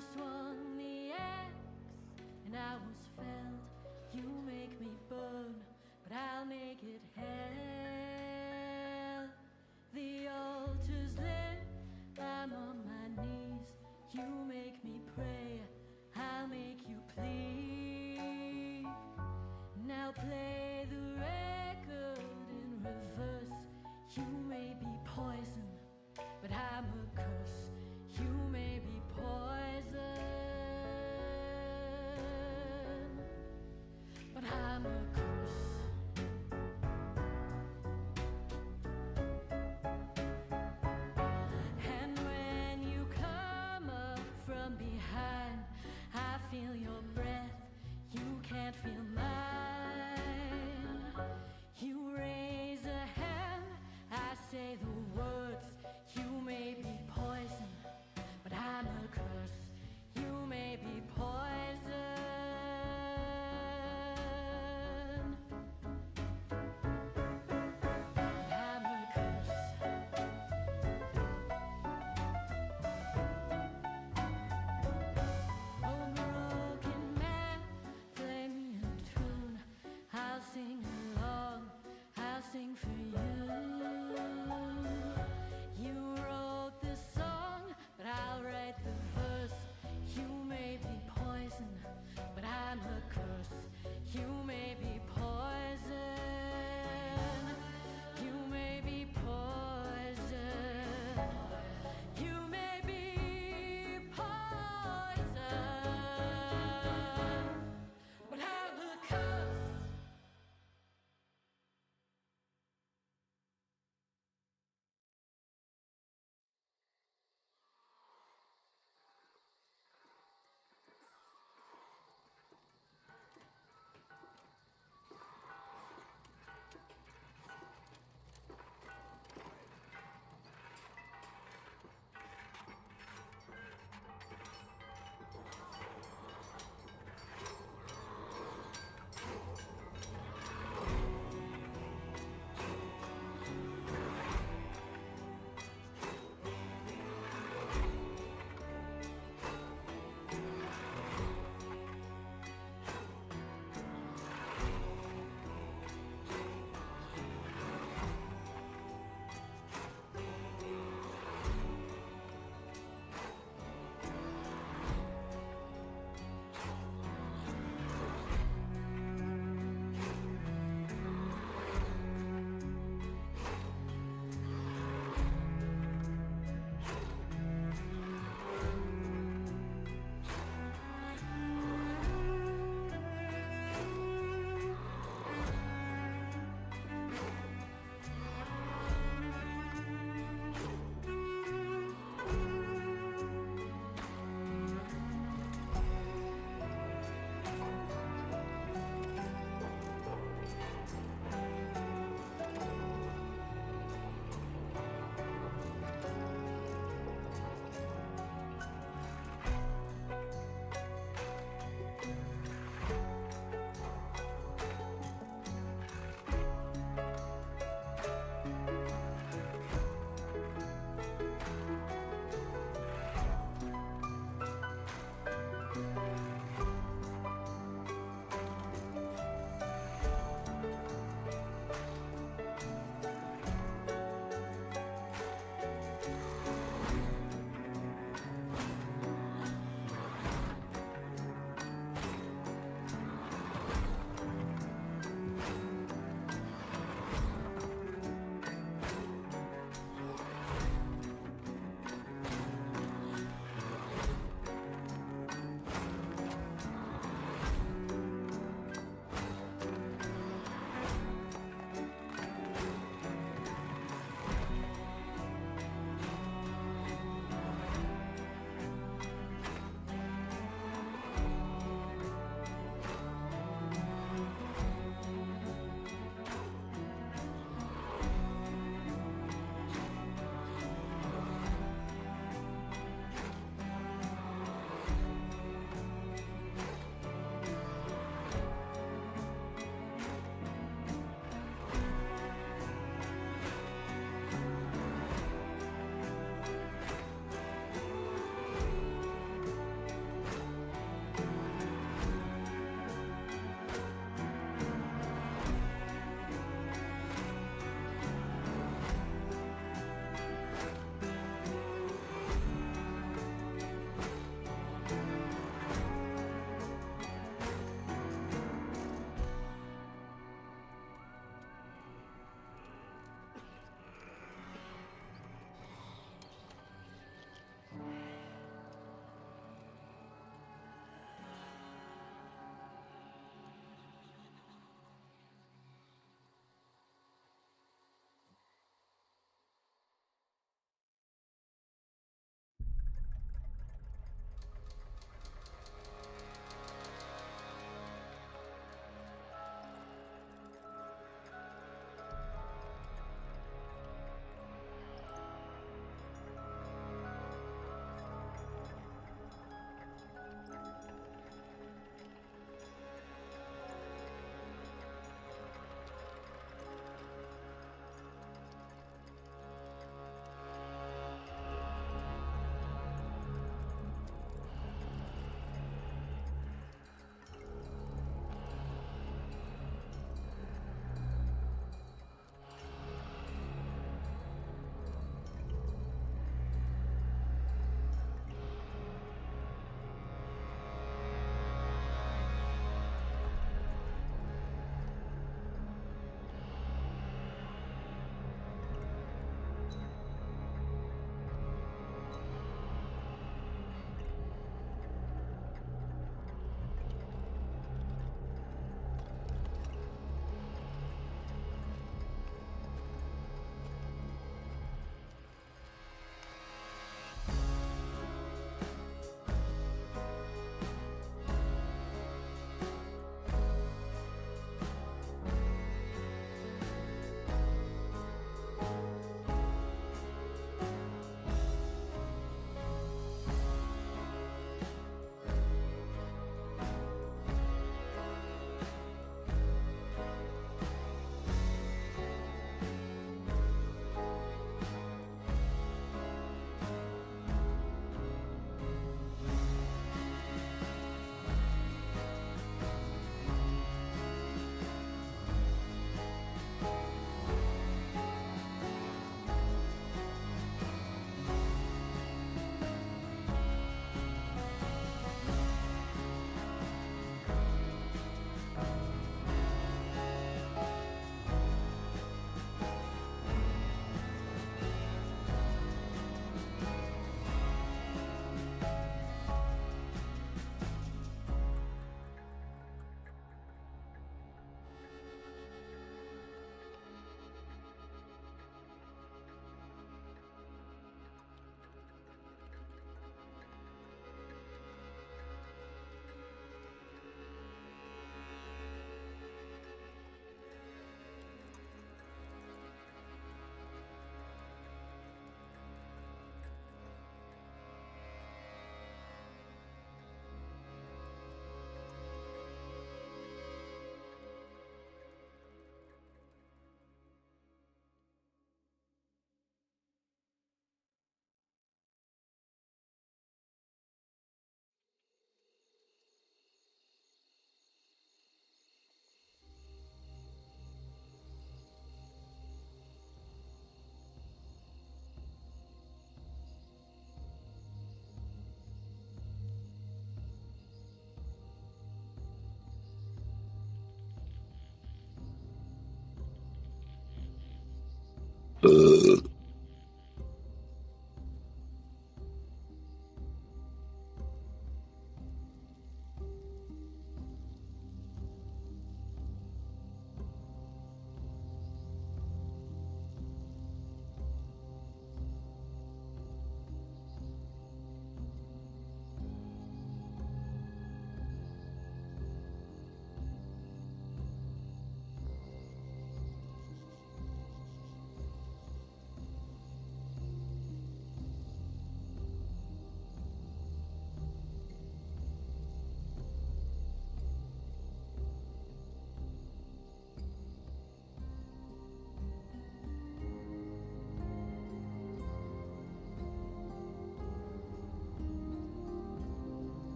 swung the axe and I was felled. You make me burn, but I'll make it hell. The altar's lit, I'm on my knees. You make me pray, I'll make you plead. Now play the record in reverse. You may be poison, but I'm a curse. You may be poison, but I'm a curse. And when you come up from behind, I feel your breath, you can't feel mine. You raise a hand, I say the words. You may be poison, but I'm a curse. You may be poison, but I'm a curse. Oh, broken man, play me a tune.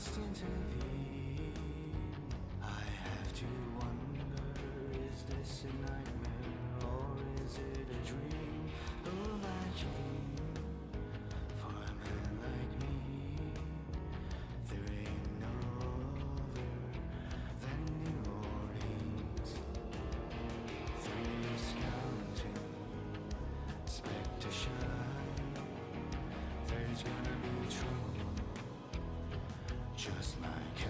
must intervene. I have to wonder, is this a nightmare or is it a dream? Oh my dream, for a man like me, there ain't no other than New Orleans. 3 years counting, expect to shine. There's gonna be trouble, just like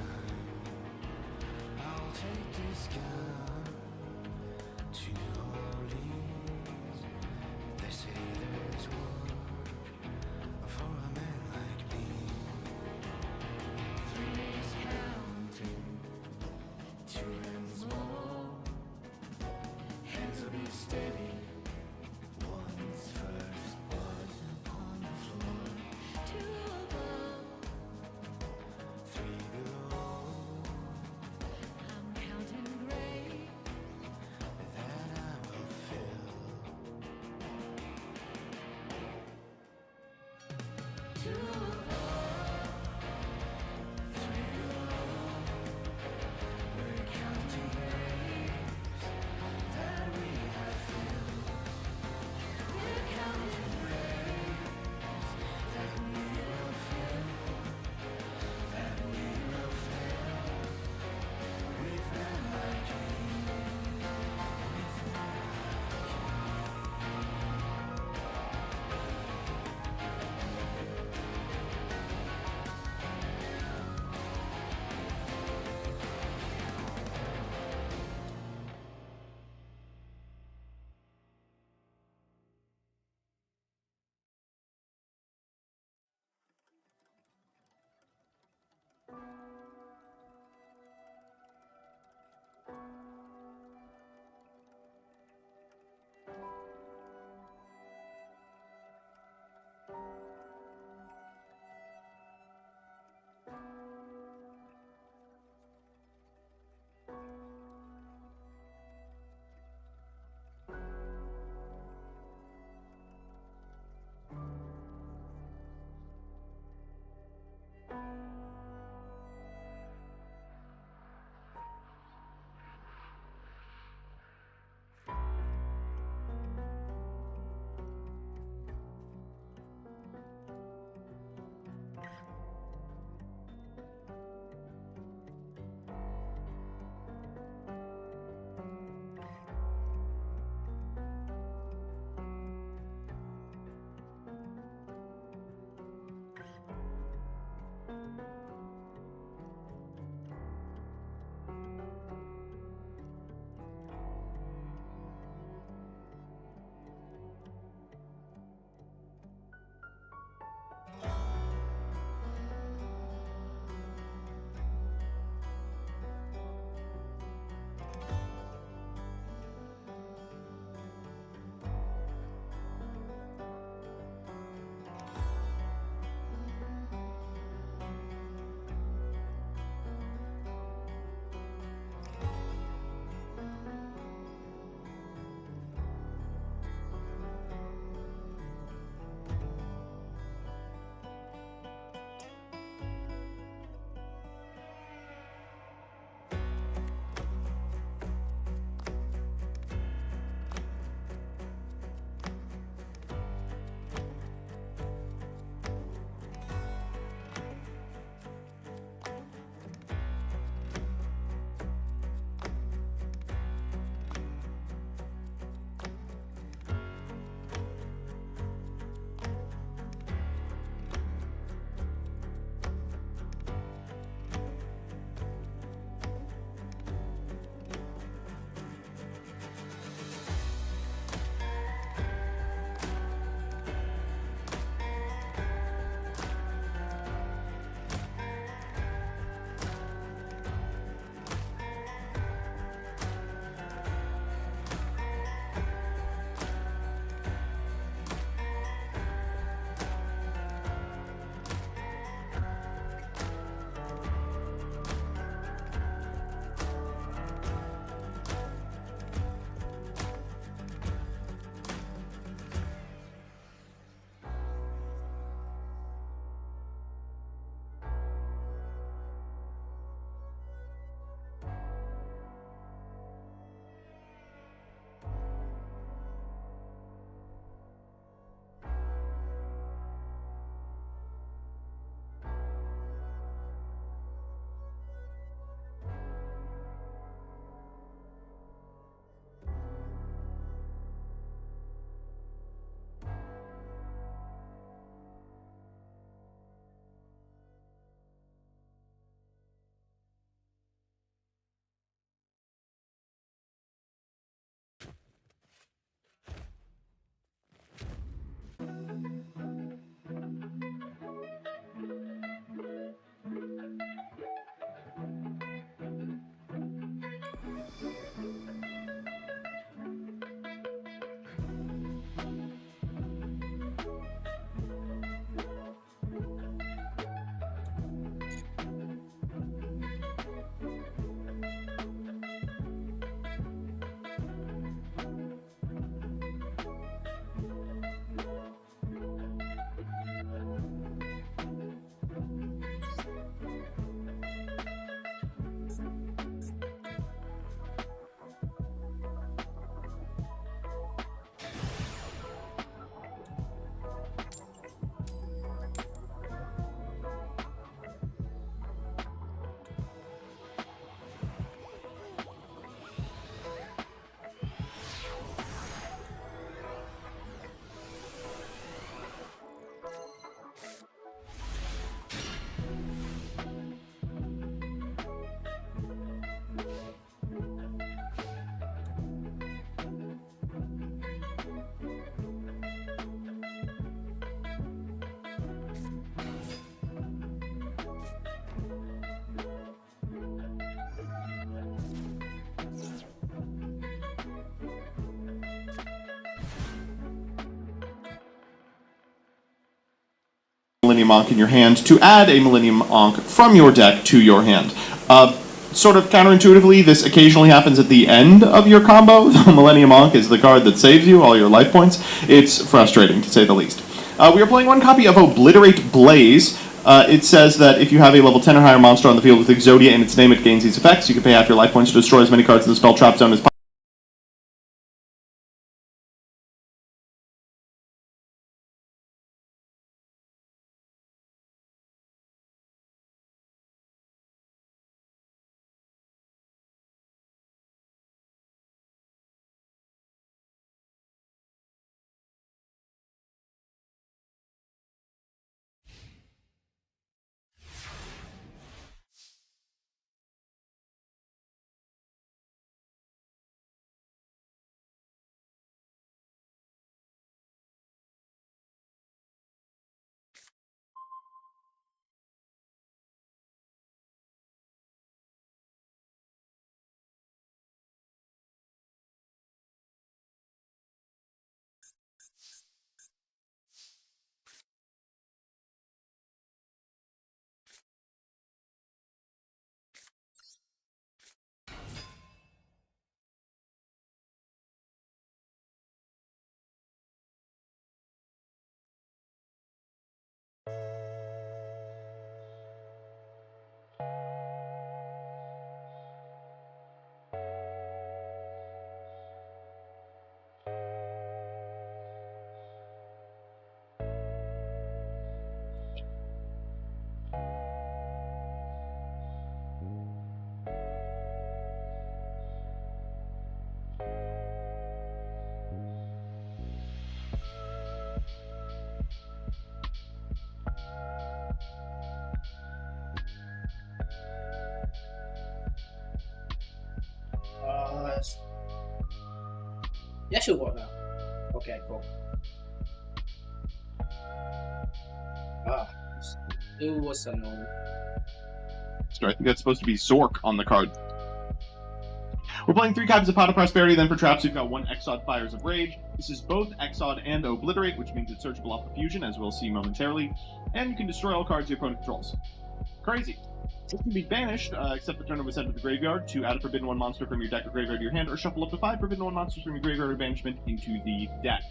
Millennium Ankh in your hand to add a Millennium Ankh from your deck to your hand. Sort of counterintuitively, this occasionally happens at the end of your combo. The Millennium Ankh is the card that saves you all your life points. It's frustrating, to say the least. We are playing one copy of Obliterate Blaze. It says that if you have a level 10 or higher monster on the field with Exodia in its name, it gains these effects. You can pay half your life points to destroy as many cards in the spell trap zone as possible. Yeah, should work now. Okay, cool. It was annoying. So I think that's supposed to be Zork on the card. We're playing 3 copies of Pot of Prosperity, then for traps we've got 1 Exod Fires of Rage. This is both Exod and Obliterate, which means it's searchable off the fusion, as we'll see momentarily. And you can destroy all cards your opponent controls. Crazy. It can be banished, except the turn it was sent to the graveyard, to add a Forbidden 1 monster from your deck or graveyard to your hand, or shuffle up to 5 Forbidden 1 monsters from your graveyard or banishment into the deck.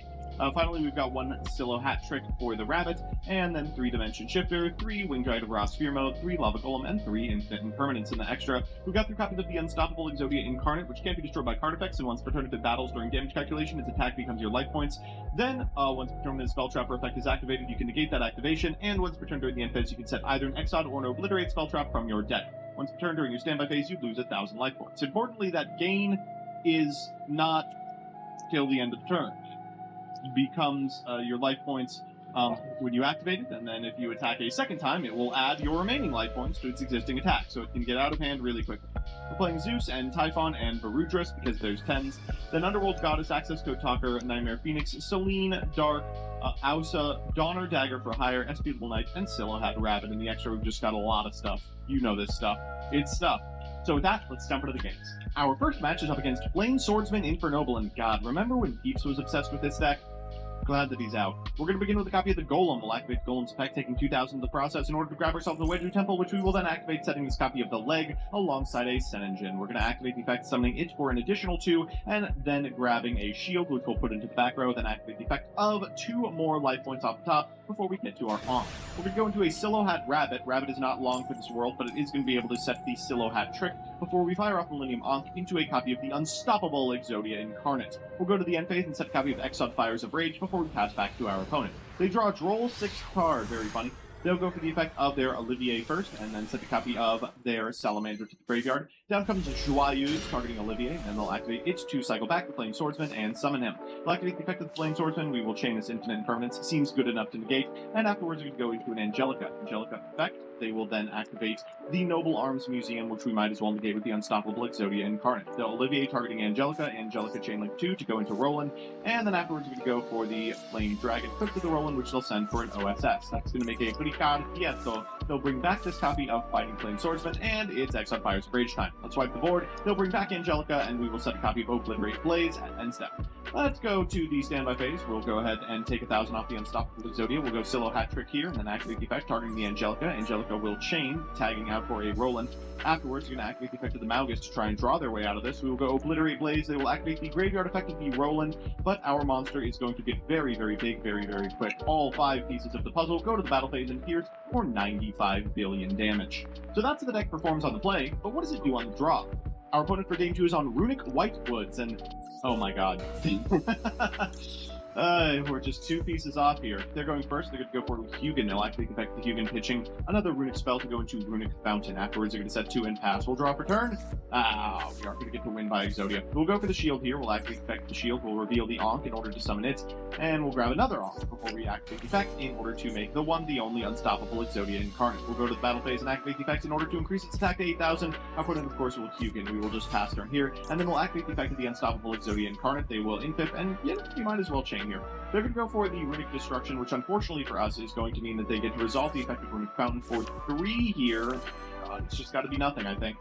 Finally, we've got 1 Silo Hat Trick for the Rabbit, and then 3 Dimension Shifter, 3 Winged of Ra Sphere Mode, 3 Lava Golem, and 3 Infinite Impermanence in the extra. We've got 3 copies of the Unstoppable Exodia Incarnate, which can't be destroyed by card effects, and once per turn if it battles during damage calculation, its attack becomes your life points. Then, once per turn when the Spell Trapper effect is activated, you can negate that activation, and once per turn during the end phase, you can set either an Exod or an Obliterate Spell Trap from your deck. Once per turn during your standby phase, you lose 1,000 life points. Importantly, that gain is not till the end of the turn. It becomes your life points when you activate it, and then if you attack a second time, it will add your remaining life points to its existing attack, so it can get out of hand really quickly. We're playing Zeus and Typhon and Varudras because there's 10s. Then Underworld Goddess, Access Code Talker, Nightmare Phoenix, Selene, Dark, Ausa, Donner Dagger for Hire, Espiable Knight, and Silo Hat Rabbit. In the extra, we've just got a lot of stuff. You know this stuff. It's stuff. So with that, let's jump into the games. Our first match is up against Flame Swordsman Infernoble, God, remember when Peeps was obsessed with this deck? Glad that he's out. We're going to begin with a copy of the Golem. We'll activate Golem's effect, taking 2,000 of the process in order to grab ourselves a Wedge Temple, which we will then activate, setting this copy of the Leg alongside a Sen Engine. We're going to activate the effect, summoning it for an additional 2, and then grabbing a Shield, which we'll put into the back row, then activate the effect of 2 more life points off the top before we get to our Ankh. We're going to go into a Silo Hat Rabbit. Rabbit is not long for this world, but it is going to be able to set the Silo Hat trick before we fire off Millennium Ankh into a copy of the Unstoppable Exodia Incarnate. We'll go to the end phase and set a copy of Exod Fires of Rage before we pass back to our opponent. They draw a Droll 6 card, very funny. They'll go for the effect of their Olivier first, and then set a copy of their Salamander to the graveyard. Down comes Joyeuse, targeting Olivier, and they'll activate it to cycle back the Flame Swordsman and summon him. They'll activate the effect of the Flame Swordsman, we will chain this Infinite Impermanence, seems good enough to negate, and afterwards we can go into an Angelica. Angelica effect, they will then activate the Noble Arms Museum, which we might as well negate with the Unstoppable Exodia Incarnate. So Olivier targeting Angelica, Angelica Chainlink 2 to go into Roland, and then afterwards we can go for the Flame Dragon quick to the Roland, which they'll send for an OSS. That's going to make a pretty card, yeah, so they'll bring back this copy of Fighting Flame Swordsman, and it's Exod Fires of Rage time. Let's wipe the board. They'll bring back Angelica, and we will set a copy of Obliterate Blaze at end step. Let's go to the standby phase. We'll go ahead and take 1,000 off the Unstoppable Exodia. We'll go Silo Hat Trick here, and then activate the effect, targeting the Angelica. Angelica will chain, tagging out for a Roland. Afterwards, you're going to activate the effect of the Malgus to try and draw their way out of this. We will go Obliterate Blaze. They will activate the Graveyard effect of the Roland, but our monster is going to get very, very big, very, very quick. All 5 pieces of the puzzle go to the battle phase and pierce for 95 billion damage. So that's how the deck performs on the play, but what does it do on the draw? Our opponent for game 2 is on Runic Whitewoods, and oh my god. We're just 2 pieces off here. They're going first. They're going to go for Hugin. They'll activate the effect of the Hugin pitching another Runic spell to go into Runic Fountain. Afterwards, they're going to set 2 and pass. We'll draw for turn. We aren't going to get the win by Exodia. We'll go for the shield here. We'll activate the effect of the shield. We'll reveal the Ankh in order to summon it. And we'll grab another Ankh before we activate the effect in order to make the one, the only unstoppable Exodia Incarnate. We'll go to the battle phase and activate the effect in order to increase its attack to 8,000. Our opponent, of course, will Hugin. We will just pass turn here. And then we'll activate the effect of the unstoppable Exodia Incarnate. They will infip, and yeah, you might as well chain here. They're going to go for the Runic Destruction, which unfortunately for us is going to mean that they get to resolve the effect of Runic Fountain for 3 here. It's just got to be nothing, I think.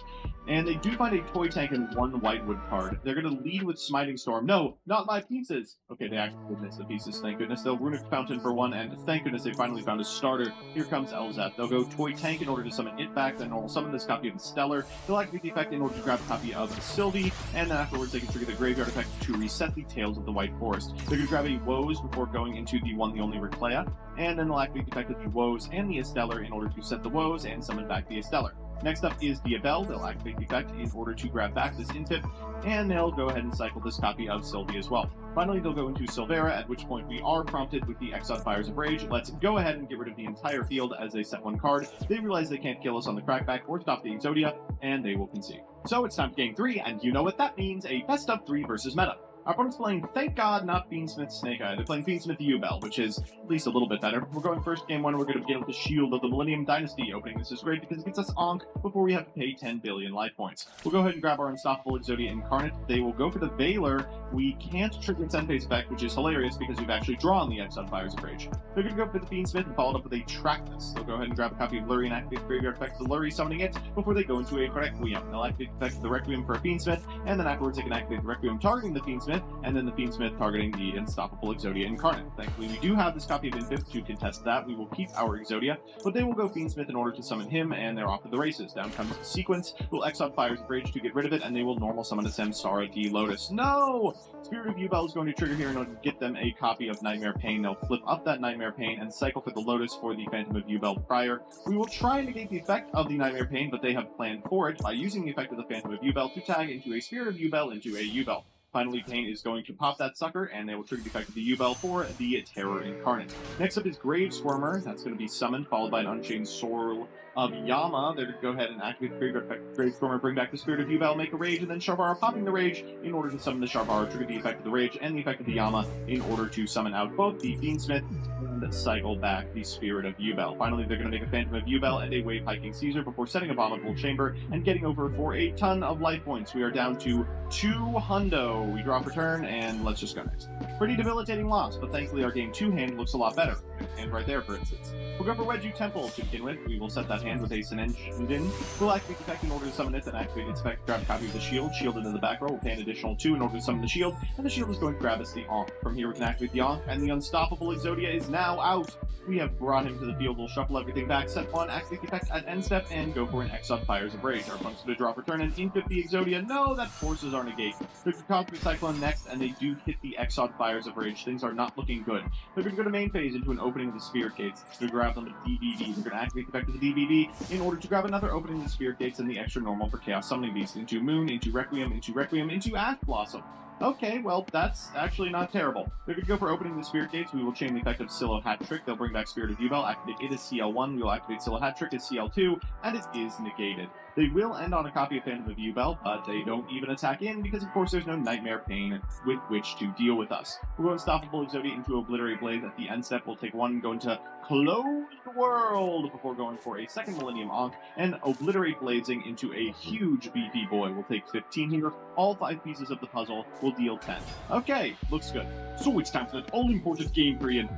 And they do find a Toy Tank and 1 Whitewood card. They're going to lead with Smiting Storm. No, not my pieces! Okay, they actually did miss the pieces, thank goodness. They'll Runic Fountain for 1, and thank goodness they finally found a starter. Here comes Elzeth. They'll go Toy Tank in order to summon it back, then they'll summon this copy of the Stellar. They'll activate the effect in order to grab a copy of Sylvie, and then afterwards they can trigger the Graveyard effect to reset the Tales of the White Forest. They're going to grab a Woes before going into the one, the only Reclea, and then they'll activate the effect of the Woes and the Esteller in order to set the Woes and summon back the Esteller. Next up is the Abel. They'll activate the effect in order to grab back this infip, and they'll go ahead and cycle this copy of Sylvie as well. Finally, they'll go into Silvera, at which point we are prompted with the Exiled Fires of Rage. Let's go ahead and get rid of the entire field as they set 1 card. They realize they can't kill us on the Crackback or stop the Exodia, and they will concede. So it's time for game 3, and you know what that means, a best of 3 versus meta. Our opponent's playing, thank God, not Fiendsmith Snake Eye. They're playing Fiendsmith Ubel, which is at least a little bit better. We're going first game 1. We're going to begin with the Shield of the Millennium Dynasty opening. This is great because it gets us Ankh before we have to pay 10 billion life points. We'll go ahead and grab our Unstoppable Exodia Incarnate. They will go for the Veiler. We can't trigger its end phase effect, which is hilarious because we've actually drawn the Exiled Fires of Rage. They're going to go for the Fiendsmith and follow it up with a Tractus. They'll go ahead and grab a copy of Lurry and activate the Graveyard effect of the Lurry, summoning it before they go into a Requiem. They'll activate the effect of the Requiem for a Fiendsmith, and then afterwards they can activate the Requiem targeting the Fiendsmith, and then the Fiendsmith targeting the Unstoppable Exodia Incarnate. Thankfully, we do have this copy of Infip to contest that. We will keep our Exodia, but they will go Fiendsmith in order to summon him, and they're off to the races. Down comes the Sequence. We'll Exile Fires of Rage to get rid of it, and they will normal summon a Samsara D Lotus. No! Spirit of Ubel is going to trigger here in order to get them a copy of Nightmare Pain. They'll flip up that Nightmare Pain and cycle for the Lotus for the Phantom of Ubel prior. We will try and negate the effect of the Nightmare Pain, but they have planned for it by using the effect of the Phantom of Ubel to tag into a Spirit of Ubel into a Ubel. Finally, Pain is going to pop that sucker, and they will trigger the effect of the Ubel for the Terror Incarnate. Next up is Grave Squirmer. That's going to be summoned, followed by an Unchained Sorrel of Yama. They're going to go ahead and activate the Graveyard effect of Grave Squirmer, bring back the Spirit of Ubel, make a Rage, and then Sharvara popping the Rage in order to summon the Sharvara, trigger the effect of the Rage and the effect of the Yama in order to summon out both the Fiendsmith and cycle back the Spirit of Ubel. Finally, they're going to make a Phantom of Ubel and a Wave Hiking Caesar before setting a Abominable Chamber and getting over for a ton of life points. We are down to 2 hundo. We draw for turn, and let's just go next. Pretty debilitating loss, but thankfully our game 2 hand looks a lot better. And right there, for instance. We'll go for Wedju Temple to begin with. We will set that hand with a Sinenjin. We'll activate the effect in order to summon it, then activate its effect, grab a copy of the shield, shield into the back row. We'll pay an additional 2 in order to summon the shield, and the shield is going to grab us the Ankh. From here we can activate the Ankh, and the Unstoppable Exodia is now out. We have brought him to the field. We'll shuffle everything back, set 1, activate the effect at end step, and go for an Exiled Fires of Rage. Our opponent's going to draw for turn and infip the Exodia. No, that forces our negate. They're going to Cosmic Cyclone next, and they do hit the Exiled Fires of Rage. Things are not looking good. They're going to go to main phase into an opening of the Spirit Gates to grab them a DBB. They're going to activate the effect of the DBB in order to grab another opening of the Spirit Gates and the extra normal for Chaos Summoning Beast into Moon, into Requiem, into Ash Blossom. Okay, well, that's actually not terrible. They're going to go for opening the Spirit Gates. We will chain the effect of Silo Hat Trick. They'll bring back Spirit of Ubel, activate it as CL1. We will activate Silo Hat Trick as CL2, and it is negated. They will end on a copy of Phantom of Ubel, but they don't even attack in because, of course, there's no Nightmare Pain with which to deal with us. We'll go Unstoppable Exodia into Obliterate Blaze. At the end step, we'll take 1 and go into Close the World before going for a second Millennium Ankh and Obliterate Blazing into a huge beefy boy. We'll take 15 here. All 5 pieces of the puzzle will deal 10. Okay, looks good. So it's time for that all-important game period.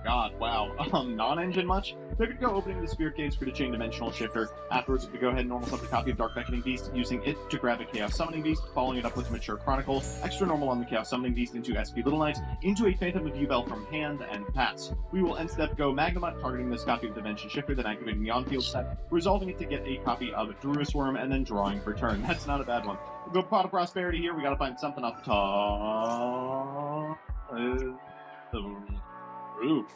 God, wow. Non-engine much? They're going to go opening the Spirit Gates for the Chain Dimensional Shifter. Afterwards, we could go ahead and normal summon a copy of Dark Beckoning Beast, using it to grab a Chaos Summoning Beast, following it up with Mature Chronicle, extra normal on the Chaos Summoning Beast into SP Little Knight, into a Phantom of Yubel from hand, and pass. We will end step go Magnemite, targeting this copy of Dimension Shifter, then activating the on-field set, resolving it to get a copy of Druis Worm, and then drawing for turn. That's not a bad one. We'll go Pot of Prosperity here. We gotta find something off the top. Ooh,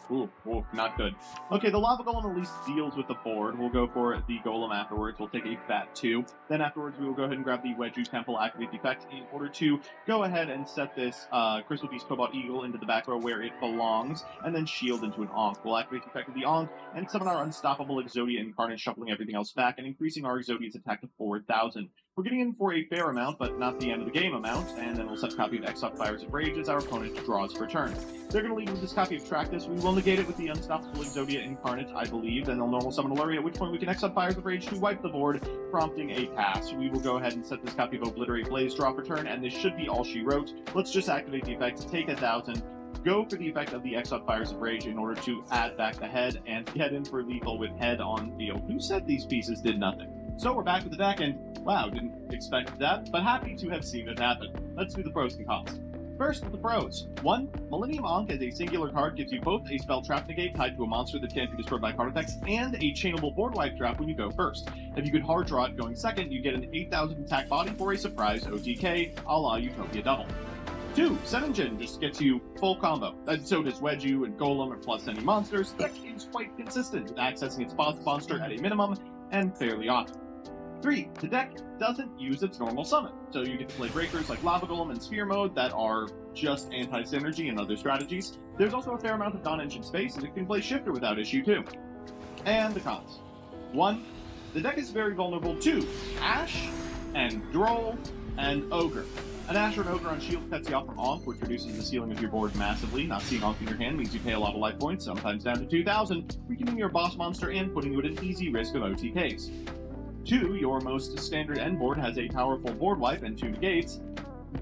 not good. Okay, the Lava Golem at least deals with the board. We'll go for the Golem afterwards. We'll take a fat 2. Then afterwards, we will go ahead and grab the Wedju Temple, activate the effect in order to go ahead and set this Crystal Beast Cobalt Eagle into the back row where it belongs, and then shield into an Ankh. We'll activate the effect of the Ankh and summon our Unstoppable Exodia Incarnate, shuffling everything else back and increasing our Exodia's attack to 4,000. We're getting in for a fair amount, but not the end of the game amount, and then we'll set a copy of Exotic Fires of Rage as our opponent draws for turn. They're going to lead with this copy of Tractus. We will negate it with the Unstoppable Exodia Incarnate, I believe, then they'll normal summon Aluria, at which point we can Exotic Fires of Rage to wipe the board, prompting a pass. We will go ahead and set this copy of Obliterate Blaze, draw for turn, and this should be all she wrote. Let's just activate the effect, take 1,000, go for the effect of the Exotic Fires of Rage in order to add back the head, and get in for lethal with head on field. Who said these pieces did nothing? So we're back with the deck, and wow, didn't expect that, but happy to have seen it happen. Let's do the pros and cons. First, with the pros. 1. Millennium Ankh as a singular card gives you both a spell trap negate tied to a monster that can't be destroyed by card effects, and a chainable board wipe trap when you go first. If you could hard draw it going second, you get an 8,000 attack body for a surprise OTK, a la Utopia Double. 2. Set Engine just gets you full combo, and so does Wedju and Golem or plus any monsters. The deck is quite consistent, with accessing its boss monster at a minimum, and fairly often. 3. The deck doesn't use its normal summon, so you get to play breakers like Lava Golem and Sphere Mode that are just anti-synergy and other strategies. There's also a fair amount of non-engine space, and it can play Shifter without issue too. And the cons. 1. The deck is very vulnerable to Ash, and Droll, and Ogre. An Ash or an Ogre on shield cuts you off from Ankh, which reduces the ceiling of your board massively. Not seeing Ankh in your hand means you pay a lot of life points, sometimes down to 2,000, weakening your boss monster and putting you at an easy risk of OTKs. 2, your most standard end board has a powerful board wipe and 2 negates,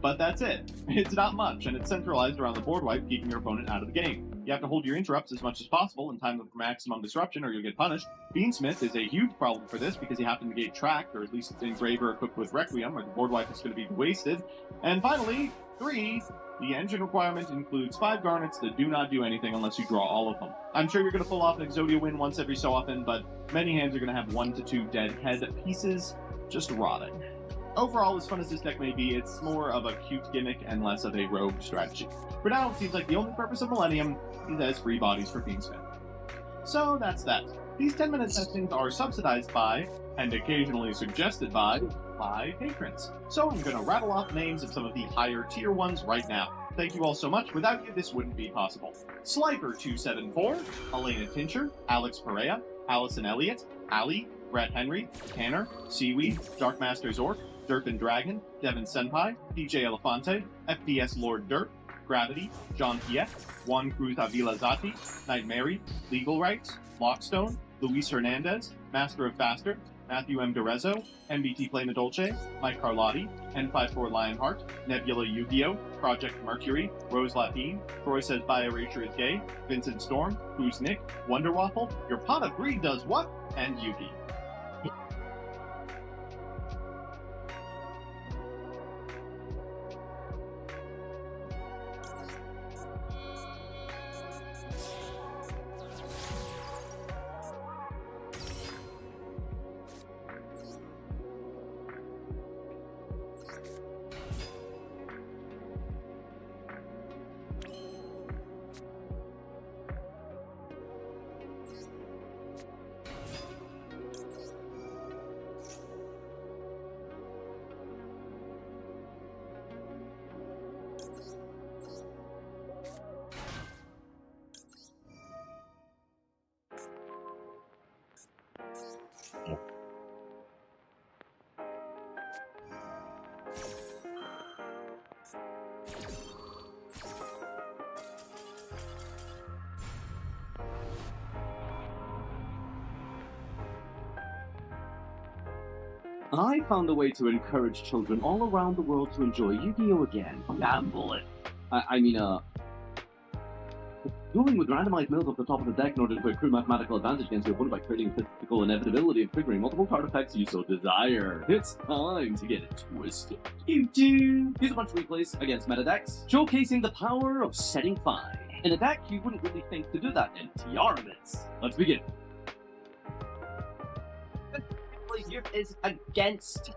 but that's it. It's not much, and it's centralized around the board wipe, keeping your opponent out of the game. You have to hold your interrupts as much as possible and time them for maximum disruption, or you'll get punished. Beansmith is a huge problem for this because you have to negate Tract, or at least Engraver equipped with Requiem, or the board wipe is going to be wasted. And finally, 3, the engine requirement includes 5 garnets that do not do anything unless you draw all of them. I'm sure you're going to pull off an Exodia win once every so often, but many hands are going to have 1 to 2 dead head pieces just rotting. Overall, as fun as this deck may be, it's more of a cute gimmick and less of a rogue strategy. For now, it seems like the only purpose of Millennium is as free bodies for Beansmith. So that's that. These 10-minute sessions are subsidized by, and occasionally suggested by patrons. So I'm going to rattle off names of some of the higher tier ones right now. Thank you all so much. Without you, this wouldn't be possible. Sliper274, Elena Tincher, Alex Perea, Allison Elliott, Ali, Brett Henry, Tanner, Seaweed, Darkmaster Zork, Derp and Dragon, Devin Senpai, DJ Elefante, FPS Lord Derp, Gravity, John Piet, Juan Cruz Avila Zati, Night Mary, Legal Rights, Lockstone, Luis Hernandez, Master of Faster, Matthew M. Derezzo, MBT Plana Dolce, Mike Carlotti, N54 Lionheart, Nebula Yu-Gi-Oh!, Project Mercury, Rose Lapine, Troy Says Bio Erasure is Gay, Vincent Storm, Who's Nick, Wonder Waffle, Your Pot of Greed Does What, and Yuki. I found a way to encourage children all around the world to enjoy Yu-Gi-Oh! Again. Gamble it. Dueling with randomized mills off the top of the deck in order to accrue mathematical advantage against your opponent by creating physical inevitability of triggering multiple card effects you so desire. It's time to get it twisted. You do. Use a bunch of replays against meta decks, showcasing the power of setting 5. In a deck, you wouldn't really think to do that in Tiaramits. Let's begin. This play here is against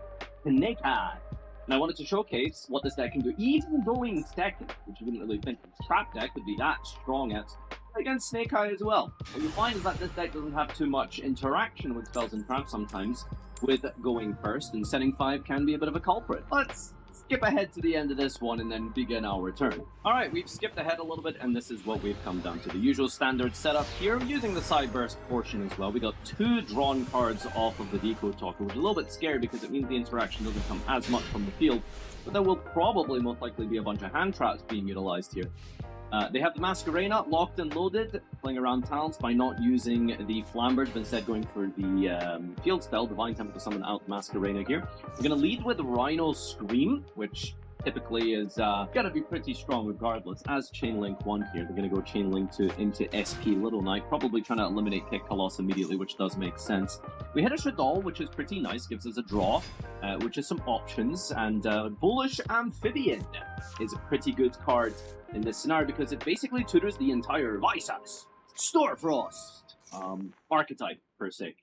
Mecha. And I wanted to showcase what this deck can do, even going second, which you wouldn't really think this trap deck would be that strong at, against Snake Eye as well. What you find is that this deck doesn't have too much interaction with spells and traps sometimes, with going first, and setting 5 can be a bit of a culprit. Let's skip ahead to the end of this one and then begin our turn. Alright, we've skipped ahead a little bit, and this is what we've come down to. The usual standard setup here, using the side burst portion as well. We got 2 drawn cards off of the Decode Talker, which is a little bit scary because it means the interaction doesn't come as much from the field, but there will probably most likely be a bunch of hand traps being utilized here. They have the Masquerena locked and loaded, playing around talents by not using the Flamberge, but instead going for the field spell, Divine Temple, to summon out Masquerena here. We're going to lead with Rhino Scream, which typically is going to be pretty strong regardless, as Chainlink 1 here. They're going to go Chainlink into SP Little Knight, probably trying to eliminate Kick Colossus immediately, which does make sense. We hit a Showdown, which is pretty nice, gives us a draw, which is some options, and Bullish Amphibian is a pretty good card in this scenario because it basically tutors the entire Visas, Storefrost archetype, per se.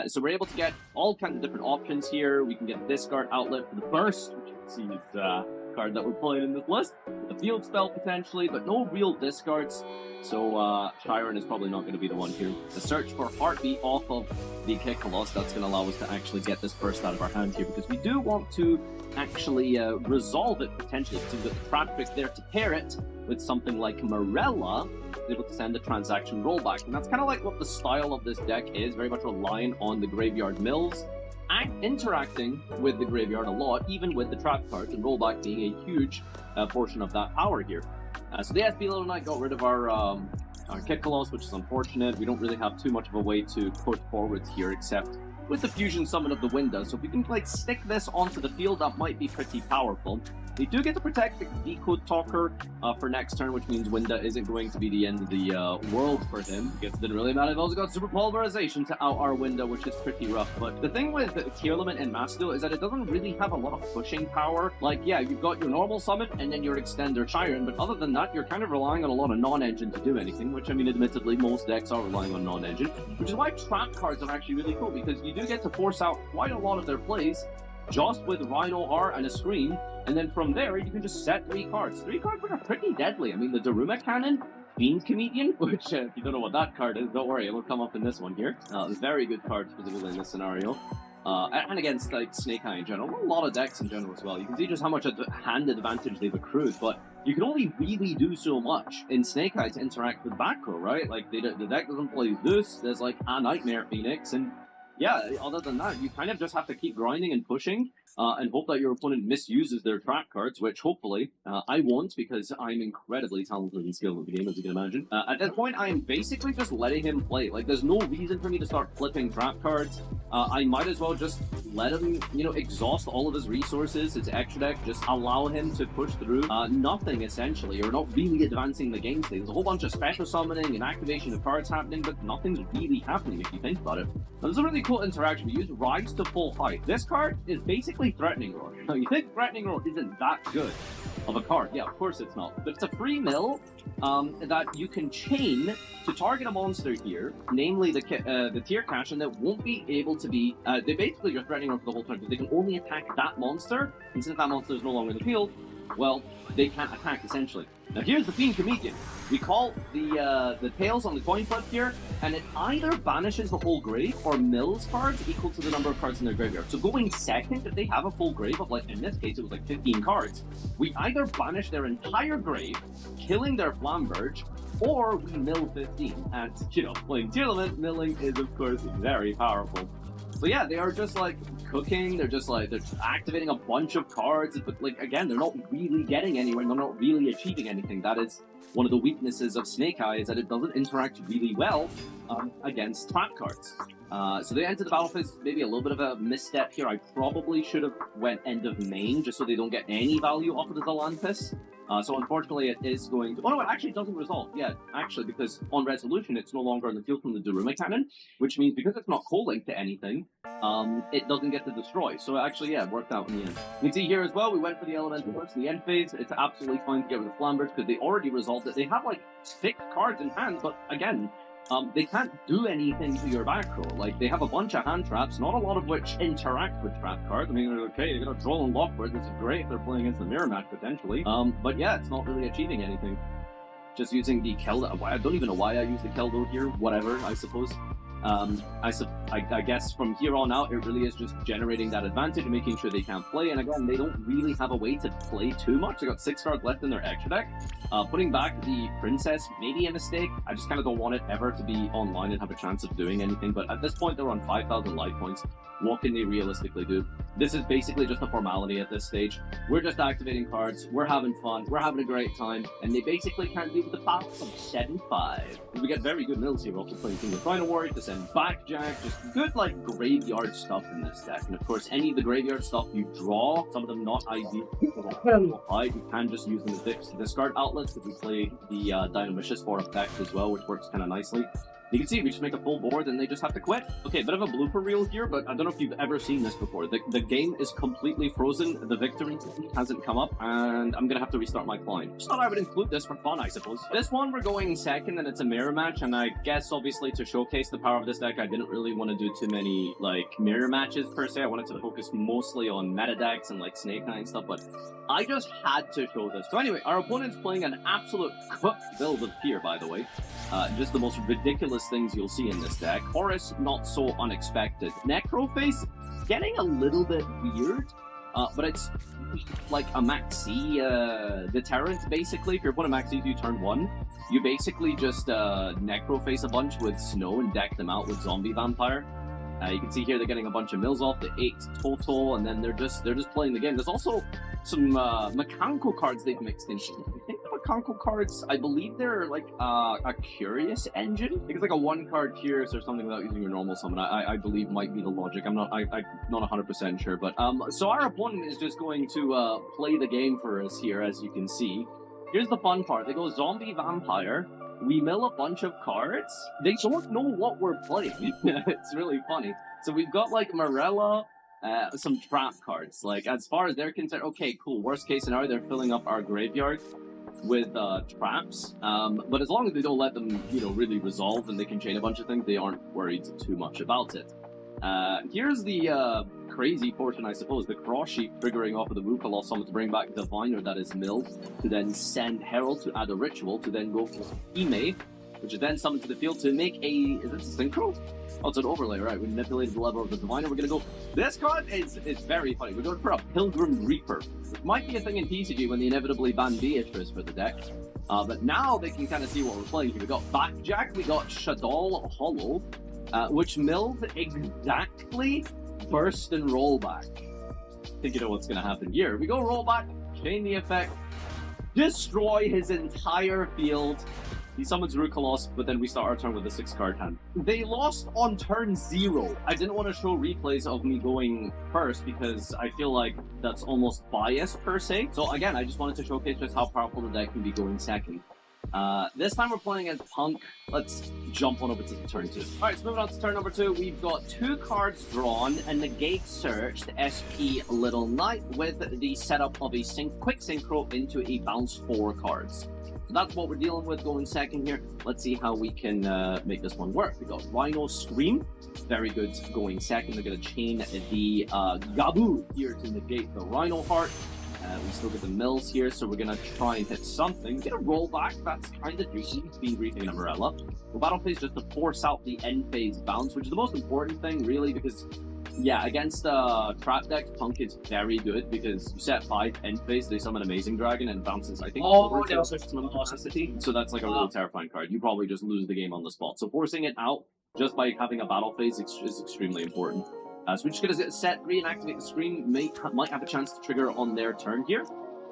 So we're able to get all kinds of different options here. We can get Discard Outlet for the Burst, which you can see is the card that we're playing in this list. The Field Spell potentially, but no real discards. So Chiron is probably not going to be the one here. The Search for Heartbeat off of the Kick Colossus, that's going to allow us to actually get this burst out of our hand here, because we do want to actually resolve it potentially, because we've got the Trap Trick there to pair it with something like Morella, able to send a transaction rollback. And that's kind of like what the style of this deck is, very much relying on the graveyard mills and interacting with the graveyard a lot, even with the trap cards, and rollback being a huge portion of that power here. So the SP Little Knight got rid of our Kick Colossus, which is unfortunate. We don't really have too much of a way to push forwards here, except with the Fusion Summon of the Winda. So if we can like stick this onto the field, that might be pretty powerful. They do get to protect the Decode Talker for next turn, which means Winda isn't going to be the end of the world for him, because it didn't really matter. They've also got Super Pulverization to out our Winda, which is pretty rough. But the thing with Tearlament and Masto is that it doesn't really have a lot of pushing power. Like, yeah, you've got your normal summon and then your Extender Chiron, but other than that, you're kind of relying on a lot of non-engine to do anything, which, I mean, admittedly, most decks are relying on non-engine, which is why trap cards are actually really cool, because you do get to force out quite a lot of their plays just with Rhino R and a Scream, and then from there you can just set 3 cards. 3 cards which are pretty deadly. I mean, the Daruma Cannon, Fiend Comedian, which if you don't know what that card is, don't worry, it'll come up in this one here. Very good card specifically in this scenario. And against like Snake Eye in general, a lot of decks in general as well. You can see just how much hand advantage they've accrued, but you can only really do so much in Snake Eye to interact with back row, right? Like the deck doesn't play Zeus, there's like a Nightmare Phoenix, and yeah, other than that, you kind of just have to keep grinding and pushing and hope that your opponent misuses their trap cards, which hopefully I won't, because I'm incredibly talented and skilled in the game, as you can imagine. At this point, I am basically just letting him play. Like, there's no reason for me to start flipping trap cards. I might as well just let him, you know, exhaust all of his resources, his extra deck, just allow him to push through. Nothing, essentially. You're not really advancing the game state. There's a whole bunch of special summoning and activation of cards happening, but nothing's really happening if you think about it. Now, there's a really cool interaction. We use Rise to Full Height. This card is basically Threatening Roar. Now, you think Threatening Roar isn't that good of a card. Yeah, of course it's not. But it's a free mill that you can chain to target a monster here, namely the Tier Cash, and that won't be able to be... they basically are Threatening Roar for the whole turn, because they can only attack that monster, and since that monster is no longer in the field, well, they can't attack, essentially. Now here's the Fiend Comedian. We call the tails on the coin flip here, and it either banishes the whole grave or mills cards equal to the number of cards in their graveyard. So going second, if they have a full grave of, like, in this case, it was like 15 cards, we either banish their entire grave, killing their Flamberge, or we mill 15. And, you know, playing Tearlament, milling is, of course, very powerful. So yeah, they are just like cooking, they're activating a bunch of cards, but like, again, they're not really getting anywhere, and they're not really achieving anything. That is one of the weaknesses of Snake Eye, is that it doesn't interact really well against trap cards. So they enter the battlefield, maybe a little bit of a misstep here. I probably should have went end of main, just so they don't get any value off of the Zalantis. So unfortunately, it is going to... Oh no, it actually doesn't resolve. Yeah, actually, because on resolution, it's no longer on the field from the Daruma cannon, which means because it's not co-linked to anything, it doesn't get to destroy. So actually, yeah, it worked out in the end. You can see here as well, we went for the elemental first in the end phase. It's absolutely fine to get rid of Flambers because they already resolved it. They have like 6 cards in hand, but again, they can't do anything to your back row. Like, they have a bunch of hand traps, not a lot of which interact with trap cards. I mean, okay, you're gonna draw and Lockbird, this is great if they're playing against the mirror match, potentially. But yeah, it's not really achieving anything. Just using the Keldo. I don't even know why I use the Keldo here. Whatever, I suppose. I guess from here on out, it really is just generating that advantage and making sure they can't play. And again, they don't really have a way to play too much. They got 6 cards left in their extra deck. Putting back the Princess may be a mistake. I just kind of don't want it ever to be online and have a chance of doing anything. But at this point, they're on 5,000 life points. What can they realistically do? This is basically just a formality at this stage. We're just activating cards, we're having fun, we're having a great time, and they basically can't do with the power of 7-5. We get very good mills here. We're also playing King of Final Warrior to send back Jack, just good like graveyard stuff in this deck. And of course, any of the graveyard stuff you draw, some of them not ideal, you can just use them as discard outlets if we play the Dynamicious for effect as well, which works kind of nicely. You can see we just make a full board and they just have to quit. Okay, bit of a blooper reel here, but I don't know if you've ever seen this before. The game is completely frozen, the victory hasn't come up, and I'm gonna have to restart my client. Just thought I would include this for fun, I suppose. This one we're going second and it's a mirror match, and I guess obviously to showcase the power of this deck, I didn't really want to do too many like mirror matches per se. I wanted to focus mostly on meta decks and like Snake Eye and stuff, but I just had to show this. So anyway, our opponent's playing an absolute cooked build of Pier, by the way. Just the most ridiculous things you'll see in this deck. Horus, not so unexpected. Necroface, getting a little bit weird, but it's like a Maxi deterrent, basically. If your opponent Maxis you turn 1, you basically just Necroface a bunch with Snow and deck them out with Zombie Vampire. You can see here they're getting a bunch of mills off, the 8 total, and then they're just playing the game. There's also some mechanical cards they've mixed in. I think the mechanical cards, I believe they're like a Curious Engine. I think it's like a 1-card Curious or something without using your normal summon. I believe might be the logic. I'm not 100% sure, but so our opponent is just going to play the game for us here, as you can see. Here's the fun part. They go Zombie Vampire. We mill a bunch of cards. They don't know what we're playing. It's really funny. So we've got like Morella, some trap cards. Like as far as they're concerned, okay, cool. Worst case scenario, they're filling up our graveyard with traps. But as long as they don't let them, really resolve and they can chain a bunch of things, they aren't worried too much about it. Here's the crazy portion, I suppose. The Cross Sheep triggering off of the Rukalos summon to bring back the Weiner that is milled, to then send Herald to add a ritual, to then go for Ime, which is then summoned to the field to make a... Is this a synchro? Oh, it's an overlay, right? We manipulated the level of the Diviner. We're gonna go... This card is very funny. We're going for a Pilgrim Reaper. It might be a thing in TCG when they inevitably ban Beatrice for the deck. But now they can kind of see what we're playing here. We got Backjack, we got Shadol Hollow, which milled exactly Burst and Rollback. I think you know what's going to happen here. We go Rollback, chain the effect, destroy his entire field. He summons Rukalos, but then we start our turn with a 6-card hand. They lost on turn 0. I didn't want to show replays of me going first because I feel like that's almost biased per se. So again, I just wanted to showcase just how powerful the deck can be going second. This time we're playing as Punk. Let's jump on over to turn 2. Alright, so moving on to turn number 2, we've got 2 cards drawn and Negate Search, the SP Little Knight, with the setup of a quick synchro into a bounce 4 cards. So that's what we're dealing with going second here. Let's see how we can make this one work. We got Rhino Scream, very good going second. They're going to chain the Gabu here to negate the Rhino Heart. We still get the mills here, so we're going to try and hit something. Get a rollback, that's kind of juicy. Being Briefing and Umbrella. Well, Battle Phase just to force out the end phase bounce, which is the most important thing, really, because, yeah, against trap decks, Punk is very good, because you set 5 end phase, they summon Amazing Dragon, and bounces, I think, over to maximum capacity. So that's like a really terrifying card. You probably just lose the game on the spot. So forcing it out, just by having a Battle Phase, is extremely important. So we're just going to set 3 and activate the Scream. Might have a chance to trigger on their turn here.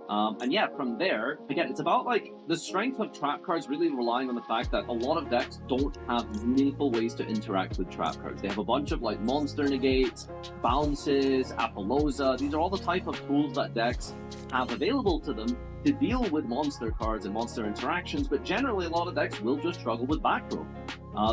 And yeah, from there, again, it's about like the strength of trap cards really relying on the fact that a lot of decks don't have meaningful ways to interact with trap cards. They have a bunch of like monster negates, bounces, Apollosa. These are all the type of tools that decks have available to them to deal with monster cards and monster interactions, but generally a lot of decks will just struggle with back row.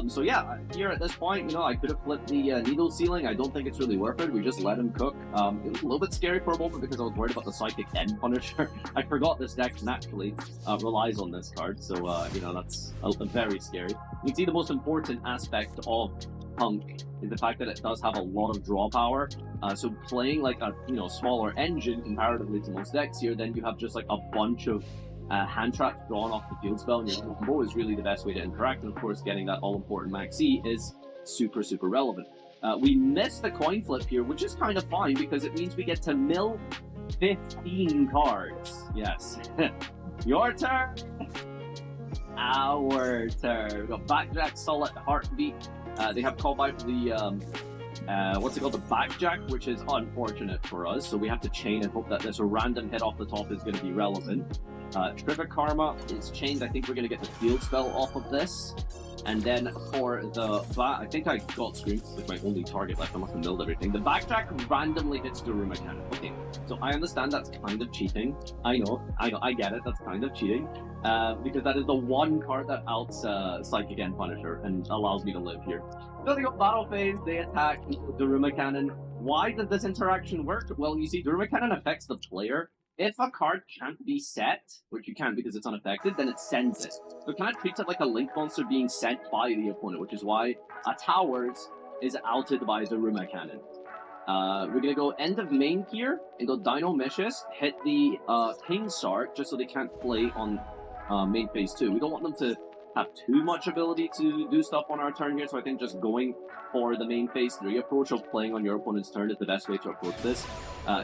So yeah, here at this point, you know, I could have flipped the needle ceiling. I don't think it's really worth it. We just let him cook. It was a little bit scary for a moment because I was worried about the Psychic End Punisher. I forgot this deck naturally relies on this card, so you know, that's very scary. You can see the most important aspect of Punk is the fact that it does have a lot of draw power. So playing like a, you know, smaller engine comparatively to most decks here, then you have just like a bunch of hand traps drawn off the field spell, and your combo is really the best way to interact. And of course, getting that all-important Max E is super, super relevant. We missed the coin flip here, which is kind of fine because it means we get to mill 15 cards. Yes. Your turn. Our turn. We've got Backjack, Solid, Heartbeat. They have called out the what's it called, the Backjack, which is unfortunate for us. So we have to chain and hope that this random hit off the top is going to be relevant. Trivia Karma is chained. I think we're going to get the field spell off of this. And then for the I think I got Scream. It's like my only target left. I must have milled everything. The Backjack randomly hits the Daruma Cannon. Okay, so I understand that's kind of cheating. I know, I get it. That's kind of cheating. Because that is the one card that outs Psychic End Punisher and allows me to live here. So they go battle phase, they attack Daruma Cannon. Why does this interaction work? Well, you see, Daruma Cannon affects the player. If a card can't be set, which you can't because it's unaffected, then it sends it. So it kind of treats it like a Link monster being sent by the opponent, which is why a Towers is outed by Daruma Cannon. We're going to go end of main here and go Dino Mishis, hit the King Sark just so they can't play on main phase 2. We don't want them to have too much ability to do stuff on our turn here, so I think just going for the main phase 3 approach of playing on your opponent's turn is the best way to approach this.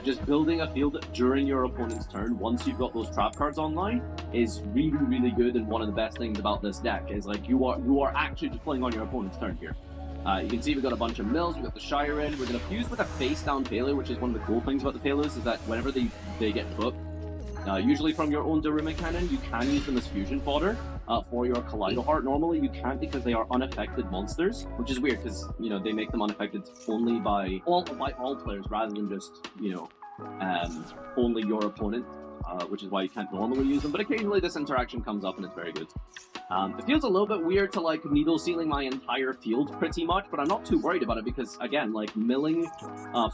Just building a field during your opponent's turn, once you've got those trap cards online, is really, really good, and one of the best things about this deck is like you are actually just playing on your opponent's turn here. You can see we've got a bunch of mills, we've got the Shire in, we're going to fuse with a face-down Paleo, which is one of the cool things about the Paleos, is that whenever they get cooked, usually from your own Daruma Cannon, you can use them as fusion fodder for your Kaleido Heart. Normally you can't because they are unaffected monsters, which is weird because, you know, they make them unaffected only by all players rather than just, you know, only your opponent, which is why you can't normally use them. But occasionally this interaction comes up and it's very good. It feels a little bit weird to like needle sealing my entire field pretty much, but I'm not too worried about it because, again, like milling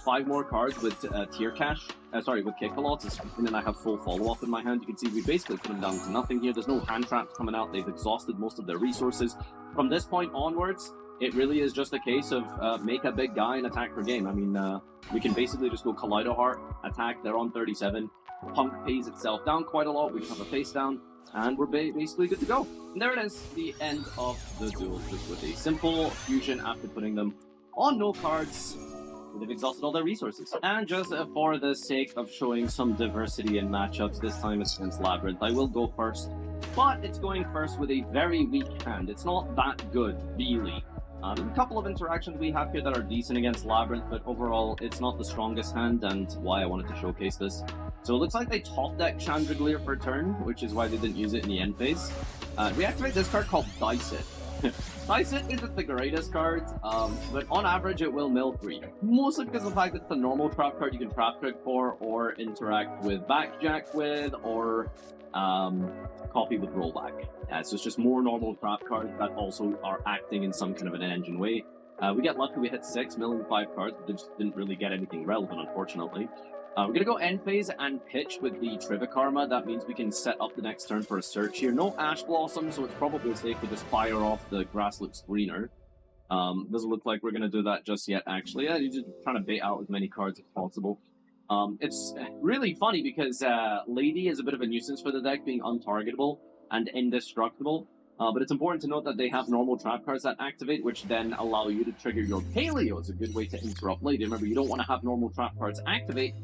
5 more cards with tier cash, with kick palots, and then I have full follow-up in my hand. You can see we basically put them down to nothing here. There's no hand traps coming out. They've exhausted most of their resources. From this point onwards, it really is just a case of make a big guy and attack per game. I mean, we can basically just go Kaleido Heart, attack, they're on 37. Punk pays itself down quite a lot. We have a face down, and we're basically good to go. And there it is, the end of the duel, just with a simple fusion after putting them on no cards. They've exhausted all their resources. And just for the sake of showing some diversity in matchups, this time it's against Labyrinth. I will go first, but it's going first with a very weak hand. It's not that good, really. There's a couple of interactions we have here that are decent against Labyrinth, but overall, it's not the strongest hand, and why I wanted to showcase this. So it looks like they top deck Chandelier per turn, which is why they didn't use it in the end phase. Reactivate this card called Dice It. Dice It isn't the greatest card, but on average it will mill 3. Mostly because of the fact that it's a normal trap card you can trap trick for, or interact with Backjack with, or copy with Rollback. So it's just more normal trap cards that also are acting in some kind of an engine way. We get lucky, we hit 6, milling 5 cards, but just didn't really get anything relevant, unfortunately. We're going to go end phase and pitch with the Trivia Karma. That means we can set up the next turn for a search here. No Ash Blossom, so it's probably safe to just fire off the Grass Looks Greener. Doesn't look like we're going to do that just yet, actually. Yeah, you're just trying to bait out as many cards as possible. It's really funny because Lady is a bit of a nuisance for the deck, being untargetable and indestructible. But it's important to note that they have normal trap cards that activate, which then allow you to trigger your Paleo. It's a good way to interrupt Lady. Remember, you don't want to have normal trap cards activate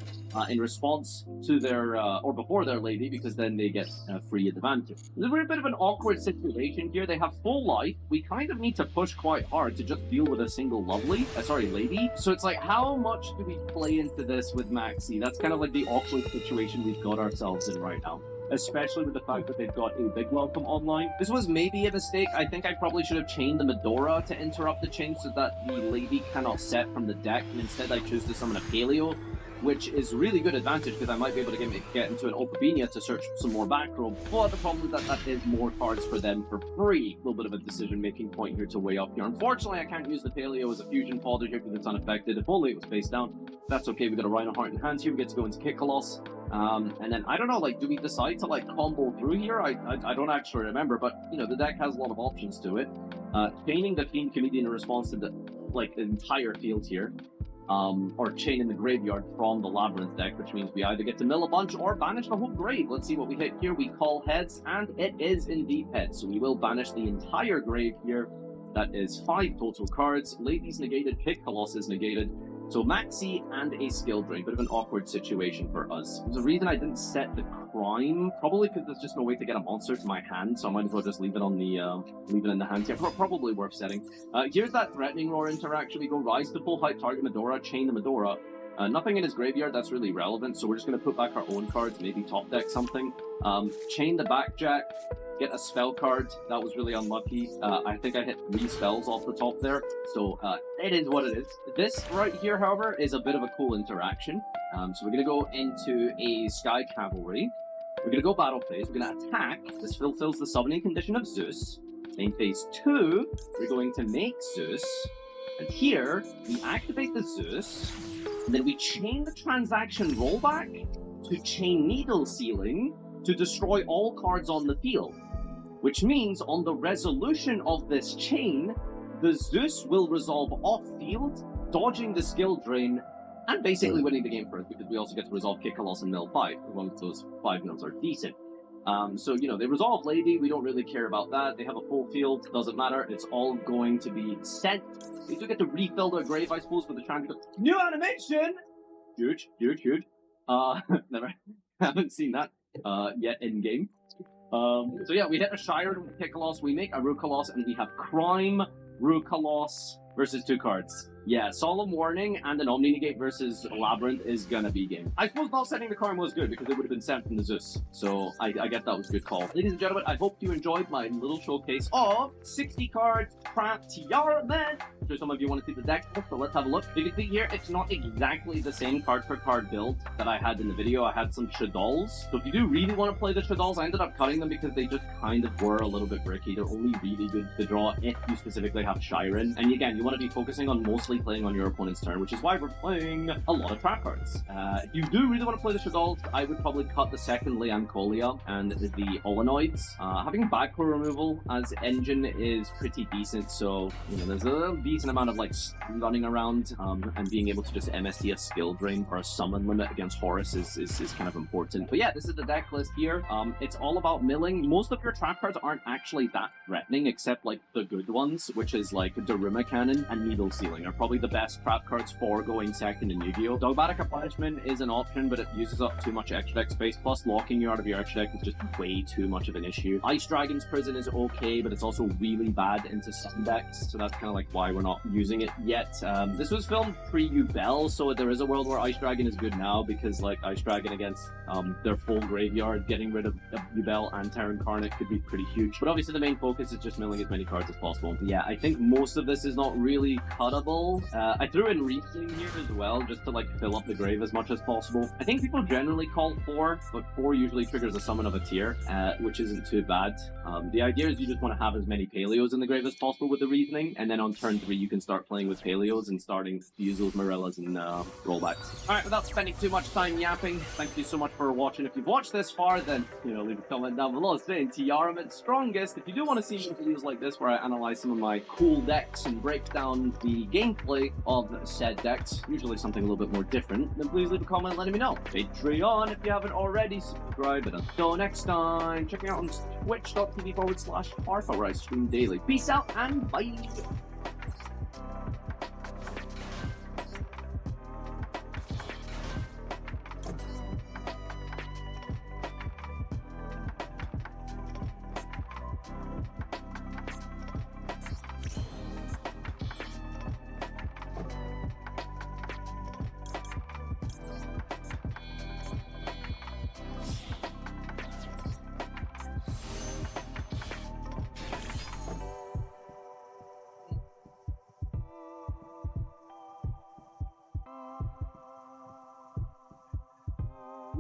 in response to their, or before their Lady, because then they get free advantage. There's a bit of an awkward situation here. They have full life. We kind of need to push quite hard to just deal with a single Lady. So it's like, how much do we play into this with Maxi? That's kind of like the awkward situation we've got ourselves in right now. Especially with the fact that they've got a big welcome online. This was maybe a mistake. I think I probably should have chained the Medora to interrupt the chain so that the Lady cannot set from the deck, and instead I choose to summon a Paleo. which is really good advantage because I might be able to get into an Opabenia to search some more back row. But the problem is that is more cards for them for free. A little bit of a decision-making point here to weigh up here. Unfortunately, I can't use the Paleo as a fusion fodder here because it's unaffected. If only it was face down. That's okay, we got a Rhino Heart in hand here, we get to go into Kick Coloss. And then, I don't know, like, do we decide to, like, combo through here? I don't actually remember, but, you know, the deck has a lot of options to it. Chaining the Fiend Comedian in response to the, like, the entire field here. Or chaining the Graveyard from the Labyrinth deck, which means we either get to mill a bunch or banish the whole grave. Let's see what we hit here. We call heads, and it is indeed heads. So we will banish the entire grave here. That is 5 total cards. Lady's negated, Kick Coloss is negated. So Maxi and a skill drain, bit of an awkward situation for us. There's a reason I didn't set the crime, probably because there's just no way to get a monster to my hand, so I might as well just leave it on the leave it in the hand here. Probably worth setting. Here's that threatening roar interaction. We go rise to full height, target Medora, chain the Medora. Nothing in his graveyard that's really relevant, so we're just going to put back our own cards, maybe top deck something. Chain the Backjack, get a spell card. That was really unlucky. I think I hit 3 spells off the top there, so it is what it is. This right here, however, is a bit of a cool interaction. So we're going to go into a Sky Cavalry. We're going to go battle phase. We're going to attack. This fulfills the summoning condition of Zeus. Main phase 2, we're going to make Zeus. And here, we activate the Zeus. And then we chain the transaction rollback to chain Needle Sealing to destroy all cards on the field. Which means on the resolution of this chain, the Zeus will resolve off-field, dodging the skill drain, and basically winning the game for us, because we also get to resolve Kick Coloss and mill 5, as long as those 5 mills are decent. So, you know, they resolve Lady, we don't really care about that. They have a full field, doesn't matter, it's all going to be sent. They do get to refill their grave, I suppose, for the Transit. New animation! Huge, huge, huge. Never, haven't seen that yet in-game. So yeah, we hit a Shire Kick Coloss, we make a Rue-Coloss, and we have Crime, Rue-Coloss versus 2 cards. Yeah, Solemn Warning and an Omni Negate versus Labyrinth is gonna be game. I suppose not setting the Crime was good because it would have been sent from the Zeus. So I guess that was a good call. Ladies and gentlemen, I hope you enjoyed my little showcase of 60 cards Trap Tiara Man. I'm sure some of you want to see the deck, so let's have a look. You can see here, it's not exactly the same card per card build that I had in the video. I had some Shaddolls. So if you do really want to play the Shaddolls, I ended up cutting them because they just kind of were a little bit bricky. They're only really good to draw if you specifically have Shiren. And again, you want to be focusing on mostly playing on your opponent's turn, which is why we're playing a lot of trap cards. If you do really want to play the Shaddolls, I would probably cut the second Leancolia and the Olenoids. Having back row removal as engine is pretty decent, so you know there's a decent amount of like running around and being able to just MST a skill drain or a summon limit against Horus is kind of important. But yeah, this is the deck list here. It's all about milling. Most of your trap cards aren't actually that threatening, except like the good ones, which is like Daruma Cannon and Needle Sealing are probably the best trap cards for going second in Yu-Gi-Oh! Dogmatic Punishment is an option, but it uses up too much extra deck space, plus locking you out of your extra deck is just way too much of an issue. Ice Dragon's Prison is okay, but it's also really bad into some decks, so that's kind of like why we're not using it yet. This was filmed pre-Yubel, so there is a world where Ice Dragon is good now, because like Ice Dragon against their full graveyard, getting rid of Yubel and Terran Incarnate could be pretty huge. But obviously the main focus is just milling as many cards as possible. But yeah, I think most of this is not really cuttable. I threw in Reasoning here as well, just to like fill up the grave as much as possible. I think people generally call 4, but 4 usually triggers a summon of a tier, which isn't too bad. The idea is you just want to have as many Paleos in the grave as possible with the Reasoning, and then on turn 3 you can start playing with Paleos and starting Fusels, Morellas, and rollbacks. Alright, without spending too much time yapping, thank you so much for watching. If you've watched this far, then, you know, leave a comment down below saying Tiaramit's strongest. If you do want to see videos like this where I analyze some of my cool decks and break down the gameplay of said decks, usually something a little bit more different, then please leave a comment letting me know. Patreon if you haven't already, subscribe, and until next time, check me out on twitch.tv/Arthur, where I stream daily. Peace out and bye!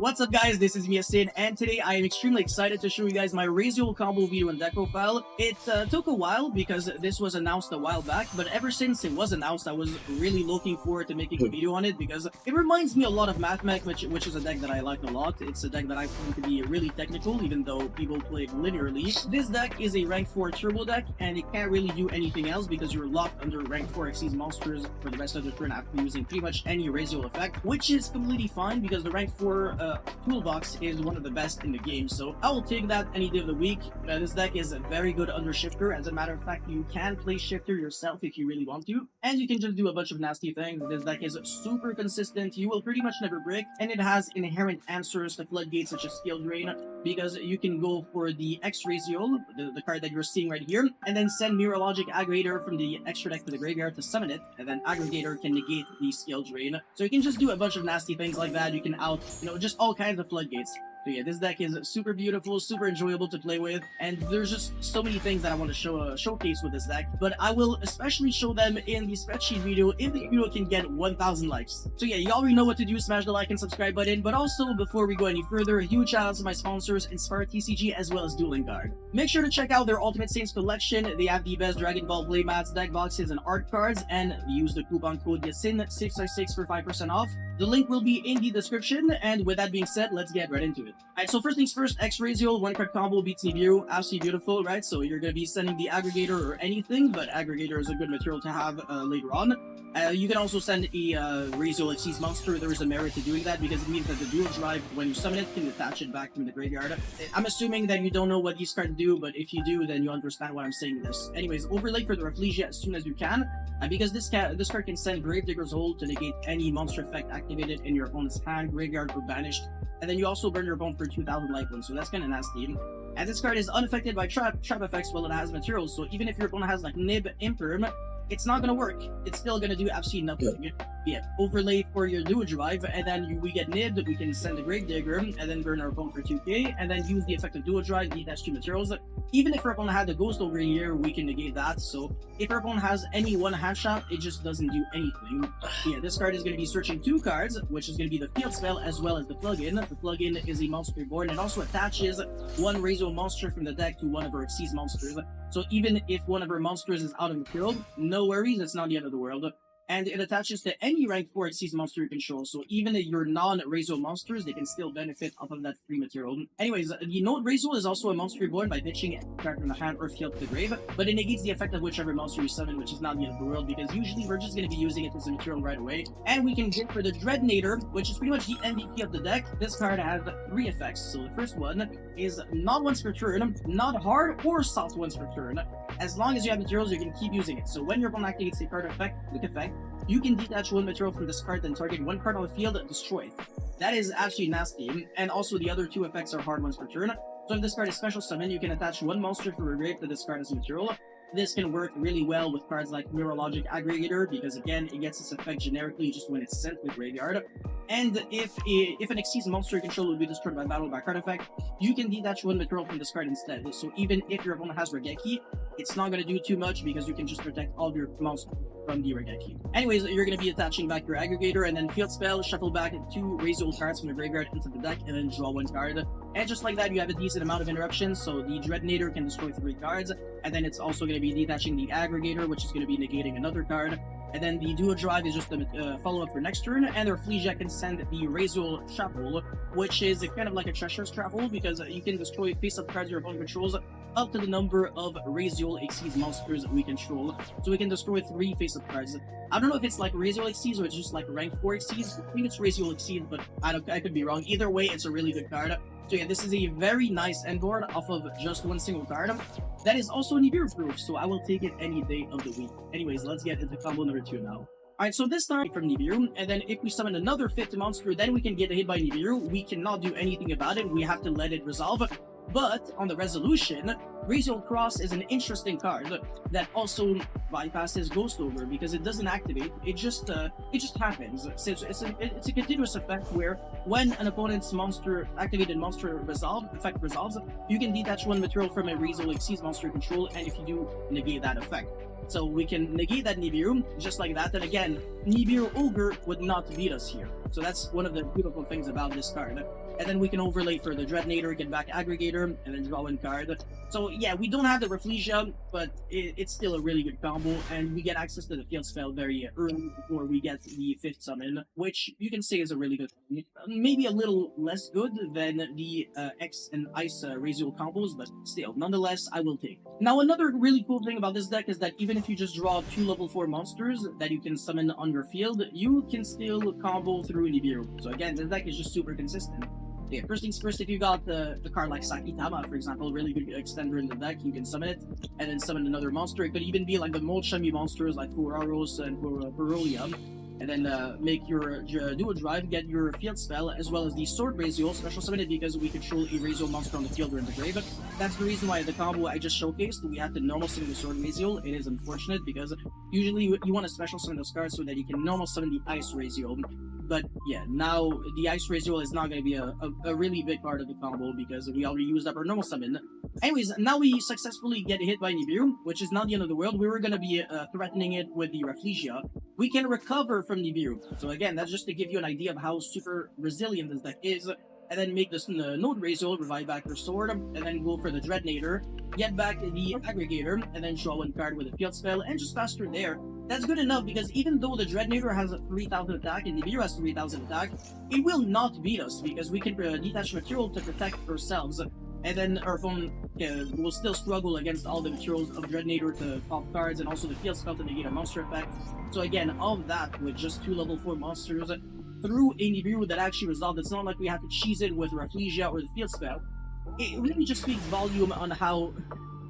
What's up guys, this is Miasin, and today I am extremely excited to show you guys my Raziel combo video and deck profile. It took a while because this was announced a while back, but ever since it was announced I was really looking forward to making a video on it because it reminds me a lot of Mech, which is a deck that I like a lot. It's a deck that I find to be really technical even though people play it linearly. This deck is a rank 4 turbo deck and it can't really do anything else because you're locked under rank 4 Xyz monsters for the rest of the turn after using pretty much any Raziel effect, which is completely fine because the rank 4 toolbox is one of the best in the game, so I will take that any day of the week. This deck is a very good under shifter. As a matter of fact, you can play shifter yourself if you really want to, and you can just do a bunch of nasty things. This deck is super consistent, you will pretty much never break, and it has inherent answers to floodgates such as skill drain, because you can go for the X Raziel, the card that you're seeing right here, and then send Mirologic Aggregator from the extra deck to the graveyard to summon it, and then Aggregator can negate the skill drain. So you can just do a bunch of nasty things like that. You can just all kinds of floodgates. So yeah, this deck is super beautiful, super enjoyable to play with, and there's just so many things that I want to showcase with this deck, but I will especially show them in the spreadsheet video if the video can get 1,000 likes. So yeah, you already know what to do, smash the like and subscribe button, but also before we go any further, a huge shout out to my sponsors, Inspire TCG as well as Duel Guard. Make sure to check out their Ultimate Saints collection. They have the best Dragon Ball playmats, deck boxes, and art cards, and use the coupon code YASIN666 for 5% off. The link will be in the description, and with that being said, let's get right into it. Alright, so first things first, X Raziel, 1-card combo beats Nibiru, absolutely beautiful, right? So you're going to be sending the Aggregator or anything, but Aggregator is a good material to have later on. You can also send a Raziel Xyz monster. There is a merit to doing that because it means that the dual drive, when you summon it, can detach it back from the graveyard. I'm assuming that you don't know what these cards do, but if you do, then you understand why I'm saying this. Anyways, overlay for the Rafflesia as soon as you can, because this card can send Gravedigger's Hold to negate any monster effect activated in your opponent's hand, graveyard, or banished. And then you also burn your opponent for 2,000 life points, so that's kind of nasty. And this card is unaffected by trap effects while it has materials, so even if your opponent has like Nib, Imperm, it's not gonna work. It's still gonna do absolutely nothing. Yeah, overlay for your dual drive, and then we get nibbed, we can send a Gravedigger, and then burn our opponent for 2k, and then use the effect of dual drive, detach 2 materials. Even if our opponent had the ghost over here, we can negate that, so if our opponent has any one hand shot, it just doesn't do anything. Yeah, this card is going to be searching 2 cards, which is going to be the field spell as well as the plugin. The plugin is a monster reborn, and also attaches one Raziel monster from the deck to one of our Xyz monsters. So even if one of our monsters is out of the field, no worries, it's not the end of the world. And it attaches to any rank 4 Xyz monster you control, so even if your non-Raziel monsters, they can still benefit off of that free material. Anyways, the Note Raziel is also a monster reborn by ditching a card from the hand or field to the grave, but it negates the effect of whichever monster you summon, which is not the end of the world, because usually we're just going to be using it as a material right away. And we can get for the Dreadnator, which is pretty much the MVP of the deck. This card has 3 effects. So the first one is not once per turn, not hard or soft once per turn. As long as you have materials, you can keep using it. So when your opponent activates a card effect, you can detach 1 material from this card, then target 1 card on the field and destroy it. That is absolutely nasty, and also the other 2 effects are hard ones per turn. So if this card is special summon, you can attach 1 monster from your grave to this card as a material. This can work really well with cards like Mirologic Aggregator, because again, it gets this effect generically just when it's sent to the graveyard. And if an Xyz monster you control will be destroyed by battle by card effect, you can detach 1 material from this card instead. So even if your opponent has Regeki, it's not going to do too much because you can just protect all of your monsters from the Regeki. Anyways, you're going to be attaching back your Aggregator, and then field spell, shuffle back 2 Raziel cards from the graveyard into the deck, and then draw 1 card. And just like that, you have a decent amount of interruptions, so the Dreadnator can destroy 3 cards, and then it's also going to be detaching the Aggregator, which is going to be negating another card. And then the Dual Drive is just a follow-up for next turn, and their Rafflesia can send the Raziel Trap Hole, which is kind of like a Treasure's Trap Hole, because you can destroy face-up cards your opponent controls up to the number of Raziel Xyz monsters we control. So we can destroy 3 face-up cards. I don't know if it's like Raziel Xyz or it's just like rank 4 Xyz. I think it's Raziel Xyz, but I could be wrong. Either way, it's a really good card. So yeah, this is a very nice end board off of just 1 single card. That is also Nibiru proof, so I will take it any day of the week. Anyways, let's get into combo number 2 now. Alright, so this time from Nibiru, and then if we summon another 5th monster, then we can get hit by Nibiru. We cannot do anything about it, we have to let it resolve. But on the resolution, Raziel Cross is an interesting card that also bypasses Ghost Over because it doesn't activate. It just happens. So it's a continuous effect where when an opponent's activated monster effect resolves, you can detach 1 material from a Raziel Xyz monster control, and if you do, negate that effect. So we can negate that Nibiru just like that, and again, Nibiru Ogre would not beat us here. So that's one of the beautiful things about this card. and then we can overlay for the Dreadnator, get back Aggregator, and then draw one card. So yeah, we don't have the Rafflesia, but it's still a really good combo, and we get access to the field spell very early before we get the 5th summon, which you can say is a really good one. Maybe a little less good than the X and Ice Raziel combos, but still, nonetheless, I will take. Now, another really cool thing about this deck is that even if you just draw 2 level 4 monsters that you can summon on your field, you can still combo through Nibiru. So again, this deck is just super consistent. Yeah, first things first, if you got the card like Sakitama, for example, really good extender in the deck, you can summon it, and then summon another monster. It could even be like the Molchami monsters like Furaros and Perolia, and then make your dual drive, get your field spell, as well as the Sword Raziel, special summon it because we control a Raziel monster on the field or in the grave. That's the reason why the combo I just showcased, we have to normal summon the Sword Raziel. It is unfortunate because usually you want to special summon those cards so that you can normal summon the Ice Raziel. But yeah, now the Ice Raziel is not going to be a really big part of the combo because we already used up our normal summon. Anyways, now we successfully get hit by Nibiru, which is not the end of the world. We were going to be threatening it with the Rafflesia. We can recover from Nibiru. So again, that's just to give you an idea of how super resilient this deck is. And then make this Node Raziel, revive back your sword, and then go for the Dreadnator, get back the Aggregator, and then draw one card with a field spell, and just faster there. That's good enough because even though the Dreadnator has a 3000 attack and Nibiru has 3000 attack, it will not beat us because we can detach material to protect ourselves. And then our opponent will still struggle against all the materials of Dreadnator to pop cards and also the field spell to negate a monster effect. So again, all of that with just 2 level 4 monsters through a Nibiru that actually resolved. It's not like we have to cheese it with Rafflesia or the field spell. It really just speaks volume on how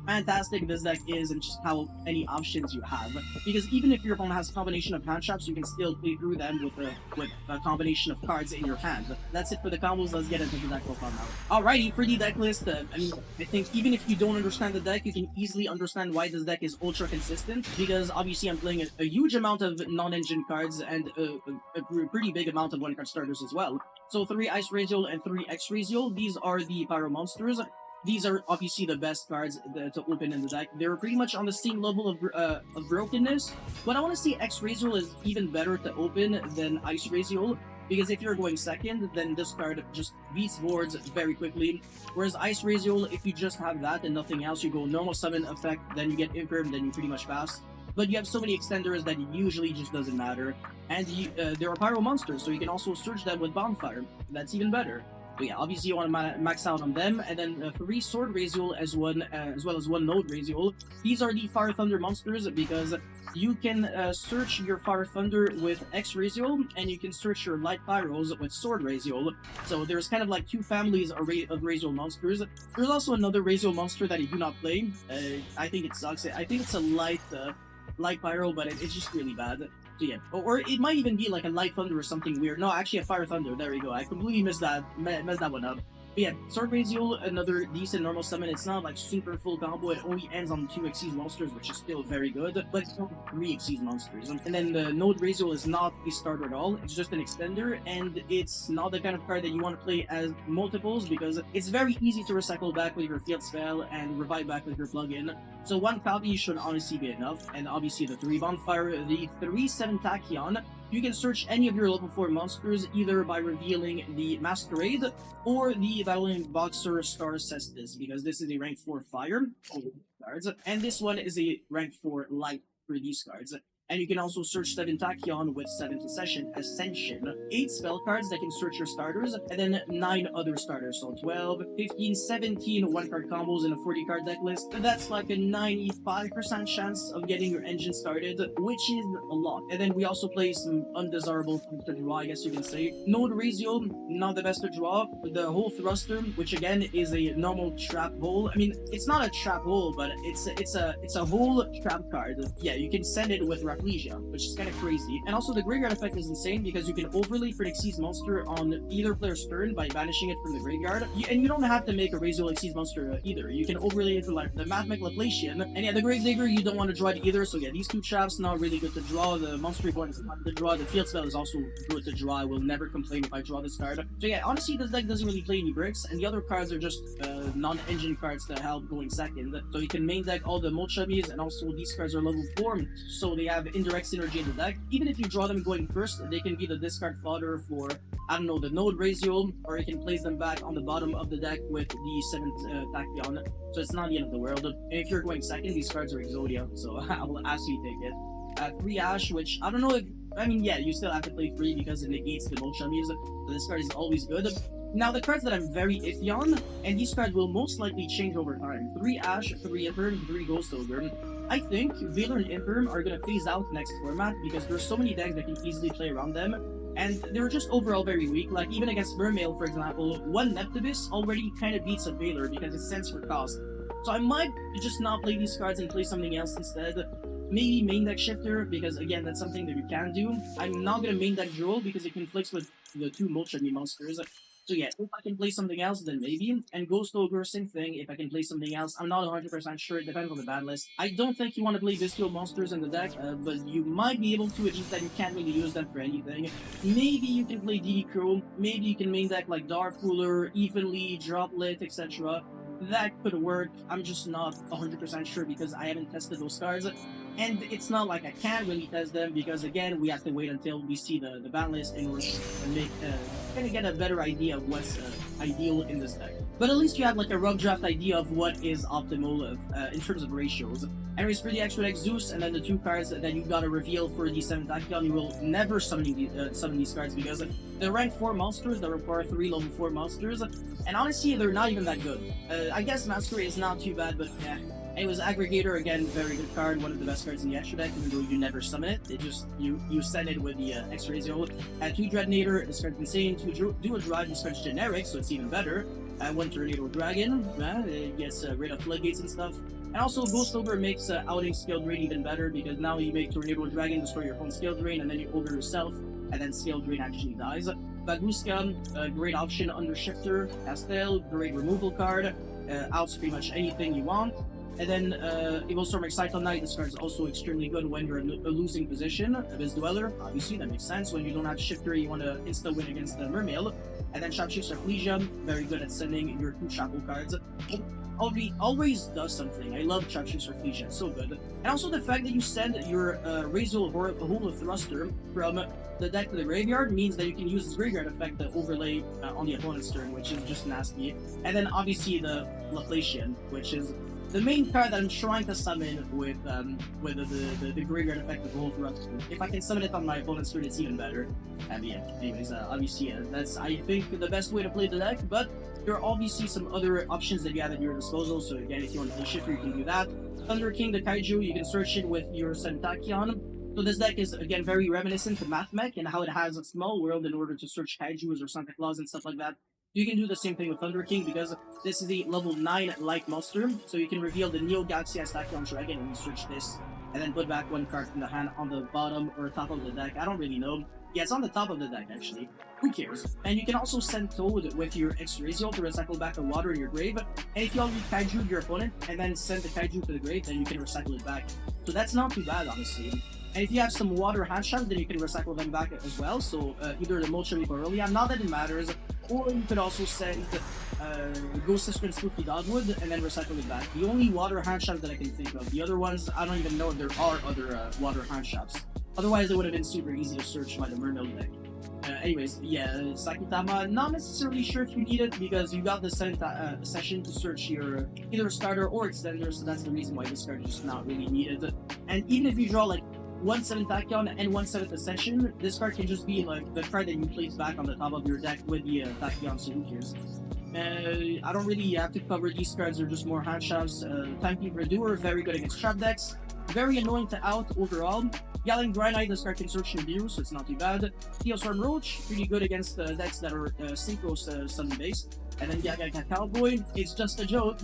fantastic this deck is and just how many options you have. Because even if your opponent has a combination of hand traps, you can still play through them with a combination of cards in your hand. That's it for the combos. Let's get into the deck profile now. Alrighty, for the deck list, I think even if you don't understand the deck, you can easily understand why this deck is ultra consistent. Because obviously I'm playing a huge amount of non-engine cards and a pretty big amount of one-card starters as well. So 3 Ice Raziel and 3 X Raziel, these are the Pyro monsters. These are obviously the best cards to open in the deck. They're pretty much on the same level of brokenness, but I want to see X Raziel is even better to open than Ice Raziel, because if you're going second, then this card just beats boards very quickly. Whereas Ice Raziel, if you just have that and nothing else, you go normal summon effect, then you get Imperm, then you pretty much pass. But you have so many extenders that it usually just doesn't matter. And there are Pyro monsters, so you can also search them with Bonfire. That's even better. But yeah, obviously you want to max out on them, and then 3 Sword Raziel as well as 1 Node Raziel. These are the Fire Thunder monsters because you can search your Fire Thunder with X Raziel, and you can search your Light Pyros with Sword Raziel. So there's kind of like 2 families of Raziel monsters. There's also another Raziel monster that I do not play. I think it sucks. I think it's a Light Pyro, but it's just really bad. So yeah, or it might even be like a Light Thunder or something weird. No, actually a Fire Thunder. There we go. I completely messed that one up. But yeah, Sword Raziel, another decent normal summon. It's not like super full combo. It only ends on 2 Xyz monsters, which is still very good. But it's not 3 Xyz monsters. And then the Node Raziel is not a starter at all. It's just an extender, and it's not the kind of card that you want to play as multiples because it's very easy to recycle back with your field spell and revive back with your plugin. So 1 copy should honestly be enough. And obviously the 3 Bonfire, the 3/7 Tachyon. You can search any of your level 4 monsters either by revealing the Masquerade or the Battling Boxer Star Cestus, because this is a rank 4 fire cards, and this one is a rank 4 light for these cards. And you can also search 7 Tachyon with 7 Ascension, 8 spell cards that can search your starters, and then 9 other starters. So 12, 15, 17 1-card combos in a 40-card deck list. That's like a 95% chance of getting your engine started, which is a lot. And then we also play some undesirable things to draw, I guess you can say. Node Raziel, not the best to draw. The Hole Thruster, which again is a normal trap hole. I mean, it's not a trap hole, but it's a whole trap card. Yeah, you can send it with Rafflesia, which is kind of crazy. And also the graveyard effect is insane because you can overlay for an Xyz monster on either player's turn by banishing it from the graveyard. And you don't have to make a Raziel Xyz monster either. You can overlay it for like the Mathmech Laplacian. And yeah, the Gravedigger you don't want to draw it either. So yeah, these 2 traps not really good to draw. The Monster Reborn is not good to draw. The Field Spell is also good to draw. I will never complain if I draw this card. So yeah, honestly this deck doesn't really play any bricks, and the other cards are just non-engine cards to help going second. So you can main deck all the Molchamis, and also these cards are level 4, so they have indirect synergy in the deck. Even if you draw them going first, they can be the discard fodder for I don't know, the Node Ratio, or you can place them back on the bottom of the deck with the 7th Tachyon. So it's not the end of the world. And if you're going second, these cards are Exodia, so I will ask you to take it. 3 Ash, which I don't know if, I mean, yeah, you still have to play 3 because it negates the Molchamis, so this card is always good. Now, the cards that I'm very iffy on, and these cards will most likely change over time. 3 Ash, 3 Imperm, 3 Ghost Ogre. I think Valor and Imperm are going to phase out next format because there's so many decks that can easily play around them, and they're just overall very weak. Like, even against Mermail, for example, one Neptibus already kind of beats a Valor because it stands for cost. So I might just not play these cards and play something else instead. Maybe main deck Shifter, because again, that's something that you can do. I'm not going to main deck Duel because it conflicts with the 2 Molchami monsters. So yeah, if I can play something else, then maybe. And Ghost Ogre, same thing. If I can play something else, I'm not 100% sure. It depends on the ban list. I don't think you want to play Bestial monsters in the deck, but you might be able to. It's just that you can't really use them for anything. Maybe you can play DD Crow. Maybe you can main deck like Dark Cooler, Evenly, Droplet, etc. That could work. I'm just not 100% sure because I haven't tested those cards. And it's not like I can't really test them because, again, we have to wait until we see the ban list in order to make kind of get a better idea of what's ideal in this deck. But at least you have like a rough draft idea of what is optimal in terms of ratios. Anyways, for the extra deck Zeus, and then the 2 cards that you gotta reveal for the 7th Tachyon, you will never summon these cards because they're ranked 4 monsters that require 3 level 4 monsters, and honestly, they're not even that good. I guess Masquerade is not too bad, but yeah. Anyways, Aggregator, again, very good card, one of the best cards in the extra deck, even though you never summon it. It just, you send it with the extra ratio. 2 Dreadnator, this card's insane. 2 Dual Drive, this card's generic, so it's even better. 1 Tornado Dragon, it gets rid of floodgates and stuff. And also, Ghost Ogre makes outing Scale Drain even better, because now you make Tornado Dragon destroy your own Scale Drain, and then you Ogre yourself, and then Scale Drain actually dies. Baguska, great option under Shifter. Castel, great removal card. Outs pretty much anything you want. And then Evil Storm Excite Knight, this card is also extremely good when you're in a losing position. Abyss Dweller, obviously, that makes sense. When you don't have Shifter, you want to insta-win against the Mermail. And then Sharpshooter Ecclesia, very good at sending your 2 Shackle cards. Always does something. I love Sharpshooter Ecclesia, it's so good. And also the fact that you send your Razor Hole of Thruster from the deck to the graveyard means that you can use this graveyard effect to overlay on the opponent's turn, which is just nasty. And then obviously the Laplacian, which is the main card that I'm trying to summon with the graveyard effect of Wolf Rust. If I can summon it on my opponent's turn, it's even better. Yeah, anyways, obviously, that's, I think, the best way to play the deck, but there are obviously some other options that you have at your disposal, so again, if you want to play Shifter, you can do that. Thunder King, the Kaiju, you can search it with your Tachyon. So this deck is, again, very reminiscent to Math Mech and how it has a small world in order to search Kaijus or Santa Claus and stuff like that. You can do the same thing with Thunder King because this is the level 9 light monster, so you can reveal the Neo Galaxy as Tachyon Dragon and search this, and then put back 1 card from the hand on the bottom or top of the deck. I don't really know. Yeah, it's on the top of the deck actually. Who cares? And you can also send Toad with your X-Razio to recycle back the water in your grave, and if you already Kaiju your opponent and then send the Kaiju to the grave, then you can recycle it back. So that's not too bad, honestly. And if you have some water handshots, then you can recycle them back as well. So either the Molchami Borrelia, not that it matters, or you could also send Ghost Sister and Spooky Dogwood and then recycle it back. The only water handshots that I can think of. The other ones, I don't even know if there are other water handshots. Otherwise, it would have been super easy to search by the Mermail deck. Anyways, yeah, Sakitama, not necessarily sure if you need it because you got the session to search your either starter or extender, so that's the reason why this card is just not really needed. And even if you draw like 1 7th Tachyon and 1 7th Ascension, this card can just be like the card that you place back on the top of your deck with the Tachyon, so who cares? I don't really have to cover these cards, they're just more handshots. Timekeeper Doer, very good against trap decks. Very annoying to out overall. Yelling Draenei, this card can search Nibiru, so it's not too bad. Theoswarm Roach, pretty good against decks that are Synchro summon based. And then Yaga Cowboy, it's just a joke.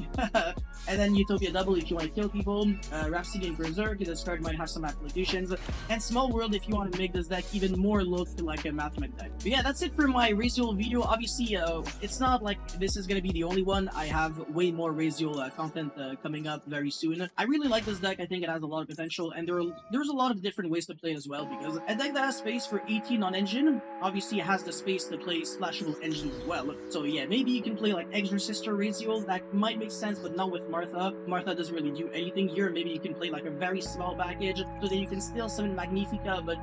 And then Utopia Double if you want to kill people. Rhapsody and Berserk, this card might have some applications. And Small World if you want to make this deck even more look like a Math Mech deck. But yeah, that's it for my Raziel video. Obviously, it's not like this is going to be the only one. I have way more Raziel content coming up very soon. I really like this deck. I think it has a lot of potential. And there's a lot of different ways to play it as well. Because a deck that has space for 18 on engine, obviously it has the space to play splashable engines as well. So yeah, maybe you can can play like Exorcist or Raziel, that might make sense, but not with Martha. Martha doesn't really do anything here. Maybe you can play like a very small package so that you can still summon Magnifica, but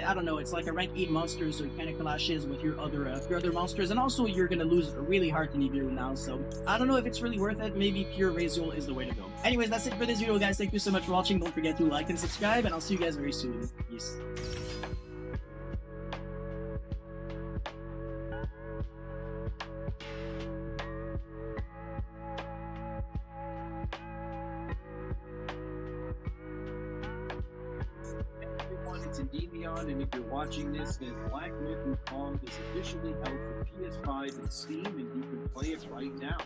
I don't know, it's like a rank 8 monster, so it kind of clashes with your other monsters, and also you're gonna lose really hard to Nibiru now, so I don't know if it's really worth it. Maybe pure Raziel is the way to go. Anyways, that's it for this video, guys. Thank you so much for watching. Don't forget to like and subscribe, and I'll see you guys very soon. Peace. It's Endymion, and if you're watching this, then Black Myth Wukong is officially out for PS5 and Steam, and you can play it right now.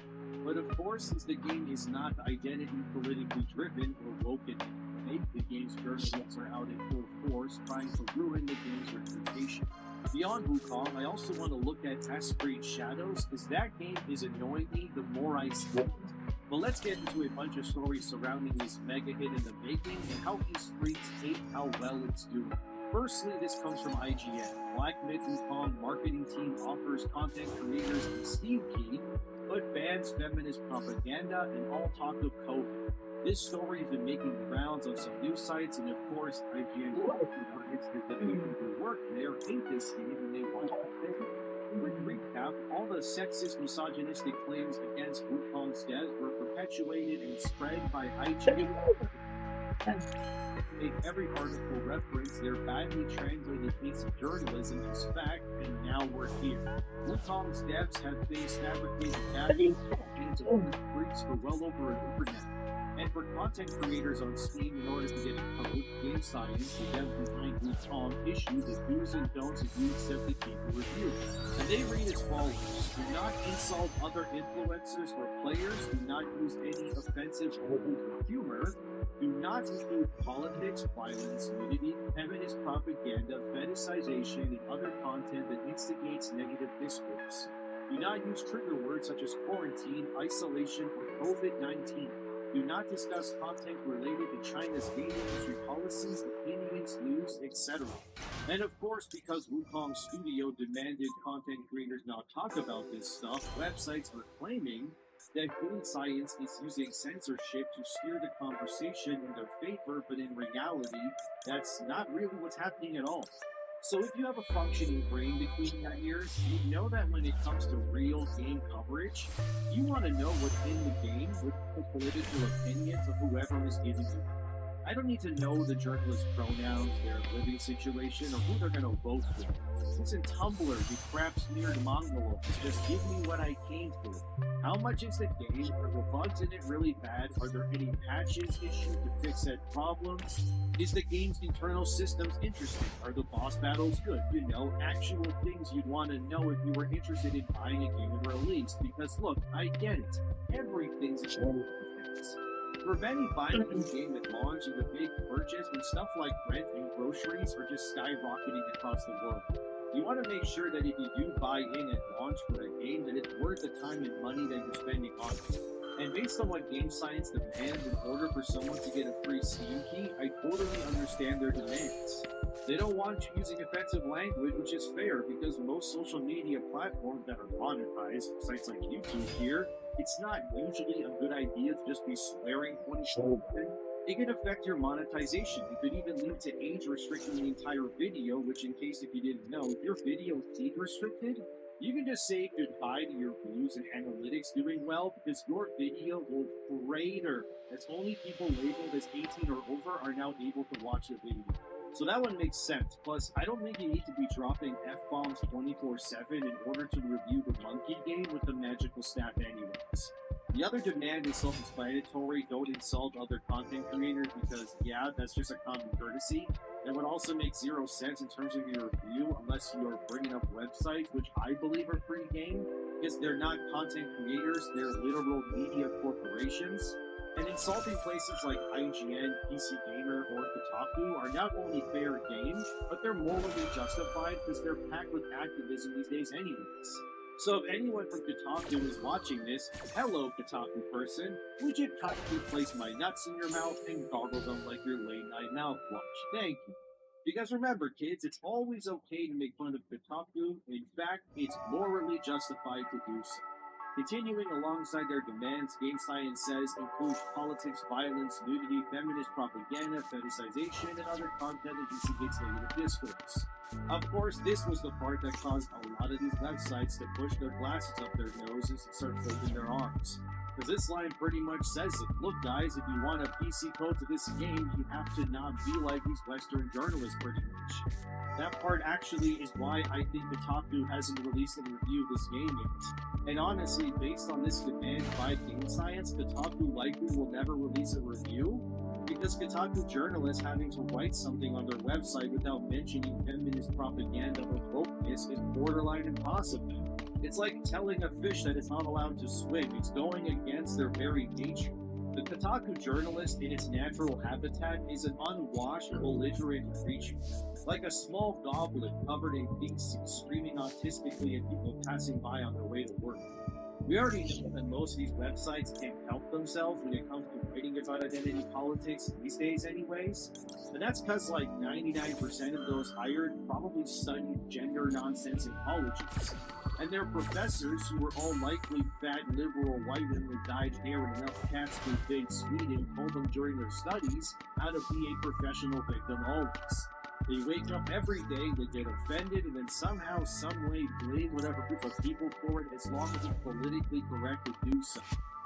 But of course, since the game is not identity politically driven or woke in any way, the game's journalists are out in full force trying to ruin the game's reputation. Beyond Wukong, I also want to look at Esprit Shadows, because that game is annoying me the more I see it. But let's get into a bunch of stories surrounding this mega hit in the making and how these freaks hate how well it's doing. Firstly, this comes from IGN. Black Myth Wukong marketing team offers content creators a Steam key, but bans feminist propaganda and all talk of COVID. This story has been making the rounds on some news sites, and of course, IGN artists that people who work there hate this game and they want it. Quick recap, all the sexist, misogynistic claims against Wukong's devs were perpetuated and spread by IGN. Make every article reference their badly translated piece of journalism as fact, and now we're here. Wukong's devs have faced fabricated campaigns of freaks for well over an overnight. And for content creators on Steam, in order to get a code, Game Science, the dev behind Wukong, issued the do's and don'ts if you accept the paper review. And they read as follows: do not insult other influencers or players, do not use any offensive or vulgar humor, do not include politics, violence, nudity, feminist propaganda, fetishization, and other content that instigates negative discourse. Do not use trigger words such as quarantine, isolation, or COVID-19. Do not discuss content related to China's gaming industry policies, opinions, news, etc. And of course, because Wukong Studio demanded content creators not talk about this stuff, websites are claiming that Game Science is using censorship to steer the conversation in their favor, but in reality, that's not really what's happening at all. So if you have a functioning brain between your ears, you know that when it comes to real game coverage, you want to know what's in the game with the political opinions of whoever is giving you. I don't need to know the journalist's pronouns, their living situation, or who they're going to vote for. Since in Tumblr, you crap-smeared Mongoloids, just give me what I came for. How much is the game? Are the bugs in it really bad? Are there any patches issued to fix said problems? Is the game's internal systems interesting? Are the boss battles good? You know, actual things you'd want to know if you were interested in buying a game at release. Because look, I get it. Everything's a preventing buying a new game at launch is a big purchase when stuff like rent and groceries are just skyrocketing across the world. You want to make sure that if you do buy in at launch for a game, that it's worth the time and money that you're spending on it. And based on what Game Science demands in order for someone to get a free Steam key, I totally understand their demands. They don't want you using offensive language, which is fair because most social media platforms that are monetized, sites like YouTube here, it's not usually a good idea to just be swearing 24/7. It could affect your monetization. It could even lead to age restricting the entire video, which in case if you didn't know, if your video is age restricted, you can just say goodbye to your views and analytics doing well because your video will crater as only people labeled as 18 or over are now able to watch the video. So that one makes sense. Plus, I don't think you need to be dropping F-bombs 24/7 in order to review the monkey game with the magical staff anyways. The other demand is self-explanatory: don't insult other content creators because, yeah, that's just a common courtesy. That would also make zero sense in terms of your review unless you are bringing up websites, which I believe are free game, because they're not content creators, they're literal media corporations. And insulting places like IGN, PC Gamer, or Kotaku are not only fair game, but they're morally justified because they're packed with activism these days anyways. So if anyone from Kotaku is watching this, hello Kotaku person, would you kindly place my nuts in your mouth and gargle them like your late night mouthwash? Thank you. Because remember kids, it's always okay to make fun of Kotaku. In fact, it's morally justified to do so. Continuing alongside their demands, game science says include politics, violence, nudity, feminist propaganda, fetishization, and other content that instigates negative discourse. Of course, this was the part that caused a lot of these websites to push their glasses up their noses and start folding their arms. Because this line pretty much says it. Look, guys, if you want a PC code to this game, you have to not be like these Western journalists, pretty much. That part actually is why I think Kotaku hasn't released a review of this game yet. And honestly, based on this demand by Game Science, Kotaku likely will never release a review, because Kotaku journalists having to write something on their website without mentioning feminist propaganda or wokeness is borderline impossible. It's like telling a fish that it's not allowed to swim. It's going against their very nature. The Kotaku journalist in its natural habitat is an unwashed, belligerent creature, like a small goblin covered in feces, screaming autistically at people passing by on their way to work. We already know that most of these websites can't help themselves when it comes to writing about identity politics these days anyways. And that's because like 99% of those hired probably studied gender nonsense in colleges. And their professors, who were all likely fat, liberal white women with dyed hair and enough cats to invade Sweden, told them during their studies how to be a professional victim always. They wake up every day, they get offended, and then somehow, someway blame whatever group of people for it as long as it's politically correct to do so.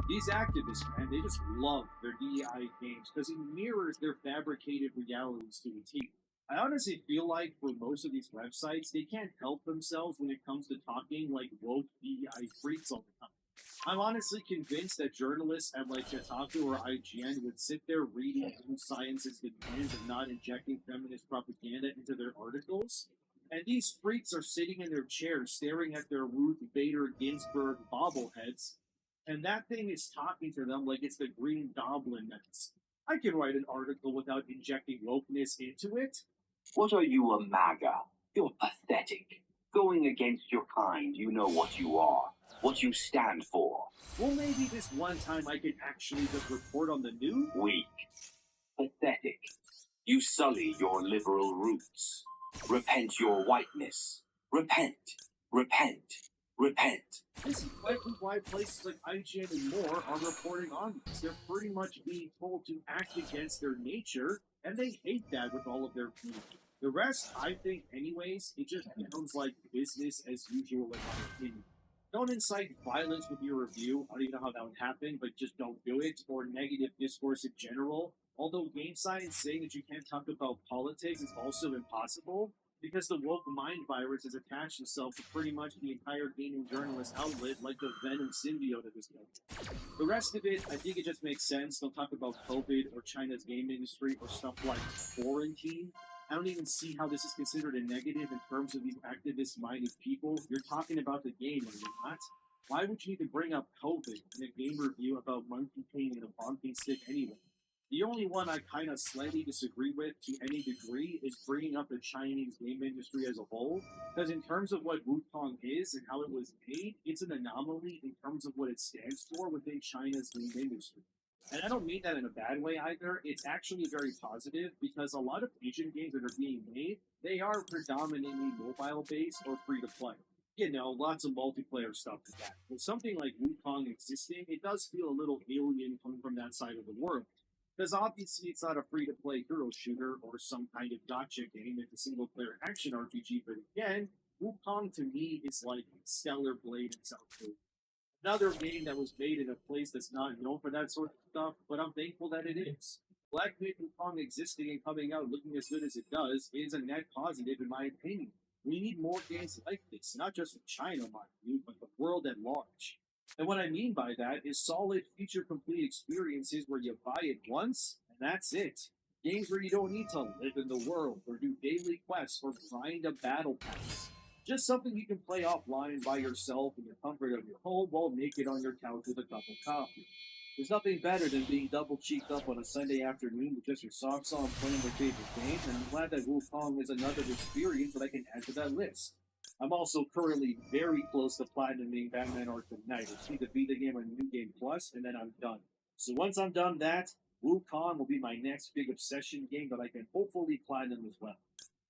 These activists, man, they just love their DEI games because it mirrors their fabricated realities to a T. I honestly feel like for most of these websites, they can't help themselves when it comes to talking like woke DEI freaks all the time. I'm honestly convinced that journalists at like Kotaku or IGN would sit there reading Game Science's demands of not injecting feminist propaganda into their articles, and these freaks are sitting in their chairs staring at their Ruth Bader Ginsburg bobbleheads, and that thing is talking to them like it's the Green Goblin next. I can write an article without injecting wokeness into it. What are you, a MAGA? You're pathetic. Going against your kind, you know what you are, what you stand for. Well, maybe this one time I can actually just report on the news. Weak. Pathetic. You sully your liberal roots. Repent your whiteness. Repent. Repent. Repent. This is likely why places like IGN and more are reporting on this. They're pretty much being told to act against their nature, and they hate that with all of their being. The rest, I think, anyways, it just sounds like business as usual in my opinion. Don't incite violence with your review. I don't even know how that would happen, but just don't do it. Or negative discourse in general. Although Game Science saying that you can't talk about politics is also impossible, because the woke mind virus has attached itself to pretty much the entire gaming journalist outlet like the Venom symbiote at this point. The rest of it, I think it just makes sense. Don't talk about COVID or China's game industry or stuff like quarantine. I don't even see how this is considered a negative in terms of these activist-minded people. You're talking about the game, are you not? Why would you need to bring up COVID in a game review about monkey painting a bonking stick anyway? The only one I kind of slightly disagree with to any degree is bringing up the Chinese game industry as a whole, because in terms of what Wukong is and how it was made, it's an anomaly in terms of what it stands for within China's game industry. And I don't mean that in a bad way either. It's actually very positive because a lot of Asian games that are being made, they are predominantly mobile-based or free-to-play. You know, lots of multiplayer stuff like that. With something like Wukong existing, it does feel a little alien coming from that side of the world. Because obviously it's not a free-to-play hero shooter or some kind of gotcha game, it's a single-player action RPG, but again, Wukong to me is like Stellar Blade in South Korea. Another game that was made in a place that's not known for that sort of stuff, but I'm thankful that it is. Black Myth Wukong existing and coming out looking as good as it does is a net positive in my opinion. We need more games like this, not just in China, mind you, but the world at large. And what I mean by that is solid feature-complete experiences where you buy it once, and that's it. Games where you don't need to live in the world, or do daily quests, or grind a battle pass. Just something you can play offline by yourself in the comfort of your home while naked on your couch with a cup of coffee. There's nothing better than being double-cheeked up on a Sunday afternoon with just your socks on playing your favorite game, and I'm glad that Wukong is another experience that I can add to that list. I'm also currently very close to platinuming Batman Arkham Knight. I just need to beat the game on New Game Plus, and then I'm done. So once I'm done that, Wukong will be my next big obsession game that I can hopefully platinum as well.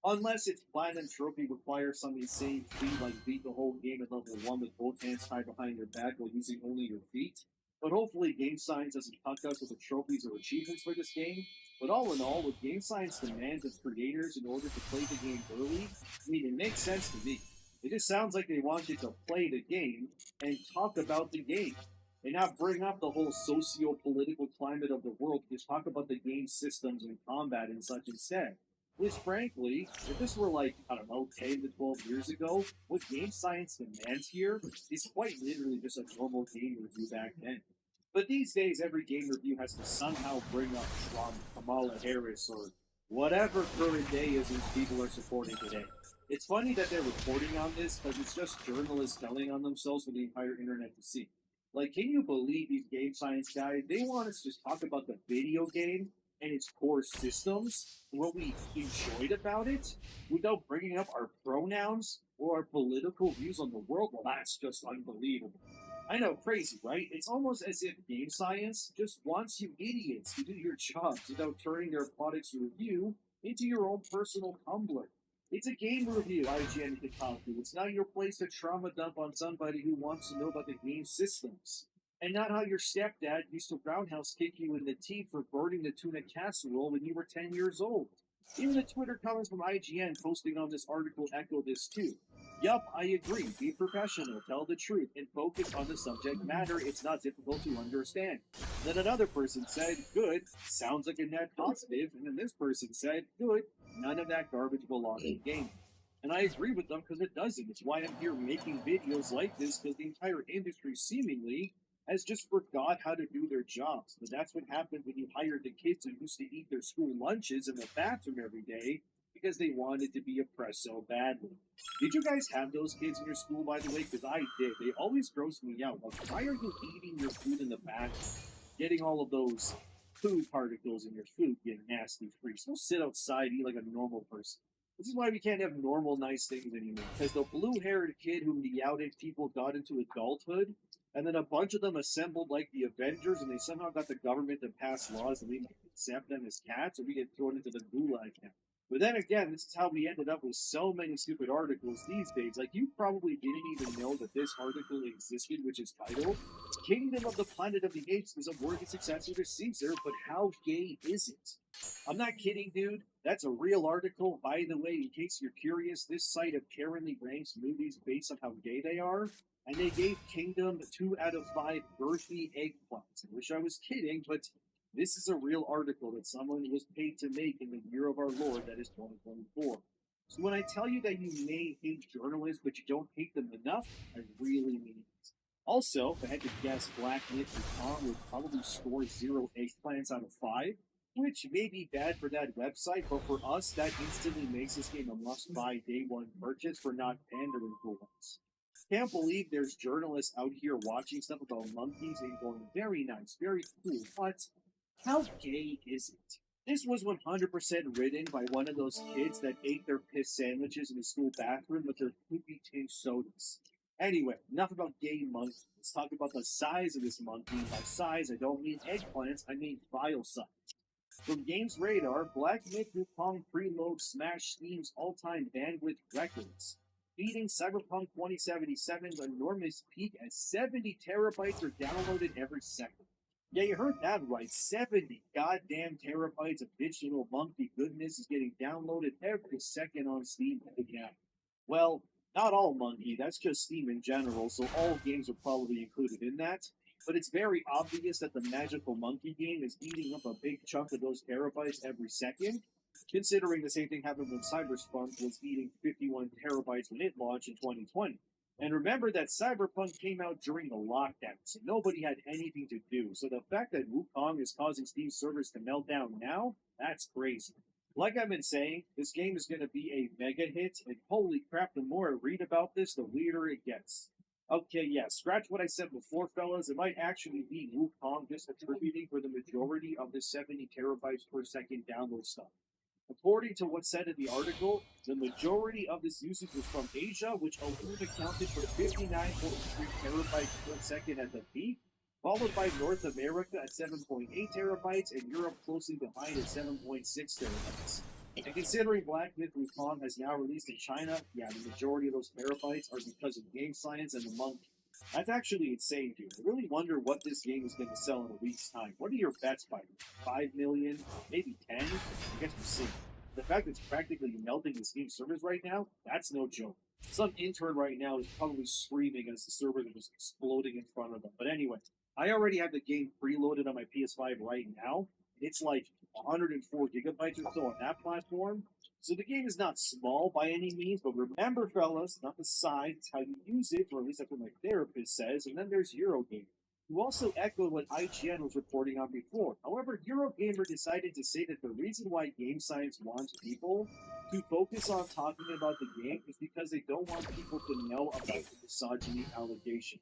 Unless its platinum trophy requires some insane feat like beat the whole game at level 1 with both hands tied behind your back while using only your feet. But hopefully Game Science doesn't cut us with the trophies or achievements for this game. But all in all, with Game Science demands of creators in order to play the game early, I mean, it makes sense to me. It just sounds like they want you to play the game and talk about the game. And not bring up the whole socio-political climate of the world, just talk about the game systems and combat and such instead. Which, frankly, if this were like, I don't know, 10 to 12 years ago, what Game Science demands here is quite literally just a normal game review back then. But these days, every game review has to somehow bring up Trump, Kamala Harris, or whatever current deisms people are supporting today. It's funny that they're reporting on this because it's just journalists telling on themselves for the entire internet to see. Like, can you believe these Game Science guys? They want us to just talk about the video game and its core systems and what we enjoyed about it without bringing up our pronouns or our political views on the world. Well, that's just unbelievable. I know, crazy, right? It's almost as if Game Science just wants you idiots to do your jobs without turning their product's review into your own personal Tumblr. It's a game review, IGN and Kotaku. It's not your place to trauma dump on somebody who wants to know about the game systems. And not how your stepdad used to roundhouse kick you in the teeth for burning the tuna casserole when you were 10 years old. Even the Twitter comments from IGN posting on this article echo this too. Yup, I agree. Be professional, tell the truth, and focus on the subject matter. It's not difficult to understand. Then another person said, good, sounds like a net positive. And then this person said, good, none of that garbage belongs in the game. And I agree with them because it doesn't. It's why I'm here making videos like this, because the entire industry seemingly has just forgot how to do their jobs. But that's what happens when you hire the kids who used to eat their school lunches in the bathroom every day because they wanted to be oppressed so badly. Did you guys have those kids in your school, by the way? Because I did. They always gross me out. Like, why are you eating your food in the bathroom? Getting all of those food particles in your food, you nasty freaks. Don't sit outside, eat like a normal person. This is why we can't have normal, nice things anymore. Because the blue-haired kid who meowed people got into adulthood, and then a bunch of them assembled like the Avengers, and they somehow got the government to pass laws and we accept them as cats, or we get thrown into the gulag camp. But then again, this is how we ended up with so many stupid articles these days. Like, you probably didn't even know that this article existed, which is titled, Kingdom of the Planet of the Apes is a worthy successor to Caesar, but how gay is it? I'm not kidding, dude. That's a real article. By the way, in case you're curious, this site apparently ranks movies based on how gay they are. And they gave Kingdom 2 out of 5 birthy eggplants. I wish I was kidding, but this is a real article that someone was paid to make in the year of our Lord, that is 2024. So when I tell you that you may hate journalists, but you don't hate them enough, I really mean it. Also, if I had to guess, Black Myth and Tom would probably score 0 eggplants out of 5, which may be bad for that website, but for us, that instantly makes this game a must-buy day-one purchase for not pandering for once. Can't believe there's journalists out here watching stuff about monkeys and going, very nice, very cool, but how gay is it? This was 100% written by one of those kids that ate their piss sandwiches in the school bathroom with their poopy tin sodas. Anyway, enough about gay monkeys. Let's talk about the size of this monkey. By size, I don't mean eggplants, I mean file size. From Games Radar, Black Myth Wukong preload smashed Steam's all-time bandwidth records, beating Cyberpunk 2077's enormous peak as 70 terabytes are downloaded every second. Yeah, you heard that right. 70 goddamn terabytes of digital monkey goodness is getting downloaded every second on Steam. Yeah. Well, not all monkey, that's just Steam in general, so all games are probably included in that. But it's very obvious that the Magical Monkey game is eating up a big chunk of those terabytes every second, considering the same thing happened when Cyberpunk was eating 51 terabytes when it launched in 2020. And remember that Cyberpunk came out during the lockdown, so nobody had anything to do. So the fact that Wukong is causing Steam servers to melt down now, that's crazy. Like I've been saying, this game is going to be a mega hit, and holy crap, the more I read about this, the weirder it gets. Okay, yeah, scratch what I said before, fellas. It might actually be Wukong just attributing for the majority of the 70 terabytes per second download stuff. According to what's said in the article, the majority of this usage was from Asia, which alone accounted for 59.3 terabytes per second at the peak, followed by North America at 7.8 terabytes and Europe closely behind at 7.6 terabytes. And considering Black Myth Wukong has now released in China, yeah, the majority of those terabytes are because of game science and the monkey. That's actually insane, dude. I really wonder what this game is going to sell in a week's time. What are your bets, Spider? 5 million? Maybe 10? I guess we'll see. The fact that it's practically melting the Steam servers right now, that's no joke. Some intern right now is probably screaming as the server is just exploding in front of them. But anyway, I already have the game preloaded on my PS5 right now. It's like 104 gigabytes or so on that platform. So the game is not small by any means, but remember, fellas, not the size, it's how you use it, or at least that's what my therapist says. And then there's Eurogamer, who also echoed what IGN was reporting on before. However, Eurogamer decided to say that the reason why Game Science wants people to focus on talking about the game is because they don't want people to know about the misogyny allegation.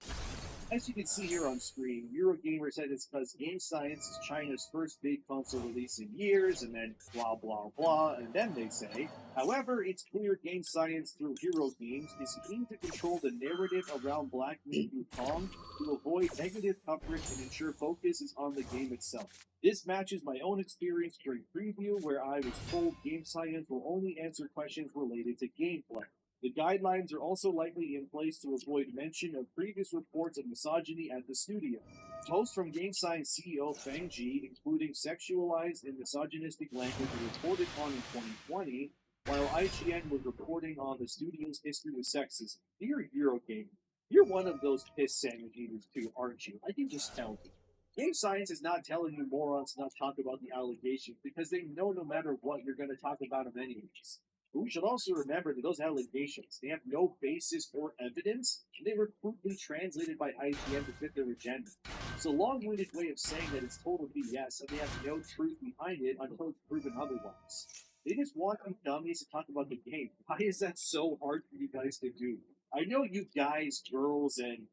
As you can see here on screen, Eurogamer said it's because Game Science is China's first big console release in years, and then blah blah blah, and then they say, however, it's clear Game Science through Hero Games is keen to control the narrative around Black Myth Wukong to avoid negative coverage and ensure focus is on the game itself. This matches my own experience during preview, where I was told Game Science will only answer questions related to gameplay. The guidelines are also likely in place to avoid mention of previous reports of misogyny at the studio. Posts from Game Science CEO Feng Ji, including sexualized and misogynistic language, were reported on in 2020, while IGN was reporting on the studio's history with sexism. Dear Eurogamer, you're one of those piss sandwich eaters too, aren't you? I can just tell you. Game Science is not telling you morons to not talk about the allegations because they know no matter what, you're going to talk about them anyways. But we should also remember that those allegations, they have no basis or evidence, and they were crudely translated by IGN to fit their agenda. It's a long-winded way of saying that it's total BS, and they have no truth behind it until it's proven otherwise. They just want you dummies to talk about the game. Why is that so hard for you guys to do? I know you guys, girls, and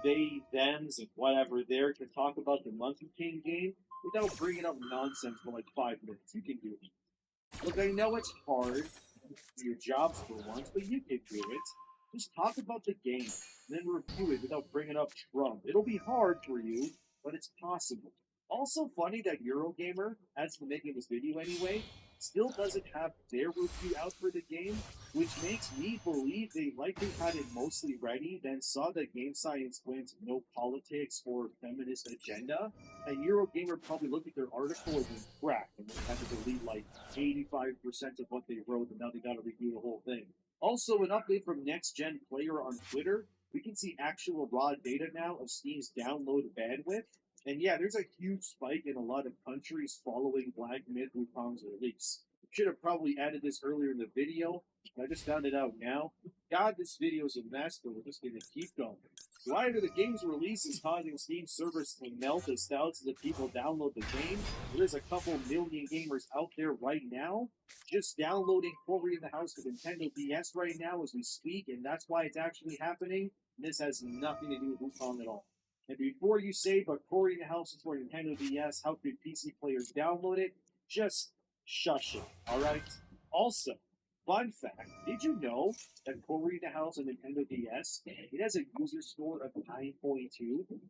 they, thems, and whatever there can talk about the Monkey King game without bringing up nonsense for like 5 minutes. You can do it. Look, I know it's hard for your jobs for once, but you can do it. Just talk about the game, and then review it without bringing up Trump. It'll be hard for you, but it's possible. Also funny that Eurogamer, as for making this video anyway, still doesn't have their review out for the game, which makes me believe they likely had it mostly ready, then saw that Game Science went no politics or feminist agenda, and Eurogamer probably looked at their article and went crap, and they had to delete like 85% of what they wrote, and now they gotta review the whole thing. Also, an update from Next Gen Player on Twitter, we can see actual raw data now of Steam's download bandwidth. And yeah, there's a huge spike in a lot of countries following Black Myth Wukong's release. Should have probably added this earlier in the video, but I just found it out now. God, this video is a mess, but we're just going to keep going. Prior to the game's release is causing Steam servers to melt as thousands of people download the game. There's a couple million gamers out there right now just downloading Corey in the House to Nintendo DS right now as we speak, and that's why it's actually happening. This has nothing to do with Wukong at all. And before you say, but Corey in the House is for Nintendo DS, how could PC players download it? Just shush it, alright? Also, fun fact, did you know that Corey in the House on Nintendo DS, it has a user score of 9.2,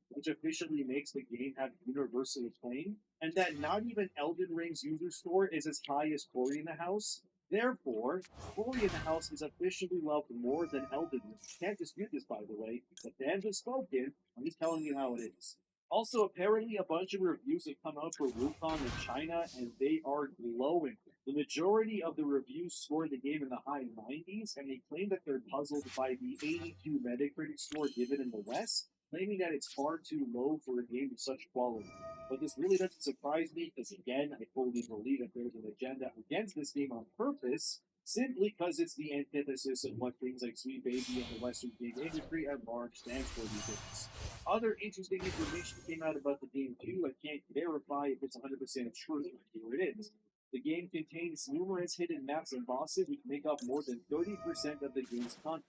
which officially makes the game have universal acclaim, and that not even Elden Ring's user score is as high as Corey in the House? Therefore, Corey in the House is officially loved more than Elden Ring. Can't dispute this, by the way. The fans have spoken. I'm just telling you how it is. Also, apparently, a bunch of reviews have come out for Wukong in China, and they are glowing. The majority of the reviews scored the game in the high 90s, and they claim that they're puzzled by the 82 Metacritic score given in the West, claiming that it's far too low for a game of such quality. But this really doesn't surprise me, because again, I fully believe that there's an agenda against this game on purpose, simply because it's the antithesis of what things like Sweet Baby and the Western game industry at large stands for these days. Other interesting information came out about the game too. I can't verify if it's 100% true, but here it is. The game contains numerous hidden maps and bosses which make up more than 30% of the game's content.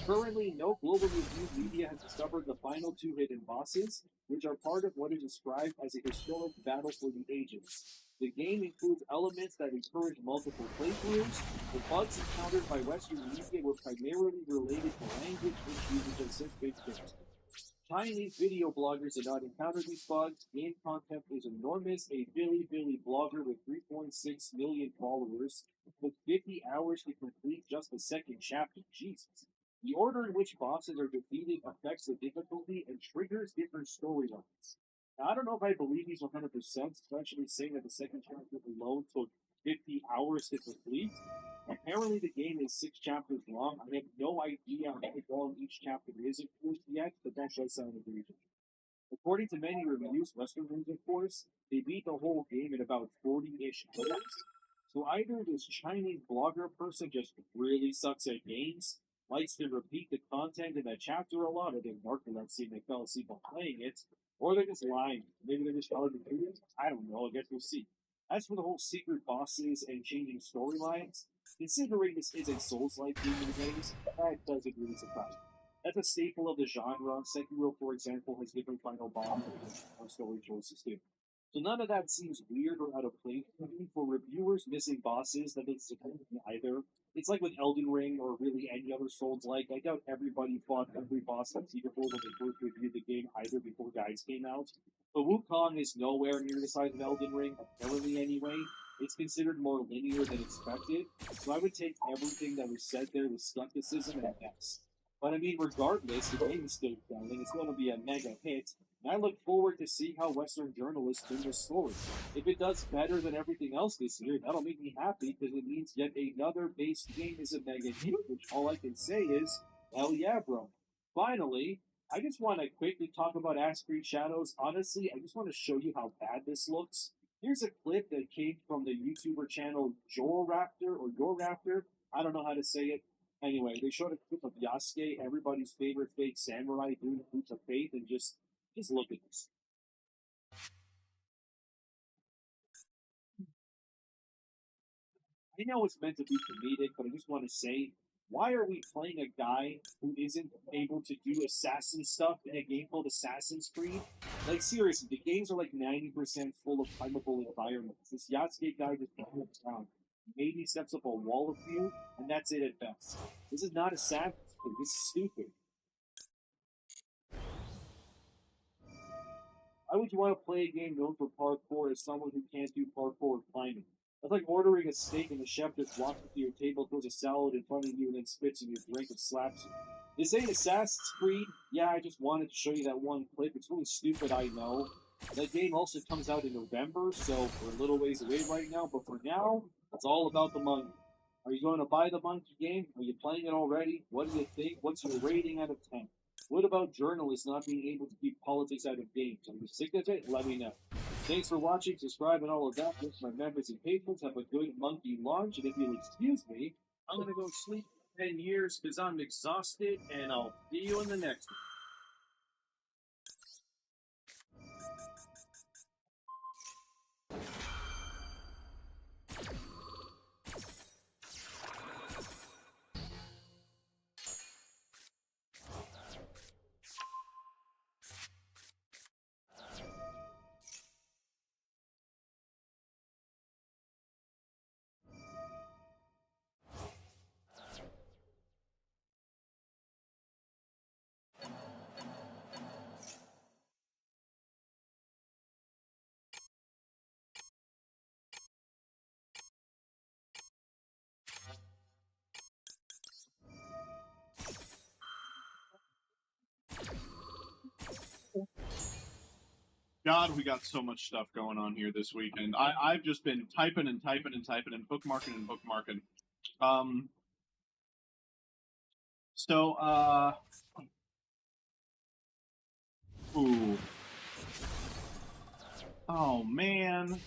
Currently, no global review media has discovered the final 2 hidden bosses, which are part of what is described as a historic battle for the ages. The game includes elements that encourage multiple playthroughs. The bugs encountered by Western media were primarily related to language issues which have since been fixed. Chinese video bloggers did not encounter these bugs. Game content is enormous. A Billy blogger with 3.6 million followers took 50 hours to complete just the second chapter. Jesus. The order in which bosses are defeated affects the difficulty and triggers different storylines. Now, I don't know if I believe these 100%, especially saying that the second chapter alone took 50 hours to complete. Apparently, the game is 6 chapters long. I have no idea how long each chapter is, of course, yet, but that does sound egregious. According to many reviews, Western ones, of course, they beat the whole game in about 40-ish hours. So either this Chinese blogger person just really sucks at games, likes to repeat the content in that chapter a lot, or they narcolepsy and they fell asleep while playing it, or they're just lying. Maybe they're just telling the truth. I don't know. I guess we'll see. As for the whole secret bosses and changing storylines, considering this is a Souls-like game in games, that doesn't really surprise me. That's a staple of the genre. Sekiro, for example, has different final bosses and story choices too. So none of that seems weird or out of place to me. For reviewers missing bosses, that doesn't surprise me either. It's like with Elden Ring or really any other Souls-like. I doubt everybody fought every boss conceivable when they first reviewed the game either before guides came out. But Wukong is nowhere near the size of Elden Ring, apparently anyway. It's considered more linear than expected, so I would take everything that was said there with skepticism and yes. But I mean, regardless, the game is still selling. It's going to be a mega hit, and I look forward to see how Western journalists spin this story. If it does better than everything else this year, that'll make me happy because it means yet another base game is a mega hit, which all I can say is, hell yeah, bro. Finally, I just want to quickly talk about Ash Creed Shadows. Honestly, I just want to show you how bad this looks. Here's a clip that came from the YouTuber channel Joraptor. I don't know how to say it. Anyway, they showed a clip of Yasuke, everybody's favorite fake samurai, doing the Boots of Faith, and just look at this. I know it's meant to be comedic, but I just want to say, why are we playing a guy who isn't able to do assassin stuff in a game called Assassin's Creed? Like, seriously, the games are like 90% full of climbable environments. This Yasuke guy just moves around. Maybe steps up a wall a few, and that's it at best. This is not Assassin's Creed. This is stupid. Why would you want to play a game known for parkour as someone who can't do parkour or climbing? That's like ordering a steak and the chef just walks up to your table, throws a salad in front of you, and then spits in your drink and slaps you. This ain't Assassin's Creed. Yeah, I just wanted to show you that one clip. It's really stupid, I know. That game also comes out in November, so we're a little ways away right now. But for now, it's all about the monkey. Are you going to buy the monkey game? Are you playing it already? What do you think? What's your rating out of 10? What about journalists not being able to keep politics out of games? Are you sick of it? Let me know. Thanks for watching, subscribe, and all of that. Wish my members and patrons have a good monkey lunch. And if you'll excuse me, I'm going to go sleep 10 years because I'm exhausted, and I'll see you in the next one. God, we got so much stuff going on here this weekend. I've just been typing and bookmarking and bookmarking. Ooh. Oh, man.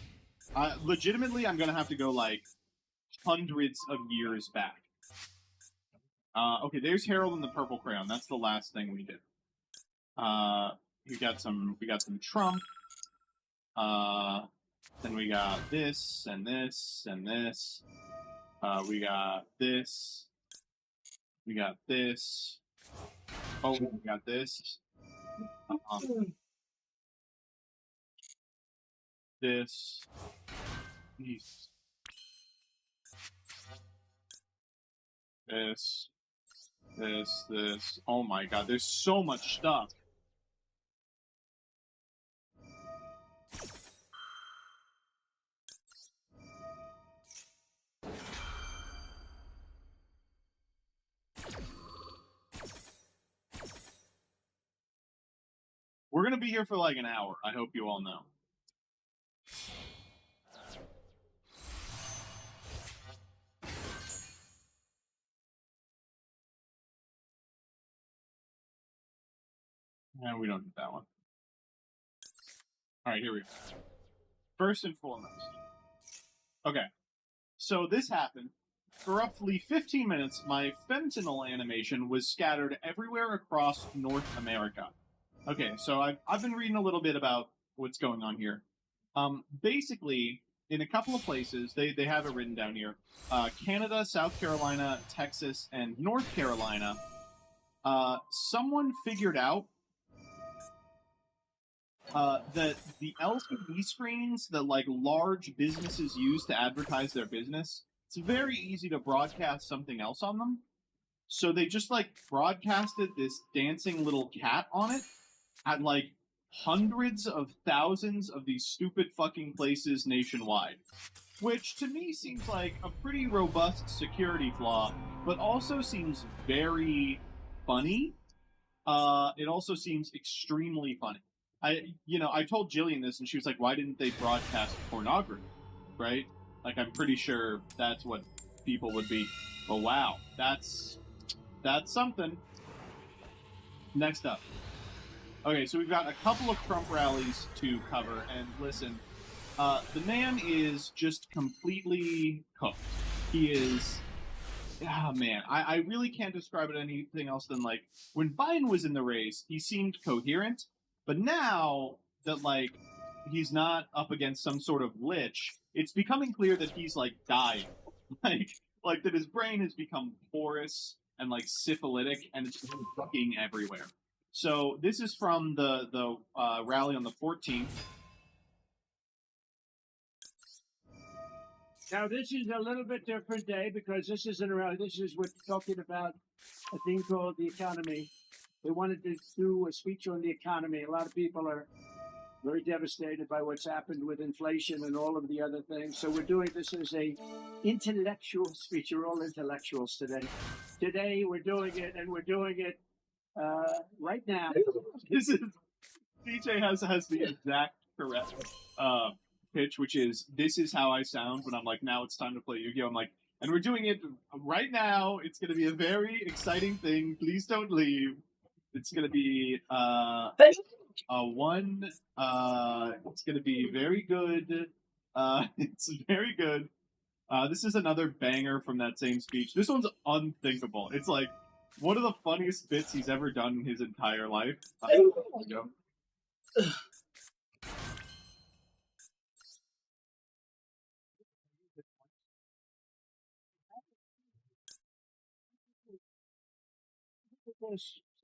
Legitimately, I'm gonna have to go, like, hundreds of years back. Okay, there's Harold and the Purple Crayon. That's the last thing we did. We got some Trump. Then we got this and this and this. We got this. We got this. Oh, we got this. This. This. This. Oh my god, there's so much stuff. We're gonna be here for like an hour. I hope you all know. And we don't get that one. All right, here we go. First and foremost. Okay, so this happened. For roughly 15 minutes, my fentanyl animation was scattered everywhere across North America. Okay, so I've been reading a little bit about what's going on here. Basically, in a couple of places, they have it written down here. Canada, South Carolina, Texas, and North Carolina. Someone figured out that the LCD screens that like large businesses use to advertise their business, it's very easy to broadcast something else on them. So they just like broadcasted this dancing little cat on it at like hundreds of thousands of these stupid fucking places nationwide. Which to me seems like a pretty robust security flaw, but also seems very funny. It also seems extremely funny. I told Jillian this, and she was like, "Why didn't they broadcast pornography?" Right? Like, I'm pretty sure that's what people would be. But wow, that's something. Next up. Okay, so we've got a couple of Trump rallies to cover, and listen, the man is just completely cooked. He is. Ah, man, I really can't describe it anything else than like when Biden was in the race, he seemed coherent. But now that, like, he's not up against some sort of lich, it's becoming clear that he's, like, dying. like that his brain has become porous and, like, syphilitic, and it's fucking everywhere. So this is from the rally on the 14th. Now, this is a little bit different day because this isn't around. This is we're talking about a thing called the economy. They wanted to do a speech on the economy. A lot of people are very devastated by what's happened with inflation and all of the other things. So we're doing this as a intellectual speech. You're all intellectuals today. Today we're doing it, and we're doing it right now. This is DJ has the exact correct pitch, which is this is how I sound when I'm like, now it's time to play Yu-Gi-Oh! I'm like, and we're doing it right now. It's going to be a very exciting thing. Please don't leave. It's going to be it's going to be very good. It's very good. This is another banger from that same speech. This one's unthinkable. It's like one of the funniest bits he's ever done in his entire life. Here we go.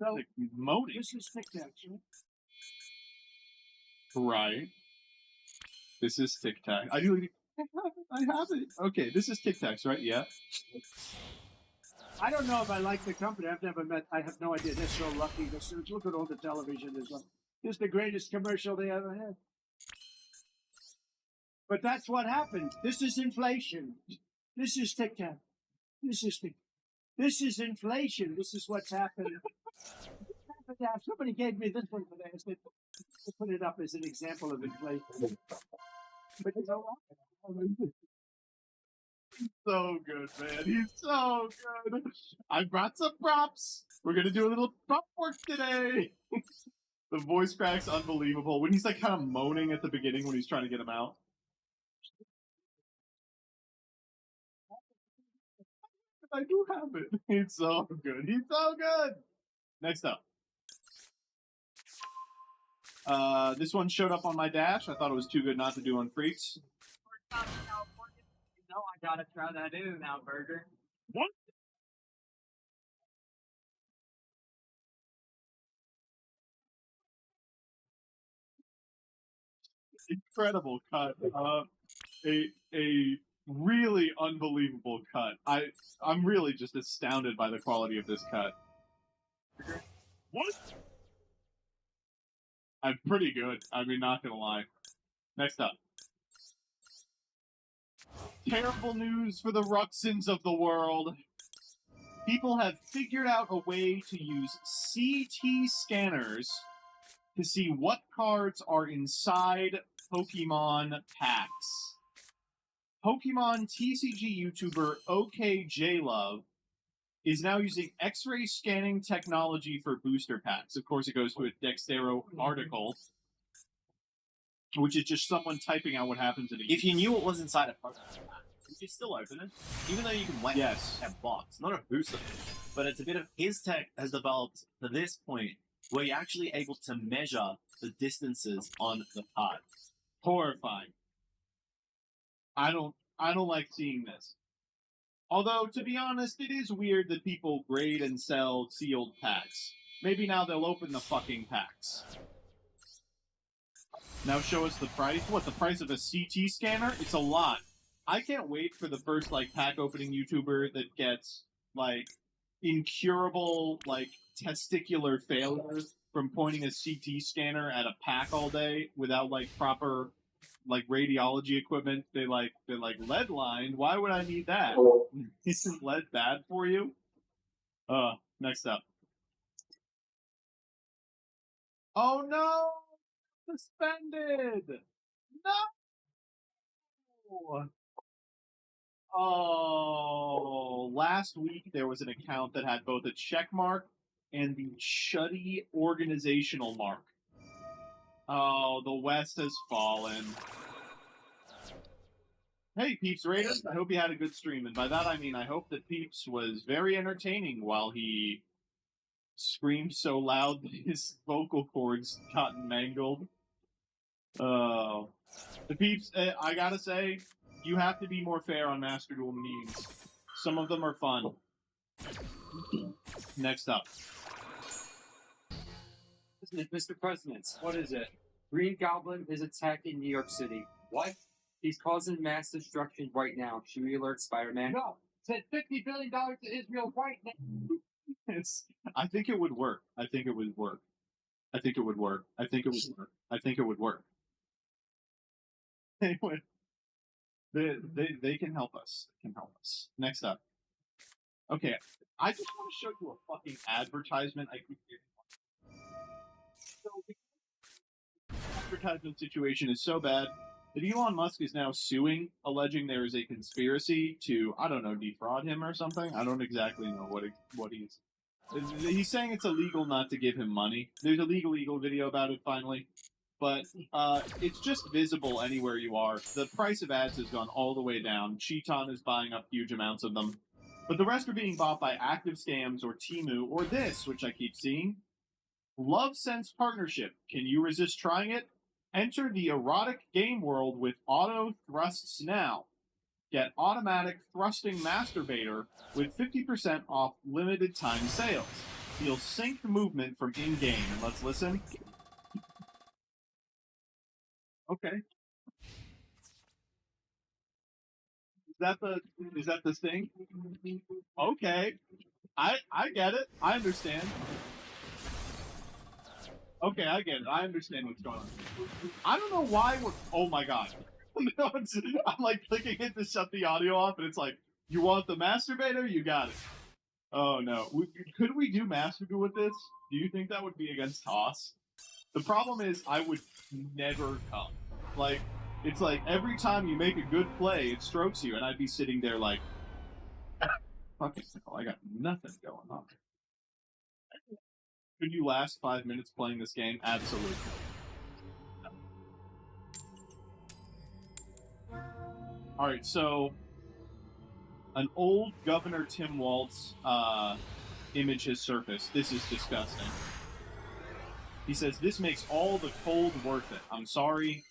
So Like moaning. this is Tic Tac. Right. This is Tic Tac. I have it. Okay, this is Tic Tacs, right? Yeah. I don't know if I like the company. I've never met. I have no idea. They're so lucky. Look at all the television. This is the greatest commercial they ever had. But that's what happened. This is inflation. This is Tic Tac. This is inflation. This is what's happened. Somebody gave me this one today. I said, to put it up as an example of inflation. But you know what? So good, man. He's so good. I brought some props. We're gonna do a little prop work today. The voice crack's unbelievable. When he's like kind of moaning at the beginning when he's trying to get him out. I do have it. He's so good. He's so good. Next up. This one showed up on my dash. I thought it was too good not to do on Freaks. You know I gotta try that in now, Burger. What? Incredible cut. A really unbelievable cut. I'm really just astounded by the quality of this cut. What? I'm pretty good. I mean, not gonna lie. Next up. Terrible news for the Ruxins of the world. People have figured out a way to use CT scanners to see what cards are inside Pokemon packs. Pokemon TCG YouTuber OKJLove is now using X-ray scanning technology for booster packs. Of course, it goes to a Dextero article, which is just someone typing out what happens in a If you knew what was inside a Pokemon pack, would you still open it? Even though you can wet Yes. a box, not a booster. But it's a bit of his tech has developed to this point where you're actually able to measure the distances on the card. Horrifying. I don't like seeing this. Although, to be honest, it is weird that people grade and sell sealed packs. Maybe now they'll open the fucking packs. Now show us the price. What, the price of a CT scanner? It's a lot. I can't wait for the first, pack opening YouTuber that gets, incurable, testicular failures from pointing a CT scanner at a pack all day without, proper, radiology equipment. They're lead lined. Why would I need that? Isn't lead bad for you? Next up. Oh no! Suspended! No! Oh, last week there was an account that had both a check mark and the Shuddy organizational mark. Oh, the West has fallen. Hey, Peeps Raiders, I hope you had a good stream. And by that I mean I hope that Peeps was very entertaining while he screamed so loud that his vocal cords got mangled. Oh. The Peeps, I gotta say, you have to be more fair on Master Duel memes. Some of them are fun. Next up. Mr. President, what is it? Green Goblin is attacking New York City. What? He's causing mass destruction right now. Should we alert Spider-Man? No, send $50 billion to Israel right now. I think it would work. I think it would work. I think it would work. I think it would work. I think it would work. They would. They can help us. They can help us. Next up. Okay, I just want to show you a fucking advertisement I keep getting. So the advertisement situation is so bad that Elon Musk is now suing, alleging there is a conspiracy to, I don't know, defraud him or something. I don't exactly know what he's saying. It's illegal not to give him money. There's a legal video about it finally. But it's just visible anywhere you are. The price of ads has gone all the way down. Cheaton is buying up huge amounts of them. But the rest are being bought by Active Scams or Temu or this, which I keep seeing. Love Sense Partnership. Can you resist trying it? Enter the erotic game world with Auto Thrusts now. Get automatic thrusting masturbator with 50% off limited time sales. Feel synced movement from in-game. And let's listen. Okay. Is that the thing? Okay. I get it. I understand. Okay, I get it. I understand what's going on. I don't know why oh my god. I'm clicking it to shut the audio off and it's you want the masturbator? You got it. Oh no. Could we do Master Duel with this? Do you think that would be against Toss? The problem is I would never come. It's every time you make a good play, it strokes you, and I'd be sitting there fucking hell, I got nothing going on. Could you last 5 minutes playing this game? Absolutely. Alright, so an old Governor Tim Walz image has surfaced. This is disgusting. He says, this makes all the cold worth it. I'm sorry.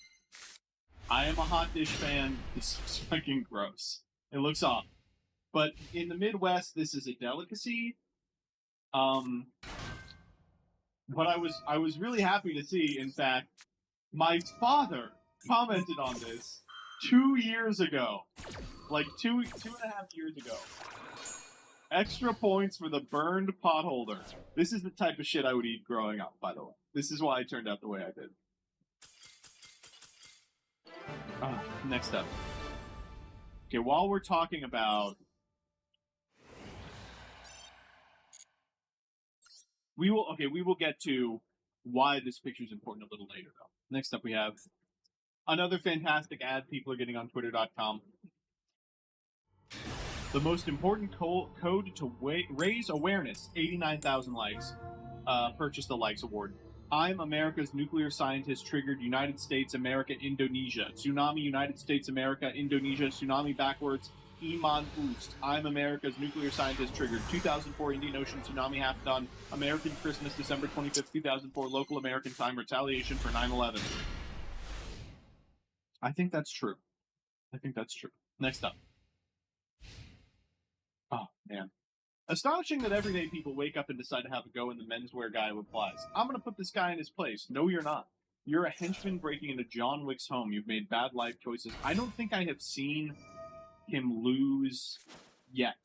I am a hot dish fan. This is fucking gross. It looks off. But in the Midwest, this is a delicacy. What I was really happy to see, in fact, my father commented on this 2 years ago. Two and a half years ago. Extra points for the burned potholder. This is the type of shit I would eat growing up, by the way. This is why I turned out the way I did. Next up. Okay, while we're talking about... we will get to why this picture is important a little later, though. Next up, we have another fantastic ad people are getting on Twitter.com. The most important code to raise awareness, 89,000 likes. Purchase the likes award. I'm America's nuclear scientist triggered United States, America, Indonesia. Tsunami, United States, America, Indonesia. Tsunami backwards. Iman Oost. I'm America's nuclear scientist triggered. 2004 Indian Ocean tsunami happened on American Christmas, December 25th, 2004, local American time, retaliation for 9/11. I think that's true. Next up. Oh, man. Astonishing that everyday people wake up and decide to have a go in the menswear guy who applies. I'm going to put this guy in his place. No, you're not. You're a henchman breaking into John Wick's home. You've made bad life choices. I don't think I have seen him lose yet.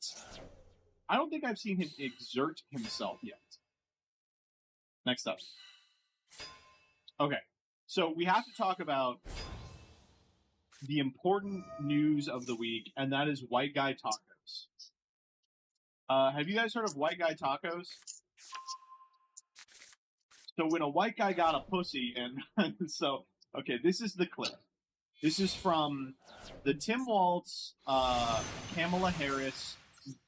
I don't think I've seen him exert himself yet. Next up. Okay, so we have to talk about the important news of the week, and that is white guy tacos. Have you guys heard of white guy tacos? So when a white guy got a pussy, and so, okay, this is the clip. This is from the Tim Waltz, Kamala Harris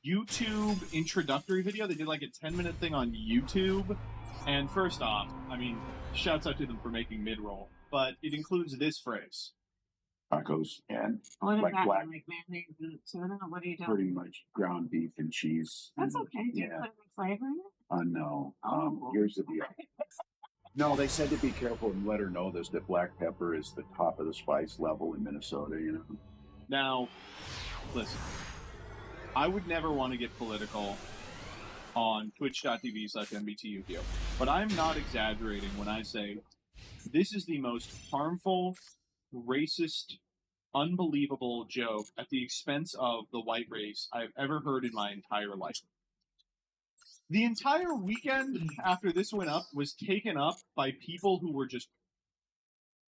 YouTube introductory video. They did like a 10-minute thing on YouTube. And first off, I mean, shouts out to them for making mid-roll, but it includes this phrase. Tacos and What is like that? black, Like mayonnaise and tuna? What are you doing? pretty much ground beef and cheese. That's okay. Do you Yeah. put any flavor in it? No. Oh. Here's the deal. No, they said to be careful and let her know this, that black pepper is the top of the spice level in Minnesota, you know? Now, listen, I would never want to get political on twitch.tv/MBTUVO, but I'm not exaggerating when I say this is the most harmful, racist, unbelievable joke at the expense of the white race I've ever heard in my entire life. The entire weekend after this went up was taken up by people who were just...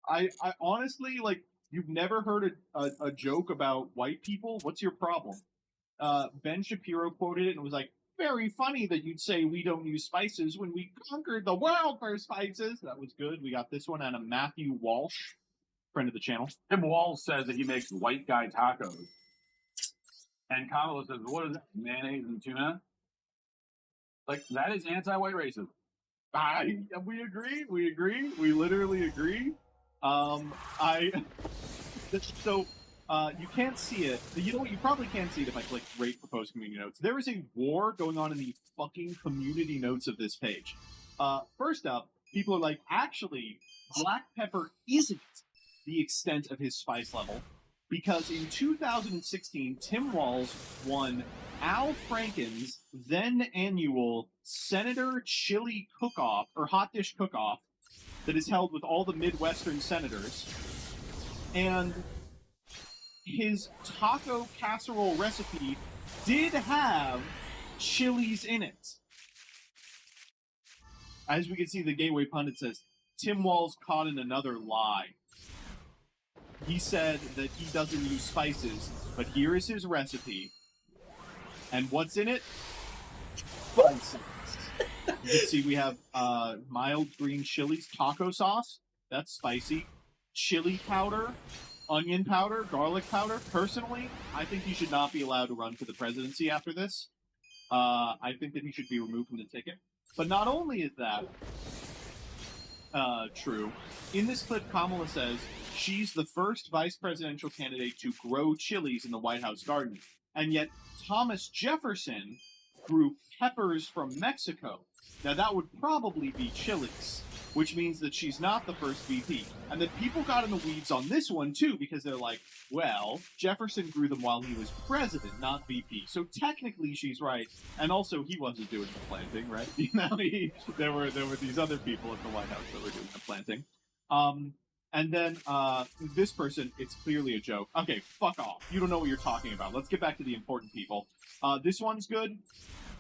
I honestly, like, you've never heard a joke about white people? What's your problem? Ben Shapiro quoted it and was like, very funny that you'd say we don't use spices when we conquered the world for spices. That was good. We got this one out of Matthew Walsh, friend of the channel. Tim Walsh says that he makes white guy tacos. And Kamala says, what is that? Mayonnaise and tuna? Like, that is anti-white racism. We agree. We literally agree. You can't see it. You know what? You probably can't see it if I click rate proposed community notes. There is a war going on in the fucking community notes of this page. First up, people are like, actually, black pepper isn't the extent of his spice level, because in 2016, Tim Walz won Al Franken's then annual Senator Chili Cook-Off, or Hot Dish Cook-Off, that is held with all the Midwestern senators. And his taco casserole recipe did have chilies in it. As we can see, the Gateway Pundit says, Tim Walz caught in another lie. He said that he doesn't use spices, but here is his recipe. And what's in it? Spices. You can see we have mild green chilies, taco sauce. That's spicy. Chili powder, onion powder, garlic powder. Personally, I think he should not be allowed to run for the presidency after this. I think that he should be removed from the ticket. But not only is that true, in this clip, Kamala says she's the first vice presidential candidate to grow chilies in the White House garden. And yet, Thomas Jefferson grew peppers from Mexico. Now, that would probably be chilies, which means that she's not the first VP. And that people got in the weeds on this one, too, because they're like, well, Jefferson grew them while he was president, not VP. So technically she's right. And also, he wasn't doing the planting, right? You know, there were these other people at the White House that were doing the planting. And then this person, it's clearly a joke. Okay, fuck off. You don't know what you're talking about. Let's get back to the important people. This one's good.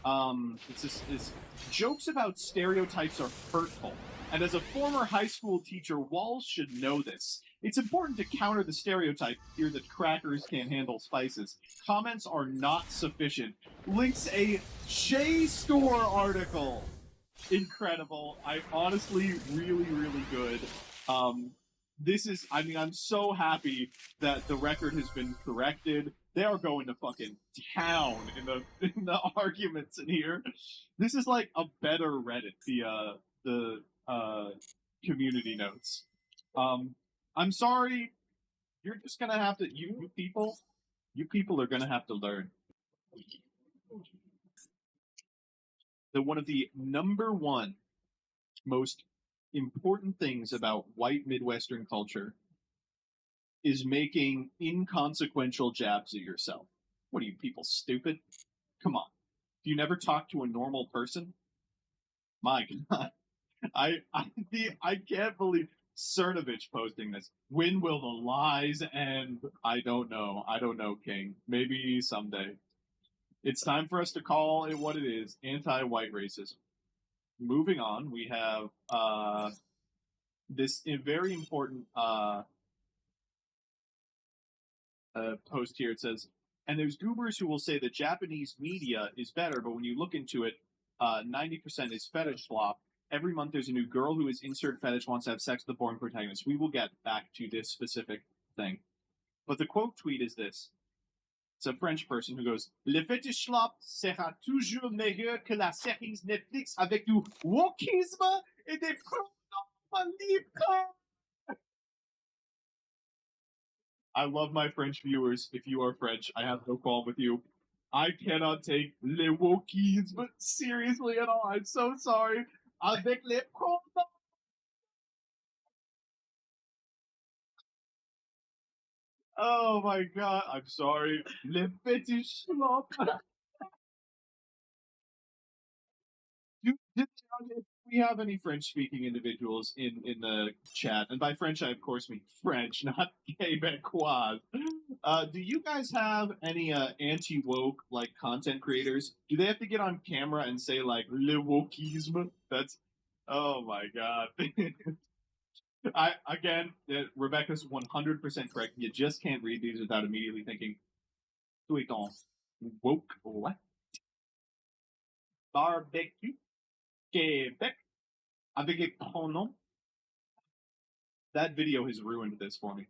It's jokes about stereotypes are hurtful. And as a former high school teacher, Walls should know this. It's important to counter the stereotype here that crackers can't handle spices. Comments are not sufficient. Links a JSTOR article. incredible. I honestly really good. I'm so happy that the record has been corrected. They are going to fucking town in the arguments in here. This is like a better Reddit, the community notes. I'm sorry, you're just gonna have to you people are gonna have to learn that one of the number one most important things about white Midwestern culture is making inconsequential jabs at yourself. What are you people, stupid? Come on. If you never talk to a normal person, my God. I can't believe Cernovich posting this. When will the lies end? I don't know. King. Maybe someday. It's time for us to call it what it is, anti-white racism. Moving on, we have this very important post here. It says, and there's goobers who will say that Japanese media is better, but when you look into it, 90% is fetish slop. Every month there's a new girl who is insert fetish, wants to have sex with the boring protagonist. We will get back to this specific thing. But the quote tweet is this. It's a French person who goes, Le fetish slop sera toujours meilleur que la série Netflix avec du wokisme et des pronoms libres. I love my French viewers. If you are French, I have no qualm with you. I cannot take le wokisme seriously at all. I'm so sorry. Avec les pronoms. Oh my God, I'm sorry. Le fetish slop. If we have any French-speaking individuals in the chat, and by French I of course mean French, not Quebecois. Do you guys have any anti-woke like content creators? Do they have to get on camera and say like le wokisme? That's oh my God. Rebecca's 100% correct. You just can't read these without immediately thinking, "Wait on woke what? Barbecue, Quebec, avec les pronoms." That video has ruined this for me.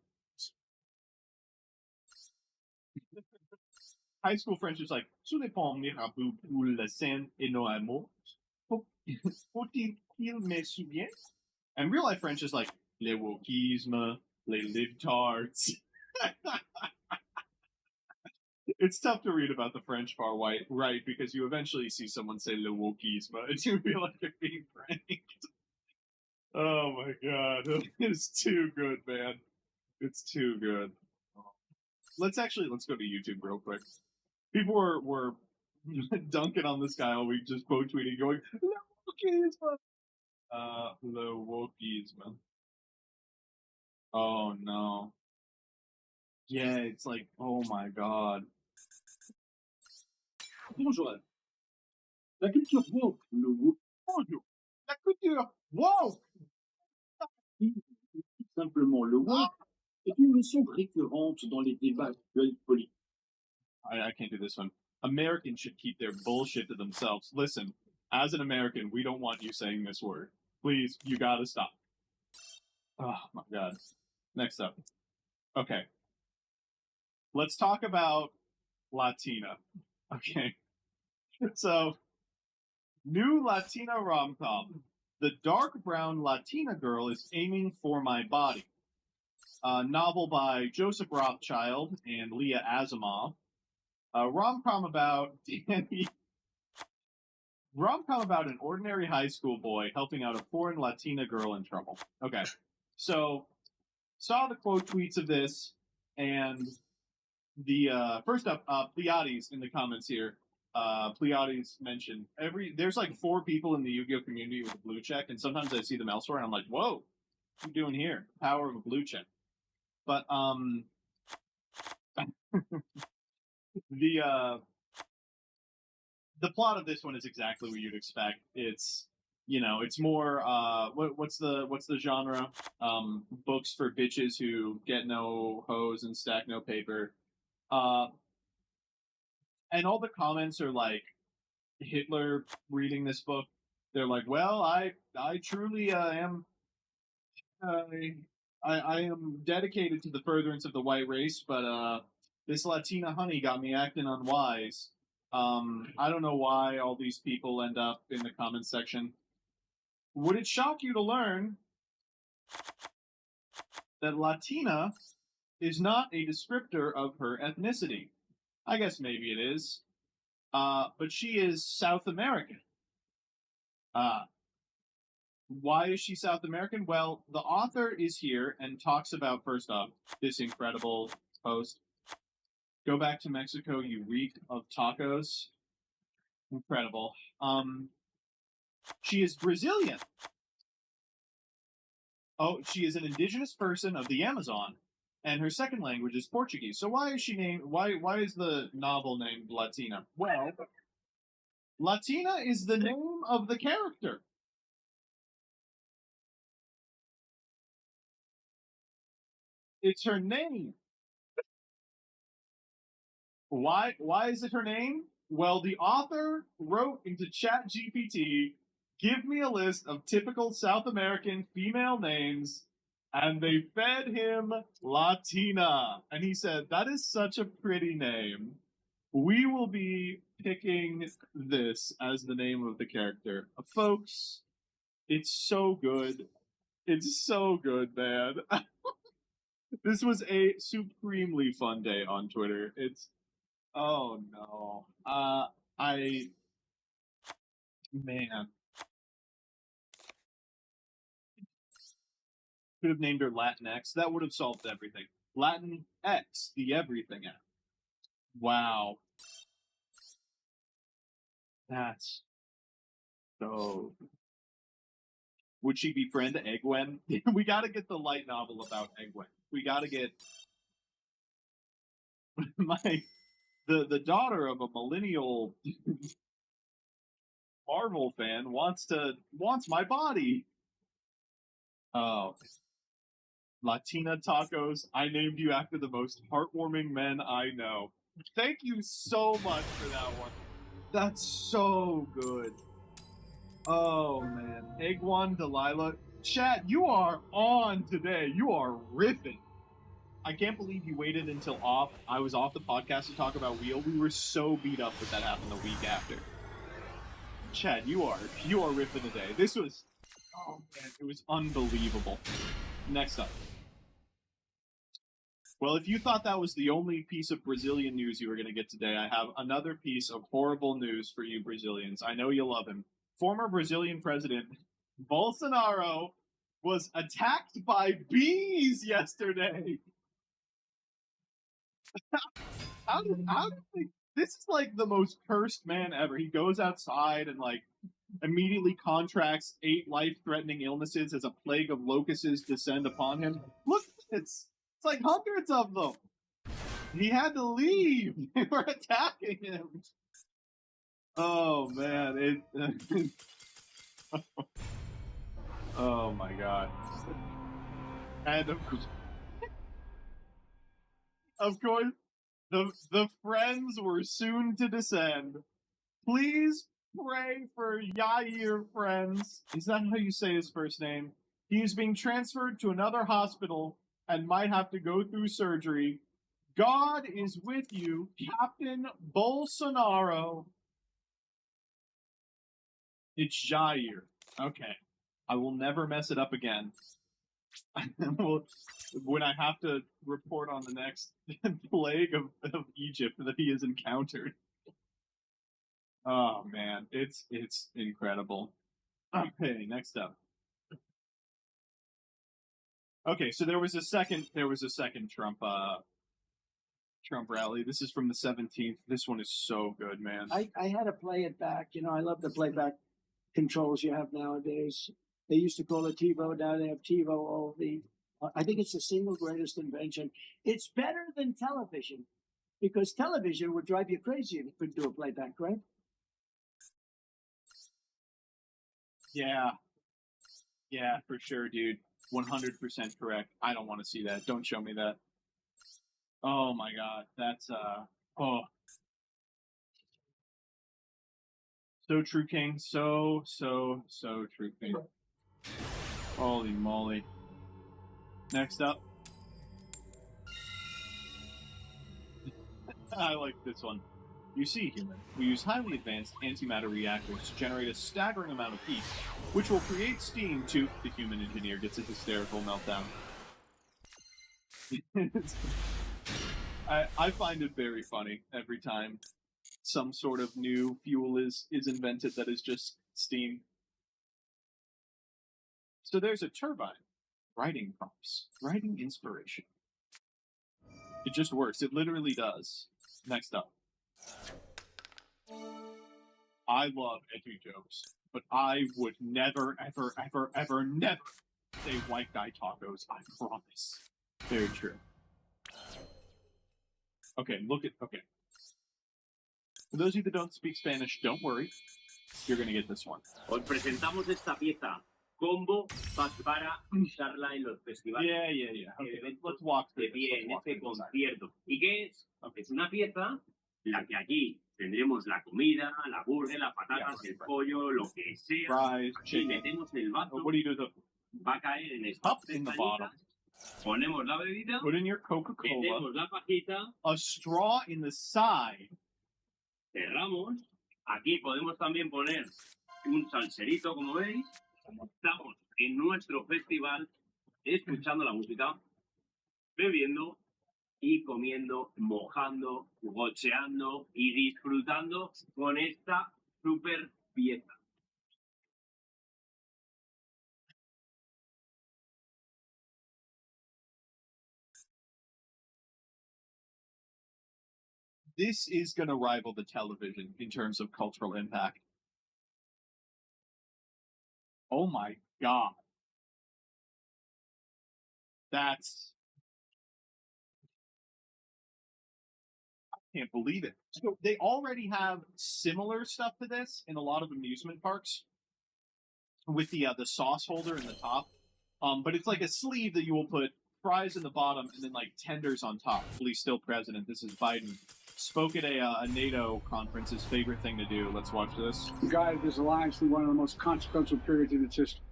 High school French is like, "Sous les pommes mirabout pour la scène et nos amours. Faut-il qu'il me souvienne?" And real life French is like, les wokisme, les libtards. It's tough to read about the French far right because you eventually see someone say le wokisme and you feel like you're being pranked. Oh my God. It's too good, man. It's too good. Let's go to YouTube real quick. People were dunking on this guy all week, just quote tweeting, going, le wokisme. Le wokisme. Oh no. Yeah, it's like, oh my God. Bonjour. La culture woke, le woke. Bonjour. La culture woke. Tout simplement, le woke est une notion récurrente dans les débats actuels politiques. I can't do this one. Americans should keep their bullshit to themselves. Listen, as an American, we don't want you saying this word. Please, you gotta stop. Oh my God. Next up. Okay. Let's talk about Latina. Okay. So, new Latina rom-com. The dark brown Latina girl is aiming for my body. A novel by Joseph Rothschild and Leah Asimov. A rom-com about an ordinary high school boy helping out a foreign Latina girl in trouble. Okay. So, saw the quote tweets of this, and the first up, Pleiades in the comments here. Pleiades mentioned there's like 4 people in the Yu-Gi-Oh community with a blue check, and sometimes I see them elsewhere, and I'm like, whoa, what are you doing here? Power of a blue check. But the plot of this one is exactly what you'd expect. It's it's more what's the genre? Books for bitches who get no hose and stack no paper. And all the comments are like Hitler reading this book. they're like, well, I truly am. I am dedicated to the furtherance of the white race, but this Latina honey got me acting unwise. I don't know why all these people end up in the comments section. Would it shock you to learn that Latina is not a descriptor of her ethnicity? I guess maybe it is. But she is South American. Why is she South American? Well, the author is here and talks about, first off, this incredible post. Go back to Mexico, you reek of tacos. Incredible. She is Brazilian. Oh, she is an indigenous person of the Amazon, and her second language is Portuguese. So why is she named? Why is the novel named Latina? Well, Latina is the name of the character. It's her name. Why is it her name? Well, the author wrote into ChatGPT, give me a list of typical South American female names, and they fed him Latina. And he said, that is such a pretty name. We will be picking this as the name of the character. Folks, it's so good. It's so good, man. This was a supremely fun day on Twitter. Oh no. Man. Could have named her Latinx. That would have solved everything. Latin X, the everything app. Wow. That's so. Would she befriend Egwene? We gotta get the light novel about Egwene. We gotta get the daughter of a millennial Marvel fan wants my body. Oh. Latina tacos. I named you after the most heartwarming men I know. Thank you so much for that one. That's so good. Oh man. Egwene Delilah. Chat, you are on today. You are riffing. I can't believe you waited until I was off the podcast to talk about Wheel. We were so beat up that happened the week after. Chad, you are riffing today. This was, oh man, it was unbelievable. Next up. Well, if you thought that was the only piece of Brazilian news you were going to get today, I have another piece of horrible news for you Brazilians. I know you love him. Former Brazilian President Bolsonaro was attacked by bees yesterday. How do they, this is like the most cursed man ever. He goes outside and like immediately contracts 8 life-threatening illnesses as a plague of locusts descend upon him. Look, it's like hundreds of them. He had to leave. They were attacking him. Oh man, oh my god. And of course, the friends were soon to descend. Please pray for Yair, friends. Is that how you say his first name? He is being transferred to another hospital and might have to go through surgery. God is with you, Captain Bolsonaro. It's Jair. Okay. I will never mess it up again. When I have to report on the next plague of Egypt that he has encountered. Oh man, it's incredible. Okay, next up. Okay, so there was a second Trump rally. This is from the 17th. This one is so good, man. I had to play it back. You know, I love the playback controls you have nowadays. They used to call it TiVo. Now they have TiVo. All the, I think it's the single greatest invention. It's better than television because television would drive you crazy if you couldn't do a playback, right? Yeah, for sure, dude. 100% correct. I don't want to see that. Don't show me that. Oh my god, that's So true, King. So true, King. Holy moly. Next up. I like this one. You see, human, we use highly advanced antimatter reactors to generate a staggering amount of heat, which will create steam to... The human engineer gets a hysterical meltdown. I find it very funny every time some sort of new fuel is invented that is just steam. So there's a turbine. Writing prompts. Writing inspiration. It just works. It literally does. Next up. I love edgy jokes, but I would never, ever, ever, ever, never say white guy tacos. I promise. Very true. Okay, okay. For those of you that don't speak Spanish, don't worry. You're gonna get this one. Os presentamos esta pieza, combo para usarla en los festivales. Yeah. Okay, let's walk through de pie en este concierto. ¿Y qué es? Es una pieza, la que aquí tendremos la comida, la burger, las patatas, el pollo, lo que sea. Fries, y chicken. metemos el vaso. What do you do with Va a caer en the cup in the bottom? Ponemos la bebida. Put in your Coca-Cola. Metemos la pajita. A straw in the side. Cerramos. Aquí podemos también poner un salserito, como veis. Estamos en nuestro festival, escuchando la música, bebiendo y comiendo, mojando, gocheando y disfrutando con esta super pieza. This is going to rival the television in terms of cultural impact. Oh my god. That's... I can't believe it. So they already have similar stuff to this in a lot of amusement parks with the sauce holder in the top. But it's like a sleeve that you will put fries in the bottom and then like tenders on top. Please, still president. This is Biden. Spoke at a NATO conference, his favorite thing to do. Let's watch this. You guided this alliance through one of the most consequential periods in its history.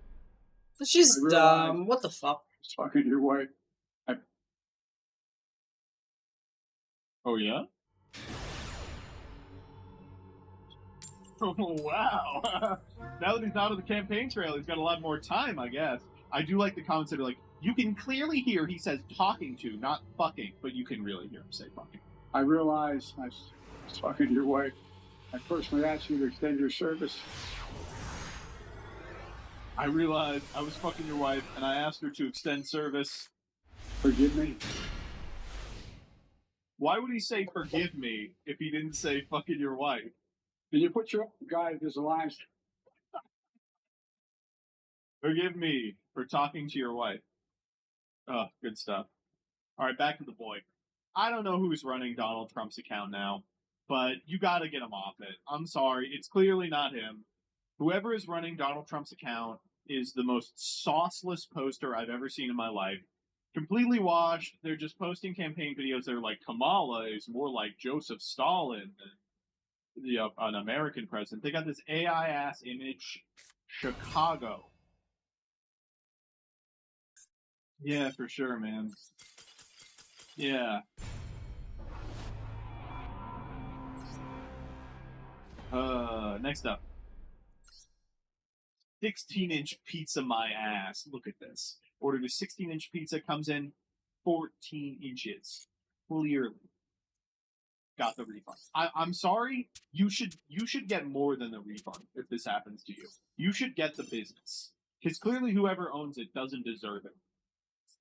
She's dumb. What the fuck? It's fucking your wife. Oh, yeah? Oh, wow. Now that he's out of the campaign trail, he's got a lot more time, I guess. I do like the comments that are like, you can clearly hear he says talking to, not fucking, but you can really hear him say fucking. I realize I was fucking your wife. I personally asked you to extend your service. I realized I was fucking your wife, and I asked her to extend service. Forgive me. Why would he say forgive me if he didn't say fucking your wife? Did you put your guy in this alliance? Forgive me for talking to your wife. Oh, good stuff. All right, back to the boy. I don't know who's running Donald Trump's account now, but you gotta get him off it. I'm sorry, it's clearly not him. Whoever is running Donald Trump's account is the most sauceless poster I've ever seen in my life. Completely washed. They're just posting campaign videos that are like, Kamala is more like Joseph Stalin than an American president. They got this AI-ass image. Chicago. Yeah, for sure, man. Yeah. Next up. 16-inch pizza my ass. Look at this. Ordered a 16-inch pizza, comes in 14 inches. Clearly. Got the refund. I'm sorry. You should get more than the refund if this happens to you. You should get the business. Because clearly whoever owns it doesn't deserve it.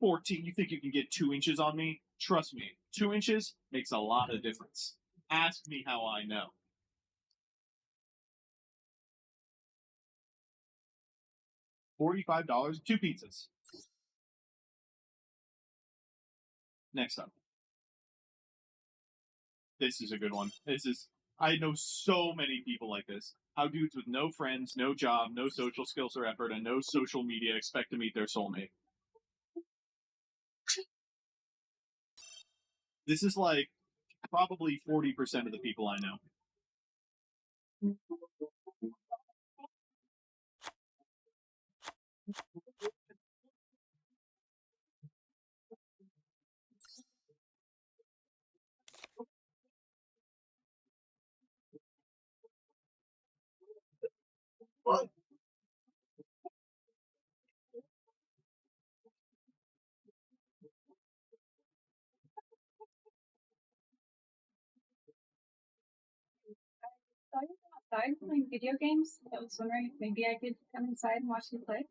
14, you think you can get 2 inches on me? Trust me, 2 inches makes a lot of difference. Ask me how I know. $45, 2 pizzas. Next up. This is a good one. I know so many people like this. How dudes with no friends, no job, no social skills or effort, and no social media expect to meet their soulmate. This is like probably 40% of the people I know. Saw you outside playing video games. I was wondering if maybe I could come inside and watch you play.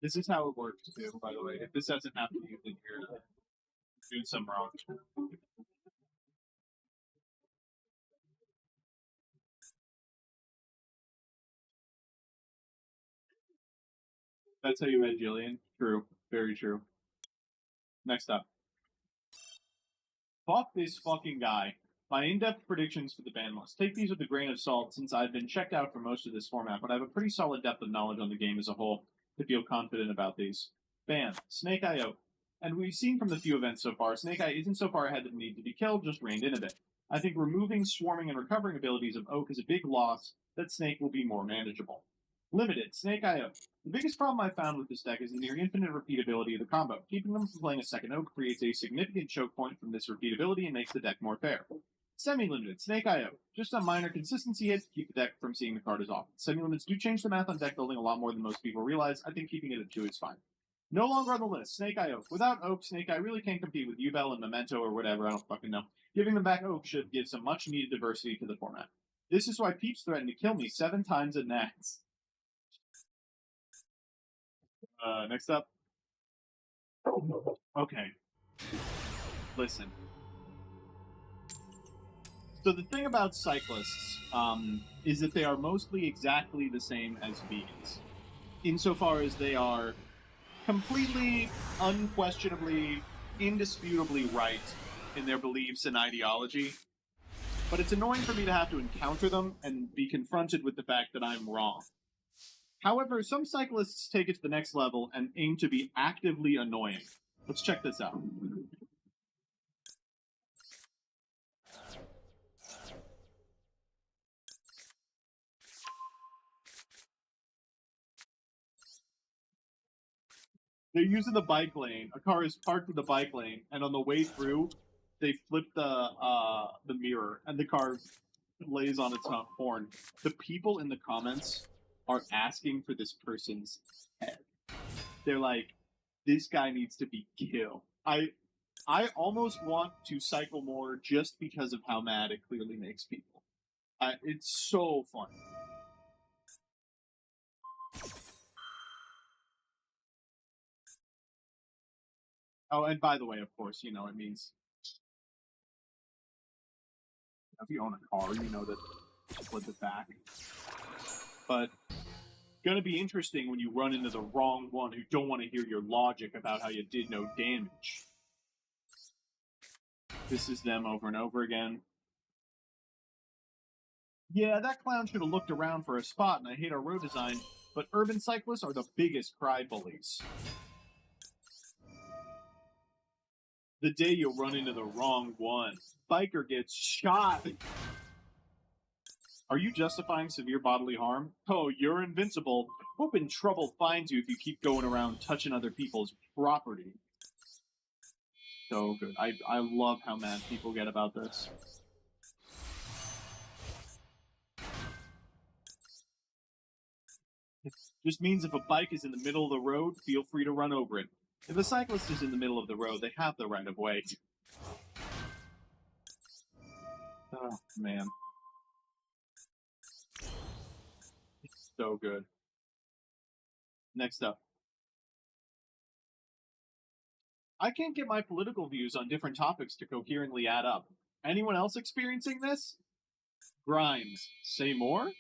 This is how it works too, by the way. If this doesn't happen to you, then you're doing something wrong. That's how you met Jillian? True. Very true. Next up. Fuck this fucking guy. My in-depth predictions for the ban list. Take these with a grain of salt since I've been checked out for most of this format, but I have a pretty solid depth of knowledge on the game as a whole to feel confident about these. Ban. Snake Eye Oak. And we've seen from the few events so far, Snake Eye isn't so far ahead that it need to be killed, just reined in a bit. I think removing swarming and recovering abilities of Oak is a big loss that Snake will be more manageable. Limited. Snake Eye Oak. The biggest problem I've found with this deck is the near infinite repeatability of the combo. Keeping them from playing a second Oak creates a significant choke point from this repeatability and makes the deck more fair. Semi-limited. Snake Eye Oak. Just a minor consistency hit to keep the deck from seeing the card as often. Semi-limits do change the math on deck building a lot more than most people realize. I think keeping it at 2 is fine. No longer on the list. Snake Eye Oak. Without Oak, Snake Eye really can't compete with Ubel and Memento or whatever, I don't fucking know. Giving them back Oak should give some much needed diversity to the format. This is why Peeps threatened to kill me 7 times at Nats. Next up. Okay. Listen. So the thing about cyclists is that they are mostly exactly the same as vegans, insofar as they are completely, unquestionably, indisputably right in their beliefs and ideology. But it's annoying for me to have to encounter them and be confronted with the fact that I'm wrong. However, some cyclists take it to the next level and aim to be actively annoying. Let's check this out. They're using the bike lane. A car is parked in the bike lane, and on the way through, they flip the mirror, and the car lays on its horn. The people in the comments are asking for this person's head. They're like, this guy needs to be killed. I almost want to cycle more just because of how mad it clearly makes people. It's so fun. Oh, and by the way, of course, you know, it means if you own a car, you know that you flip it back. But gonna be interesting when you run into the wrong one who don't want to hear your logic about how you did no damage. This is them over and over again. Yeah, that clown should have looked around for a spot, and I hate our road design, but urban cyclists are the biggest cry bullies. The day you run into the wrong one, biker gets shot. Are you justifying severe bodily harm? Oh, you're invincible. Hoping trouble finds you if you keep going around touching other people's property. So good. I love how mad people get about this. It just means if a bike is in the middle of the road, feel free to run over it. If a cyclist is in the middle of the road, they have the right of way. Oh, man. It's so good. Next up. I can't get my political views on different topics to coherently add up. Anyone else experiencing this? Grimes. Say more?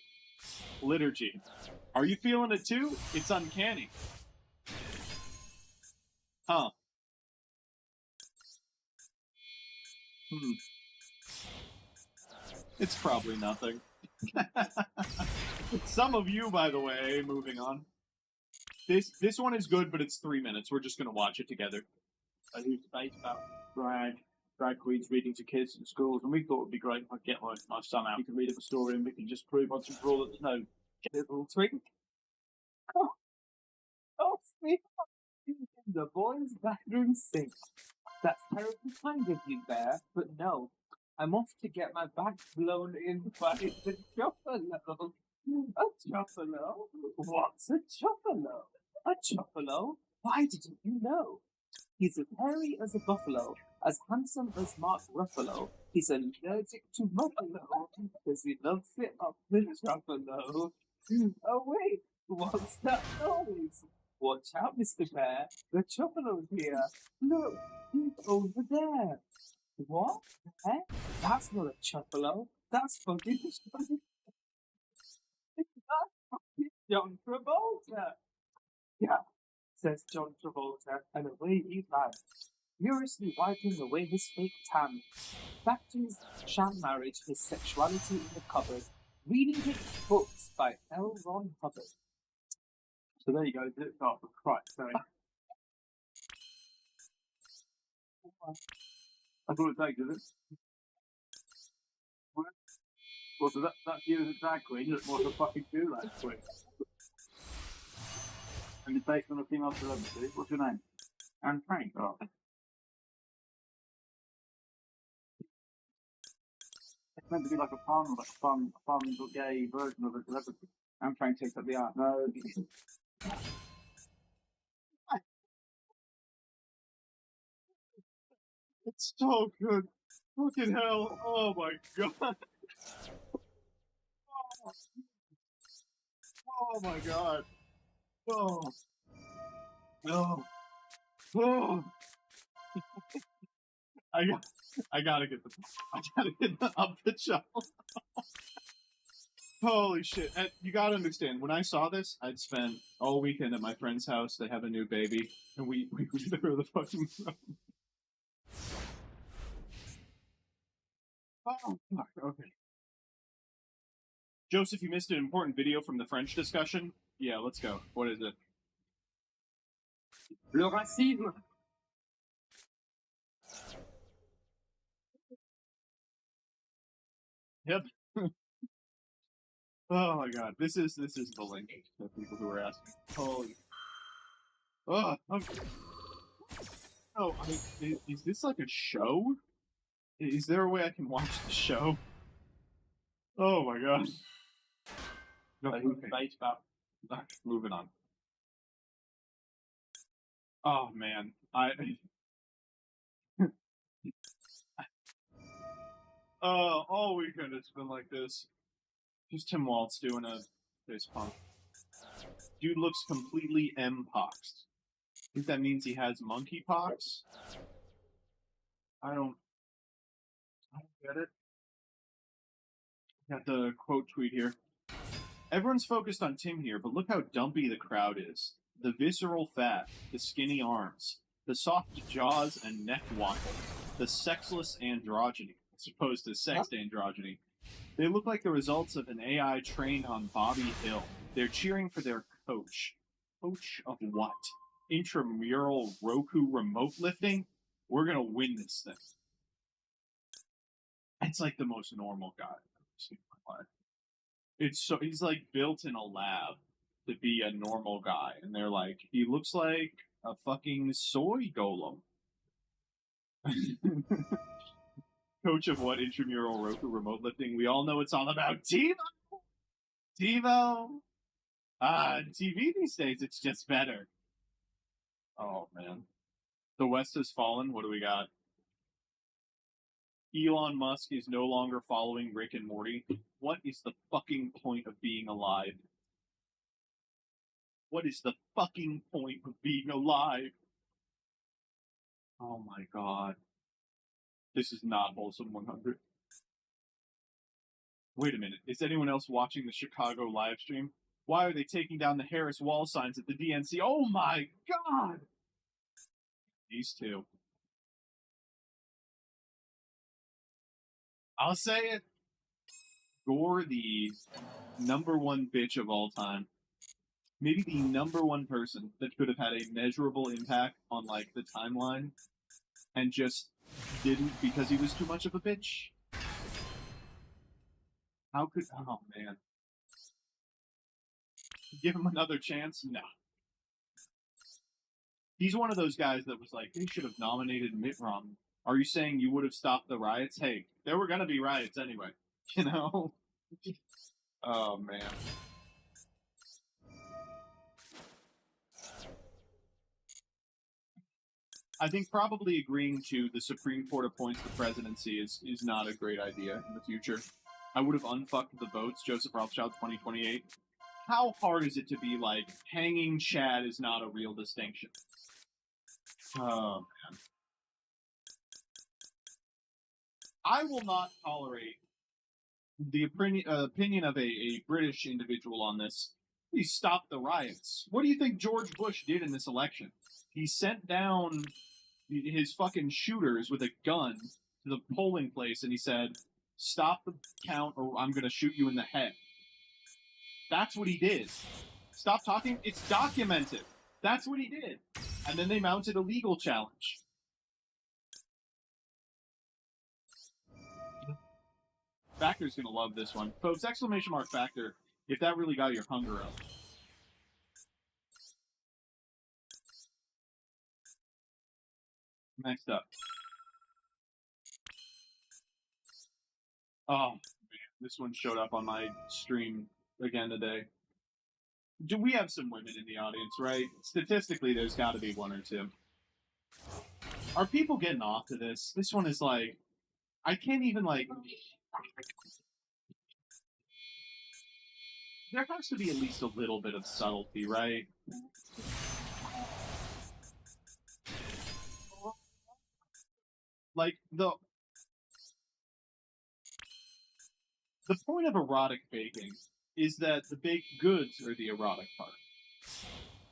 Liturgy. Are you feeling it too? It's uncanny. Huh. It's probably nothing. Some of you, by the way, moving on. This one is good, but it's 3 minutes. We're just gonna watch it together. A huge debate about drag queens reading to kids in schools, and we thought it'd be great if I get my son out. He can read up a story, and we can just prove once and for all that there's no little twink. Oh, sweetheart, in the boys' bathroom sink. That's terribly kind of you, Bear, but no. I'm off to get my back blown in by the Choppalo. A Choppalo? What's a Choppalo? A Choppalo? Why didn't you know? He's as hairy as a buffalo, as handsome as Mark Ruffalo. He's allergic to buffalo because he loves it up the Choppalo. Oh wait, what's that noise? Watch out, Mr. Bear. The Choppalo's here. Look, he's over there. What? Eh? That's not a Choppalo. That's fucking John Travolta. Yeah, says John Travolta, and away he ran, furiously wiping away his fake tan. Back to his sham marriage, his sexuality in the cupboard, reading his books by L. Ron Hubbard. So there you go. Oh, for Christ's sake. That's all it takes, is it? Well, so that's you as a drag queen. That's what a fucking do that queen. And it's based on a female celebrity. What's your name? Anne Frank. Oh. It's meant to be like a fun gay version of a celebrity. Anne Frank takes up the art. No. It's so good. Fucking hell. Oh my god. Oh my god. Oh. No. Oh. I gotta get the up the shuffle. Holy shit. And you gotta understand, when I saw this, I'd spent all weekend at my friend's house. They have a new baby, and we were the fucking Oh, fuck. Okay. Joseph, you missed an important video from the French discussion. Yeah, let's go. What is it? Le racisme. Yep. Oh my god, this is the link for people who are asking. Holy. Oh, okay. Oh, is this like a show? Is there a way I can watch the show? Oh my god. No, okay. Debate about. Moving on. Oh man, all weekend it's been like this. Here's Tim Waltz doing a face pump. Dude looks completely M-poxed. I think that means he has monkeypox? I don't get it. Got the quote tweet here. Everyone's focused on Tim here, but look how dumpy the crowd is. The visceral fat, the skinny arms, the soft jaws and neck waffle, the sexless androgyny, as opposed to sexed androgyny. They look like the results of an AI trained on Bobby Hill. They're cheering for their coach. Coach of what? Intramural Roku remote lifting? We're gonna win this thing. It's like the most normal guy I've ever seen in my life. He's like built in a lab to be a normal guy, and they're like, he looks like a fucking soy golem. Coach of what? Intramural Roku remote lifting? We all know it's all about TiVo. TiVo. TV these days, it's just better. Oh man, the West has fallen. What do we got? Elon Musk is no longer following Rick and Morty. What is the fucking point of being alive? What is the fucking point of being alive? Oh my god. This is not Wholesome 100. Wait a minute. Is anyone else watching the Chicago live stream? Why are they taking down the Harris wall signs at the DNC? Oh my god! These two. I'll say it. Gore, the #1 bitch of all time. Maybe the #1 person that could have had a measurable impact on, like, the timeline and just didn't because he was too much of a bitch. How could... Oh, man. Give him another chance? No. He's one of those guys that was like, they should have nominated Mitt Romney. Are you saying you would have stopped the riots? Hey, there were gonna be riots anyway. You know? Oh, man. I think probably agreeing to the Supreme Court appoints the presidency is not a great idea in the future. I would have unfucked the votes, Joseph Rothschild 2028. How hard is it to be like, hanging Chad is not a real distinction? Oh, man. I will not tolerate the opinion of a British individual on this. He stopped the riots. What do you think George Bush did in this election? He sent down his fucking shooters with a gun to the polling place and he said, stop the count or I'm going to shoot you in the head. That's what he did. Stop talking. It's documented. That's what he did. And then they mounted a legal challenge. Factor's going to love this one. Folks, exclamation mark Factor, if that really got your hunger up. Next up. Oh, man. This one showed up on my stream again today. Do we have some women in the audience, right? Statistically, there's got to be one or two. Are people getting off to this? This one is like... I can't even, like... There has to be at least a little bit of subtlety, right? Like, the point of erotic baking is that the baked goods are the erotic part.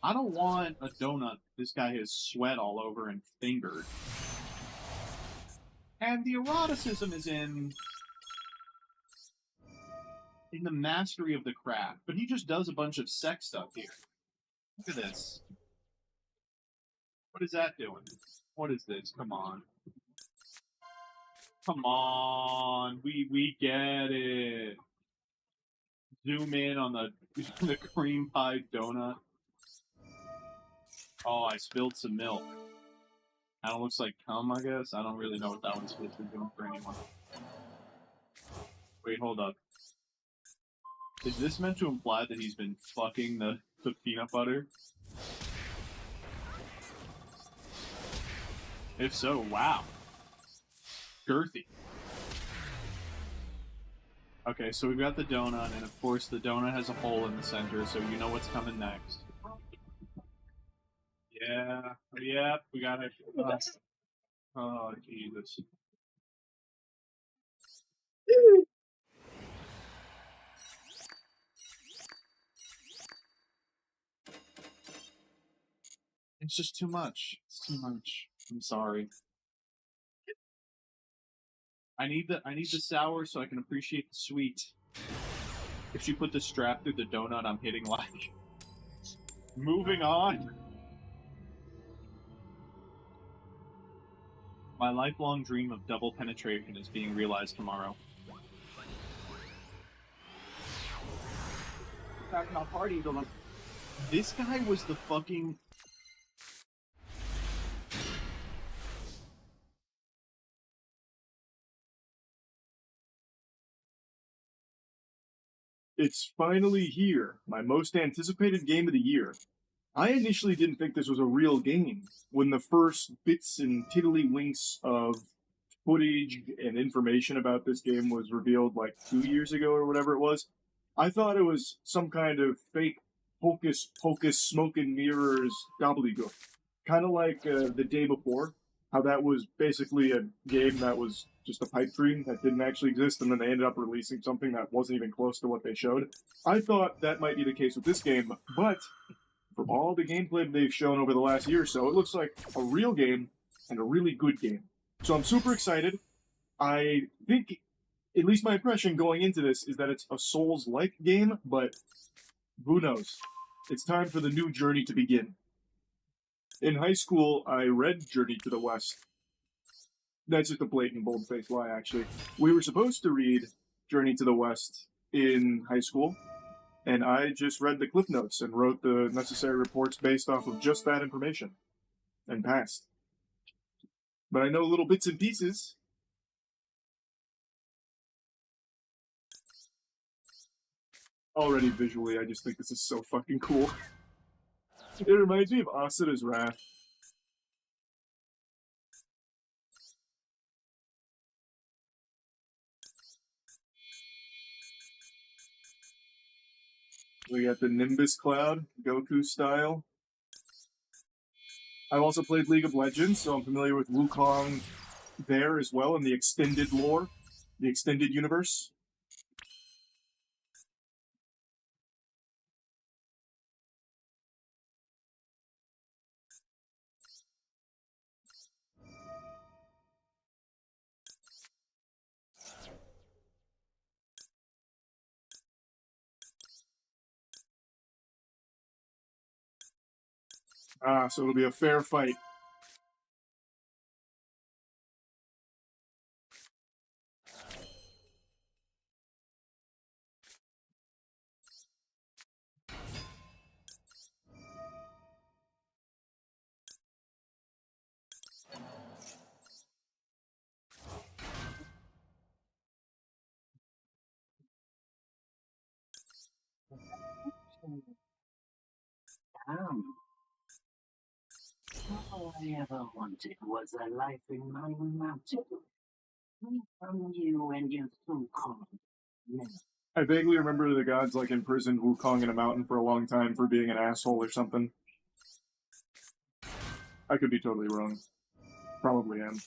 I don't want a donut this guy has sweat all over and fingered. And the eroticism is in the mastery of the craft. But he just does a bunch of sex stuff here. Look at this. What is that doing? What is this? Come on. Come on. We get it. Zoom in on the cream pie donut. Oh, I spilled some milk. That looks like cum, I guess. I don't really know what that one's supposed to be doing for anyone. Wait, hold up. Is this meant to imply that he's been fucking the peanut butter? If so, wow. Girthy. Okay, so we've got the donut, and of course the donut has a hole in the center, so you know what's coming next. Yeah, yep, we got it. Oh, Jesus. It's just too much. It's too much. I'm sorry. I need the sour so I can appreciate the sweet. If she put the strap through the donut, I'm hitting like. Moving on. My lifelong dream of double penetration is being realized tomorrow. Talking about parties on This guy was the fucking... It's finally here, my most anticipated game of the year. I initially didn't think this was a real game. When the first bits and tiddlywinks of footage and information about this game was revealed like 2 years ago or whatever it was, I thought it was some kind of fake hocus pocus smoke and mirrors gobbledygook. Kind of like the day before, how that was basically a game that was just a pipe dream that didn't actually exist, and then they ended up releasing something that wasn't even close to what they showed. I thought that might be the case with this game, but from all the gameplay they've shown over the last year or so, it looks like a real game and a really good game. So I'm super excited. I think at least my impression going into this is that it's a Souls-like game, but who knows? It's time for the new journey to begin. In high school, I read Journey to the West. That's just a blatant, bold-faced lie, actually. We were supposed to read Journey to the West in high school, and I just read the Cliff Notes and wrote the necessary reports based off of just that information, and passed. But I know little bits and pieces. Already visually, I just think this is so fucking cool. It reminds me of Asura's Wrath. We got the Nimbus Cloud, Goku style. I've also played League of Legends, so I'm familiar with Wukong there as well in the extended lore, the extended universe. Ah, so it'll be a fair fight. All I ever wanted was a life in my mountain. Me from you and your so-called men. I vaguely remember the gods like imprisoned Wukong in a mountain for a long time for being an asshole or something. I could be totally wrong. Probably am.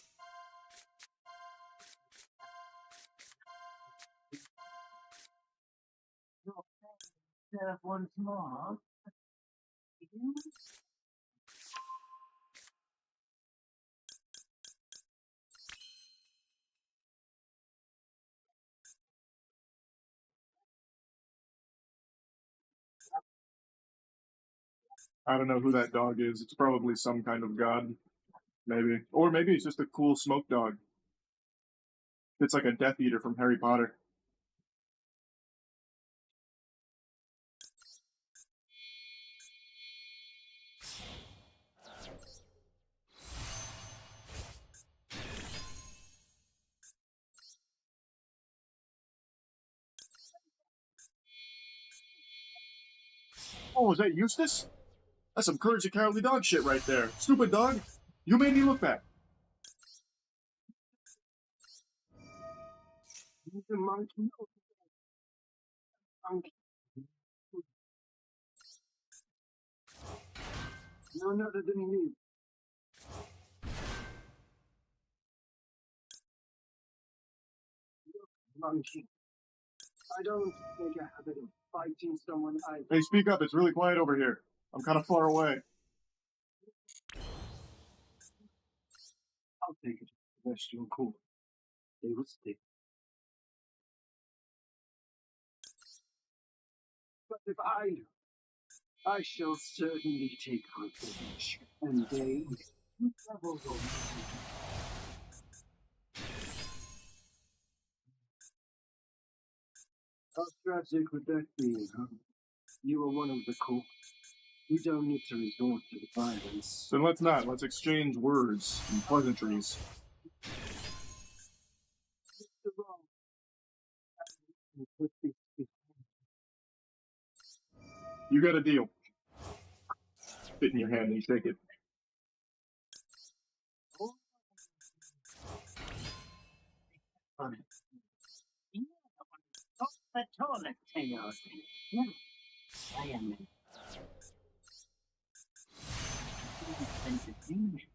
Serve once more. You? I don't know who that dog is. It's probably some kind of god. Maybe. Or maybe it's just a cool smoke dog. It's like a Death Eater from Harry Potter. Oh, is that Eustace? That's some Courage the Cowardly Dog shit right there. Stupid dog. You made me look back. The monkey. Monkey. You're not other than me. Monkey. I don't make a habit of fighting someone I... Hey, speak up. It's really quiet over here. I'm kind of far away. I'll take it. The best you're cool. They will stick. But if I shall certainly take revenge, and they never will. How tragic would that be, huh? You are one of the cool. We don't need to resort to the violence. Then let's not. Let's exchange words and pleasantries. You got a deal. Fit in your hand and you shake it. The toilet tails. No, I am entertainment.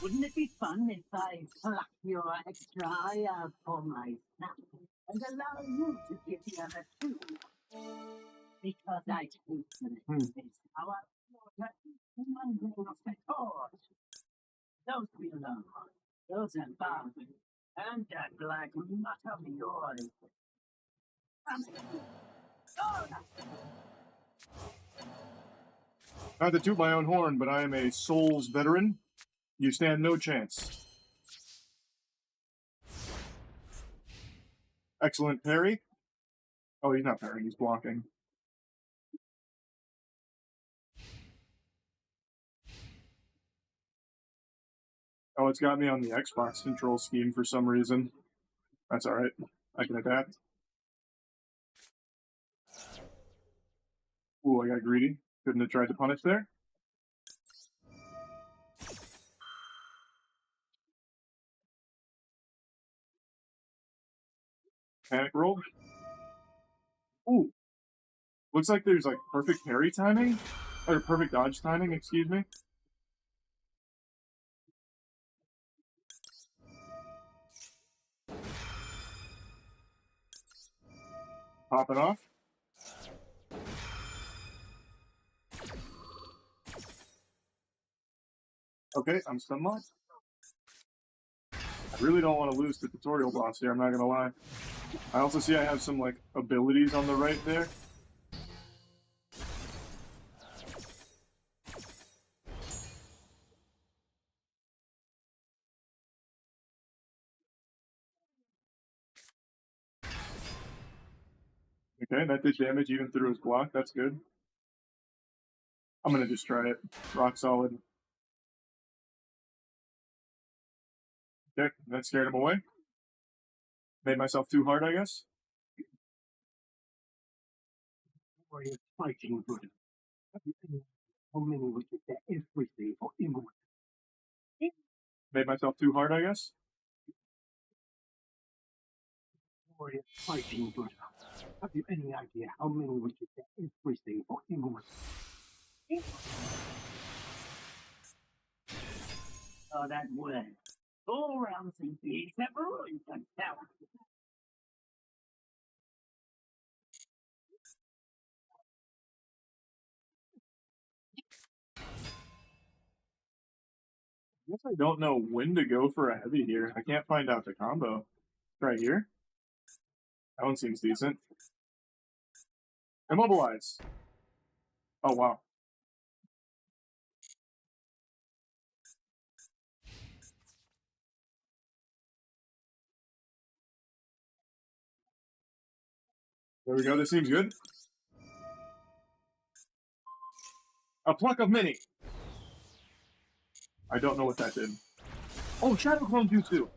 Wouldn't it be fun if I pluck your extra eye out for my snap and allow you to get the other two? Because I think that is how I water human beings the torch. Those we love, those are bound And that black mutt of yours. Not to toot my own horn, but I am a Souls veteran. You stand no chance. Excellent parry. Oh, he's not parrying, he's blocking. Oh, it's got me on the Xbox control scheme for some reason. That's alright. I can adapt. Ooh, I got greedy. Couldn't have tried to punish there. Panic roll. Ooh. Looks like there's like perfect parry timing. Or perfect dodge timing, excuse me. Pop it off. Okay, I'm stun locked. I really don't want to lose the tutorial boss here, I'm not gonna lie. I also see I have some, like, abilities on the right there. Okay, that did damage even through his block, that's good. I'm gonna just try it. Rock solid. Okay, that scared him away. Made myself too hard, I guess. Warriors fighting good. How many wishes there everything for immortal? Made myself too hard, I guess. Warriors fighting good. Have you any idea how many wishes there everything for immortal? Oh, that word. All around and beings have ruined and now. I guess I don't know when to go for a heavy here. I can't find out the combo. Right here. That one seems decent. Immobilize. Oh, wow. There we go, this seems good. A pluck of mini. I don't know what that did. Oh, Shadow Clone Jutsu.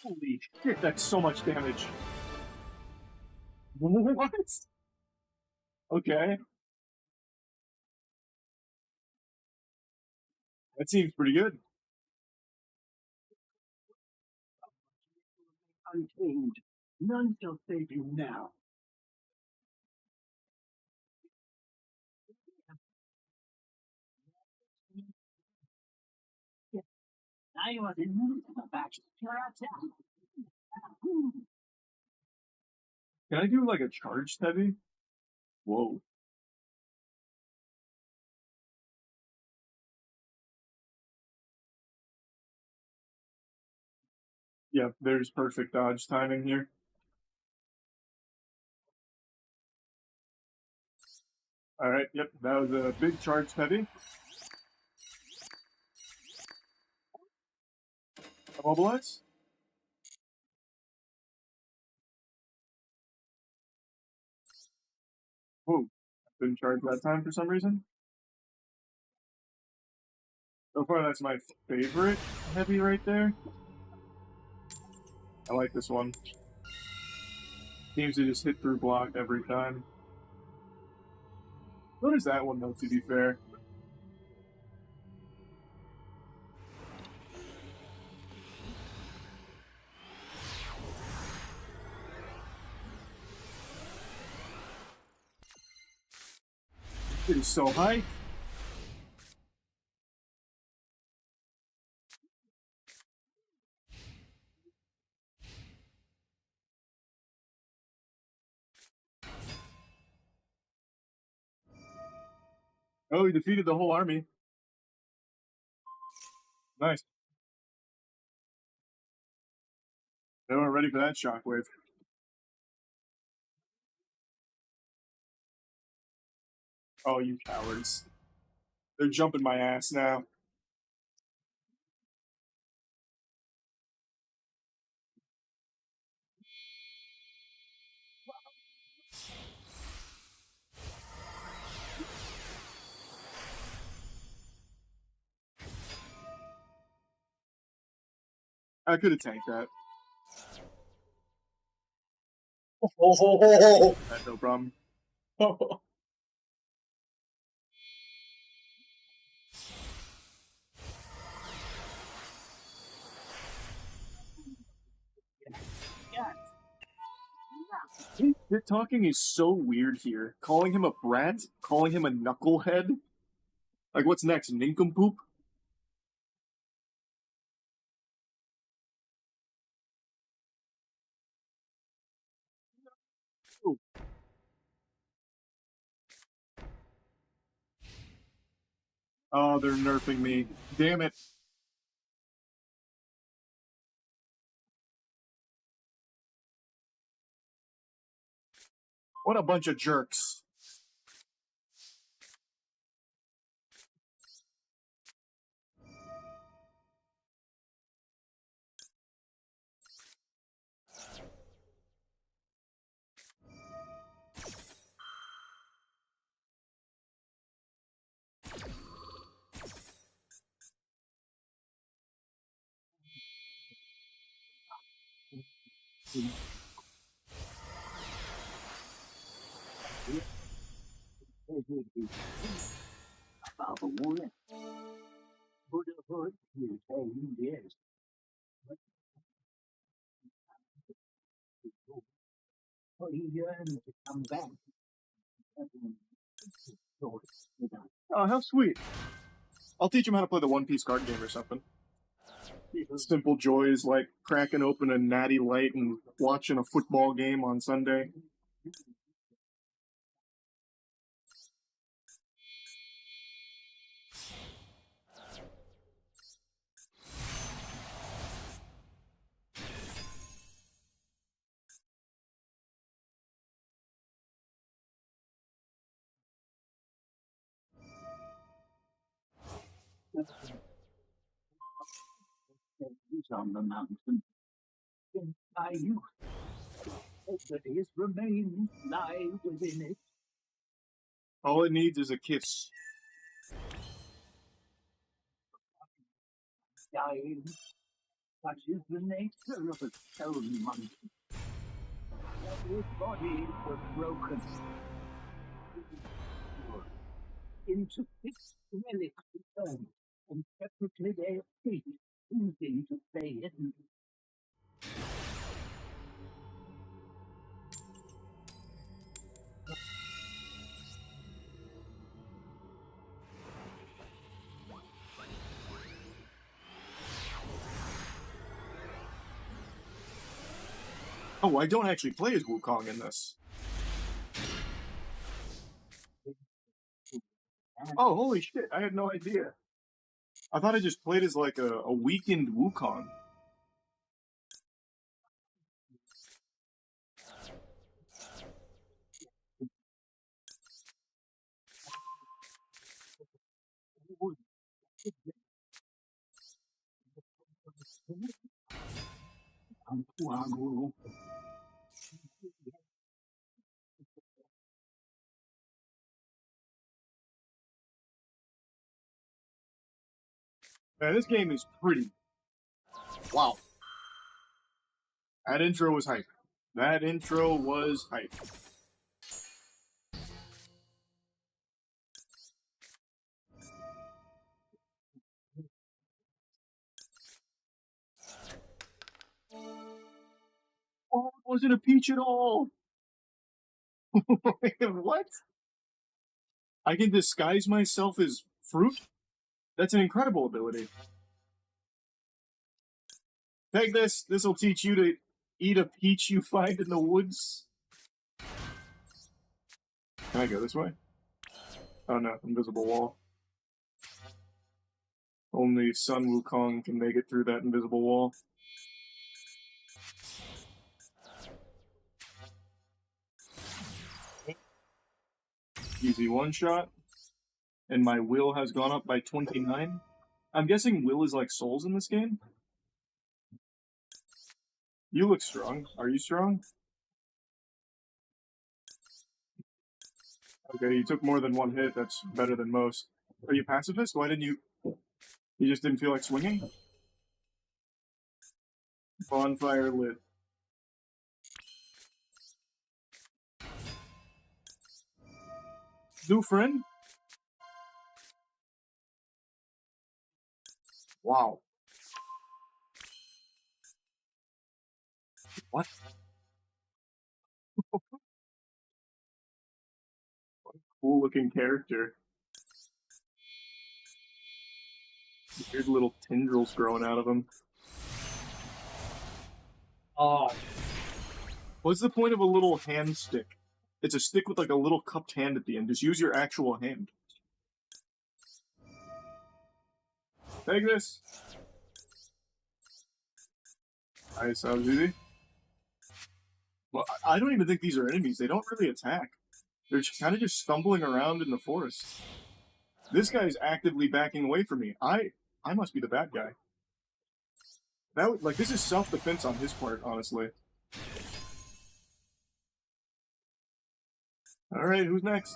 Holy shit, that's so much damage. What? Okay. That seems pretty good. Untamed. None shall save you now. Now you are in the back. Your attack. Can I do like a charged heavy? Whoa. Yeah, there's perfect dodge timing here. Alright, yep, that was a big charged heavy. Immobilize. Whoa, didn't charge that time for some reason. So far, that's my favorite heavy right there. I like this one. Seems to just hit through block every time. What is that one, though, to be fair? It is so high. Oh, he defeated the whole army. Nice. They weren't ready for that shockwave. Oh, you cowards. They're jumping my ass now. I could have tanked that. That's no problem. Their talking is so weird here. Calling him a brat, calling him a knucklehead. Like, what's next? Nincompoop? Oh, they're nerfing me. Damn it. What a bunch of jerks. About the wood. Buddhahood is 10 years. But he yearns to come back. Oh, how sweet. I'll teach him how to play the One Piece card game or something. Simple joys like cracking open a natty light and watching a football game on Sunday. He's on the mountain. In my youth, that his remains lie within it. All it needs is a kiss. Dying, such is the nature of a stone monkey. His body was broken into 6 relics returned, and separately their feet choosing to stay hidden. Oh, I don't actually play as Wukong in this. Oh, holy shit, I had no idea. I thought I just played as like a weakened Wukong. Man, this game is pretty. Wow. That intro was hype. That intro was hype. Oh, it wasn't a peach at all. What? I can disguise myself as fruit? That's an incredible ability. Take this. This will teach you to eat a peach you find in the woods. Can I go this way? Oh no, invisible wall. Only Sun Wukong can make it through that invisible wall. Easy one shot. And my will has gone up by 29. I'm guessing will is like souls in this game? You look strong. Are you strong? Okay, you took more than one hit. That's better than most. Are you pacifist? Why didn't you... You just didn't feel like swinging? Bonfire lit. New friend? Wow. What? What a cool looking character. Weird little tendrils growing out of him. Oh. What's the point of a little hand stick? It's a stick with like a little cupped hand at the end. Just use your actual hand. Take this. Nice, that was easy. Well, I don't even think these are enemies. They don't really attack. They're kind of just stumbling around in the forest. This guy's actively backing away from me. I must be the bad guy. That like this is self-defense on his part, honestly. All right, who's next?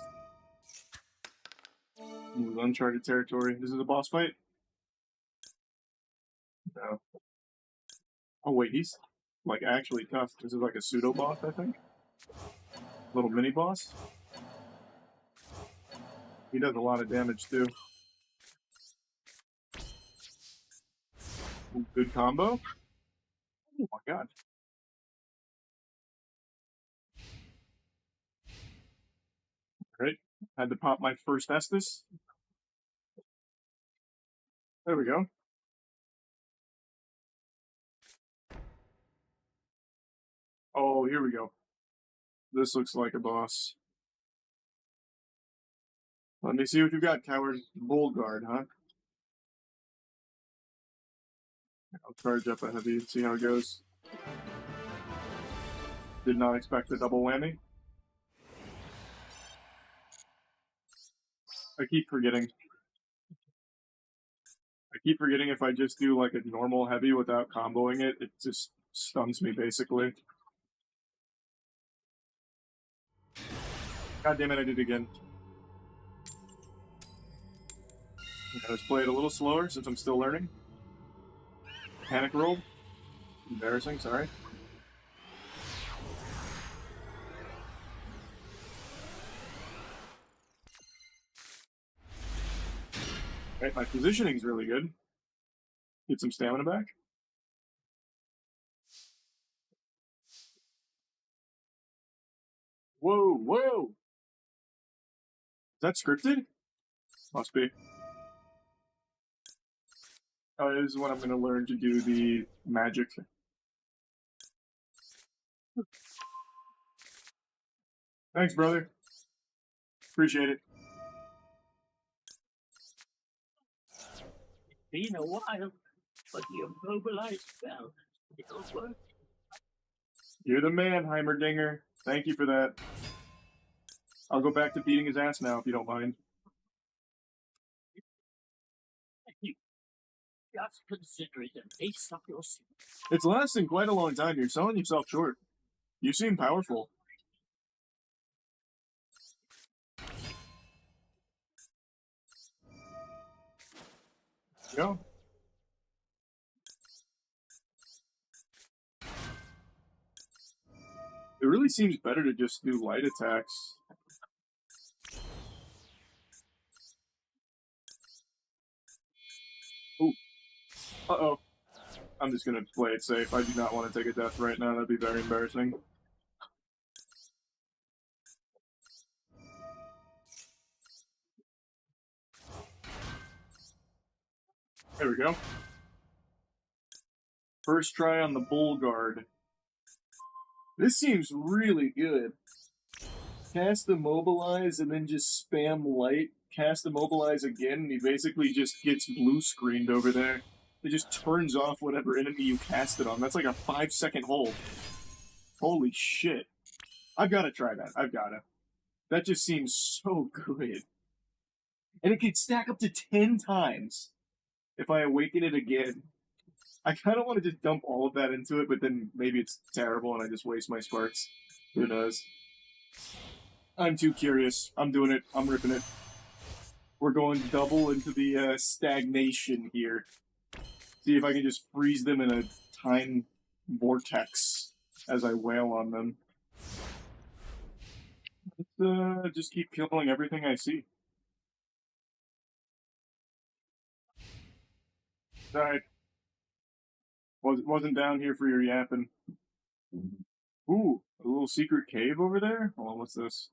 Ooh, uncharted territory. This is a boss fight. No. Oh wait, he's like actually tough. This is like a pseudo boss, I think. Little mini boss. He does a lot of damage too. Ooh, good combo. Oh my god. Alright, had to pop my first Estus. There we go. Oh, here we go. This looks like a boss. Let me see what you got, coward. Bull guard, huh? I'll charge up a heavy and see how it goes. Did not expect a double whammy. I keep forgetting. If I just do like a normal heavy without comboing it, it just stuns me basically. God damn it, I did it again. Let's play it a little slower since I'm still learning. Panic roll. Embarrassing, sorry. Right, my positioning's really good. Get some stamina back. Whoa, whoa! Is that scripted? Must be. Oh, this is when I'm going to learn to do the magic. Thanks, brother. Appreciate it. Been a while, but the immobilized spell still works. You're the man, Heimerdinger. Thank you for that. I'll go back to beating his ass now, if you don't mind. Just consider it a piece of your sin. It's lasting quite a long time. You're selling yourself short. You seem powerful. Go. It really seems better to just do light attacks. Ooh. Uh-oh. I'm just gonna play it safe. I do not want to take a death right now. That'd be very embarrassing. There we go. First try on the Bull Guard. This seems really good. Cast Immobilize and then just spam light. Cast Immobilize again and he basically just gets blue screened over there. it just turns off whatever enemy you cast it on. That's like a 5-second hold. Holy shit. I've got to try that. I've got to. That just seems so good. And it can stack up to 10 times if I awaken it again. I kind of want to just dump all of that into it, but then maybe it's terrible and I just waste my sparks. Who knows? I'm too curious. I'm doing it. I'm ripping it. We're going double into the stagnation here. See if I can just freeze them in a time vortex as I wail on them. Let's just keep killing everything I see. Alright. Wasn't down here for your yapping. Ooh, a little secret cave over there? Hold on, what's this?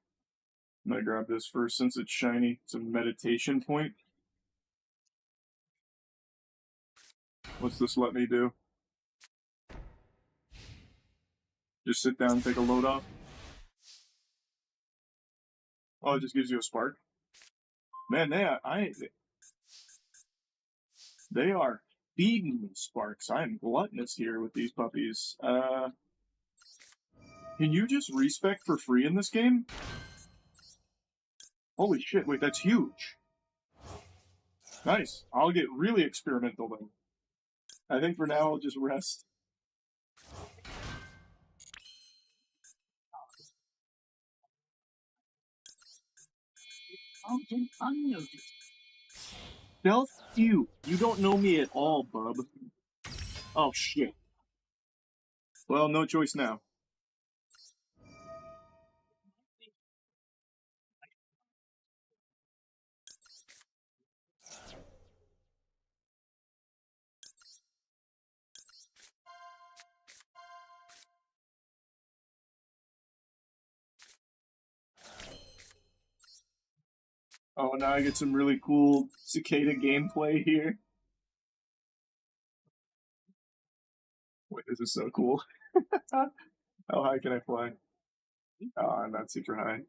I'm gonna grab this first since it's shiny. It's a meditation point. What's this let me do? Just sit down and take a load off? Oh, it just gives you a spark? Man, they are feeding me sparks. I am gluttonous here with these puppies. Can you just respec for free in this game? Holy shit, wait, that's huge. Nice. I'll get really experimental then. I think for now I'll just rest. Often unnoticed. Stealth you. You don't know me at all, bub. Oh shit. Well, no choice now. Oh, now I get some really cool cicada gameplay here. Wait, this is so cool. How high can I fly? Oh, I'm not super high.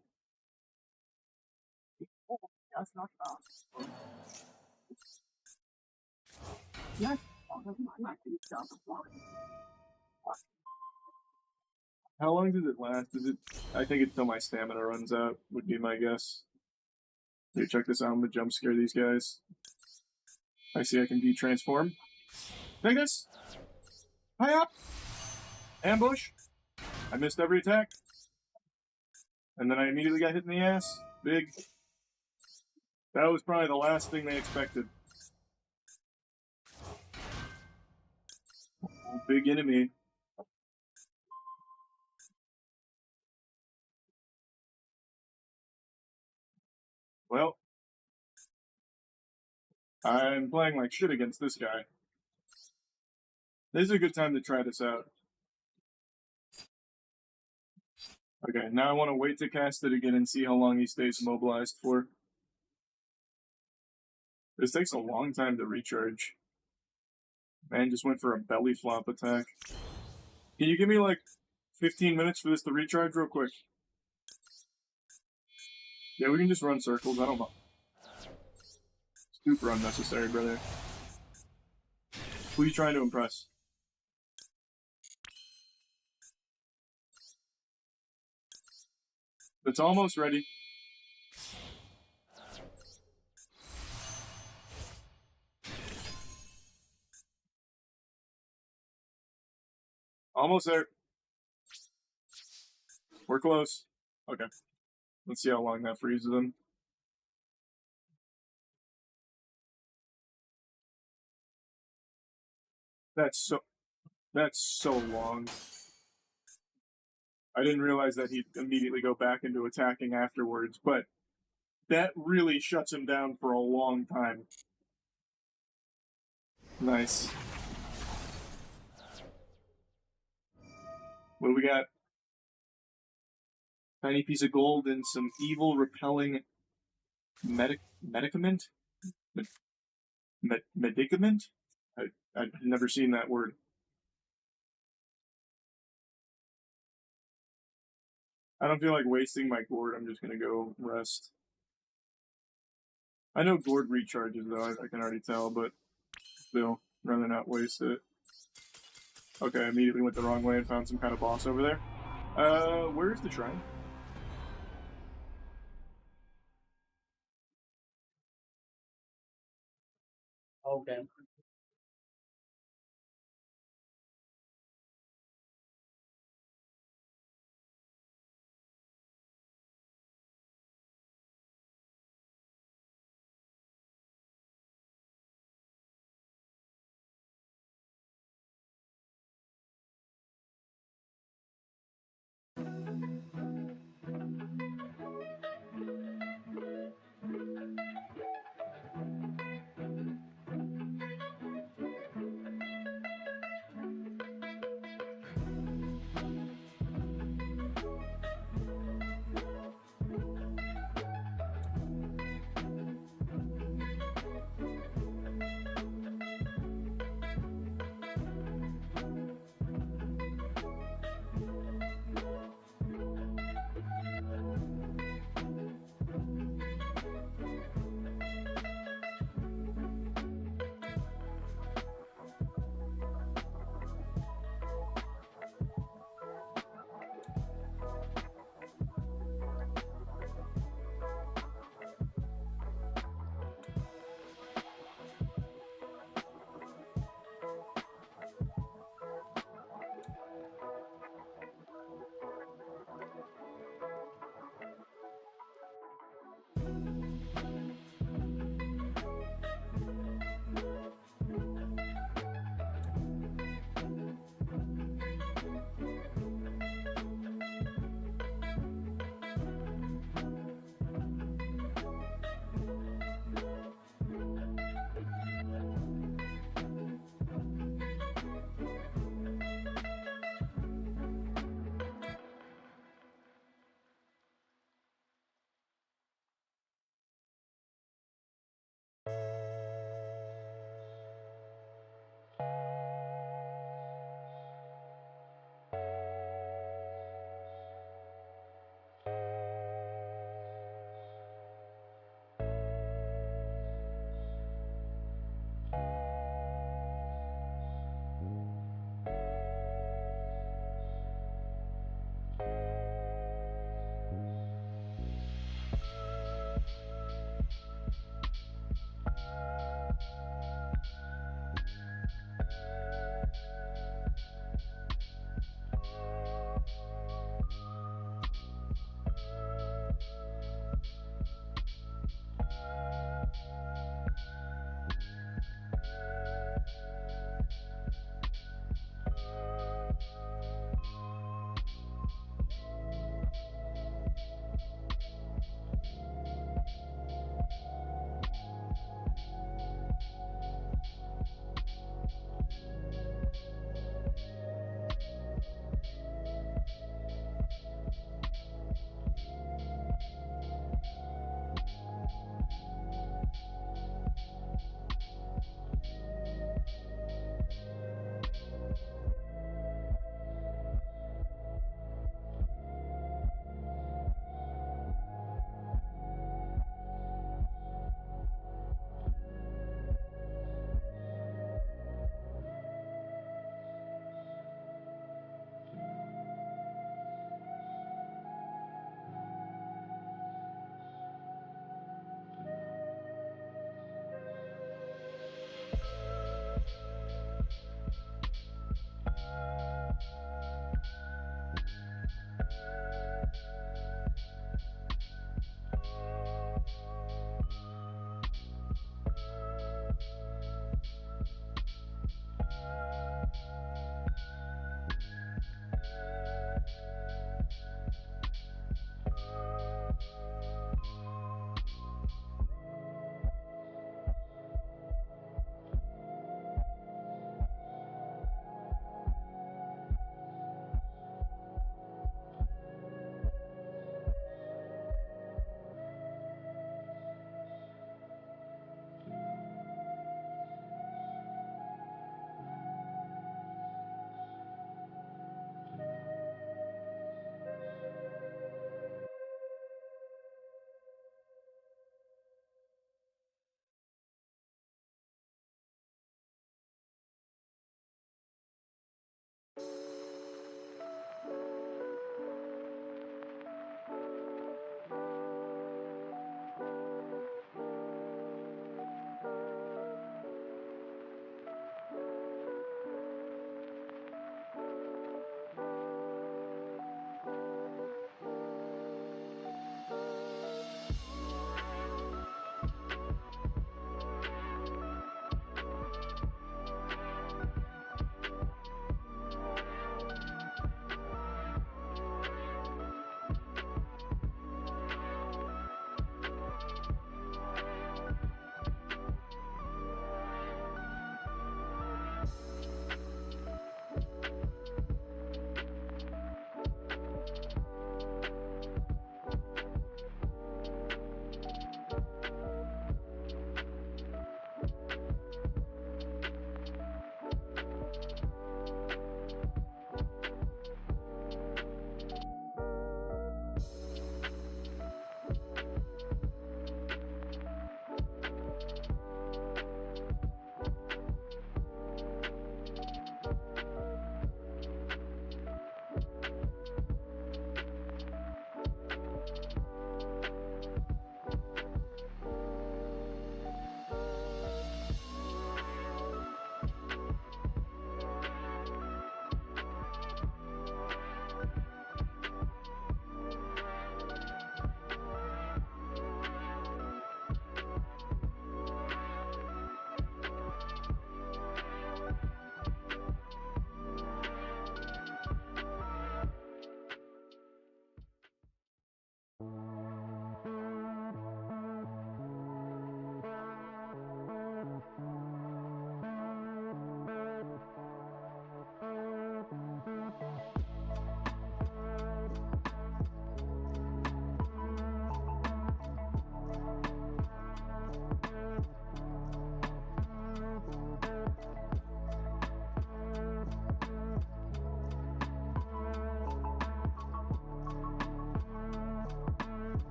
That's not fast. Yes, I can stop flying. How long does it last? I think it's till my stamina runs out, would be my guess. Here, check this out. I'm gonna jump scare these guys. I see I can de-transform. Take this! High up! Ambush! I missed every attack. And then I immediately got hit in the ass. Big. That was probably the last thing they expected. Oh, big enemy. Well, I'm playing like shit against this guy. This is a good time to try this out. Okay, now I want to wait to cast it again and see how long he stays mobilized for. This takes a long time to recharge. Man just went for a belly flop attack. Can you give me like 15 minutes for this to recharge real quick? Yeah, we can just run circles, I don't know. Super unnecessary, brother. Who are you trying to impress? It's almost ready. Almost there. We're close. Okay. Let's see how long that freezes them. That's so long. I didn't realize that he'd immediately go back into attacking afterwards, but that really shuts him down for a long time. Nice. What do we got? Tiny piece of gold and some evil repelling medicament? Medicament? I've never seen that word. I don't feel like wasting my gourd. I'm just gonna go rest. I know gourd recharges though, I can already tell, but still. rather not waste it. Okay, I immediately went the wrong way and found some kind of boss over there. Where's the shrine? Okay.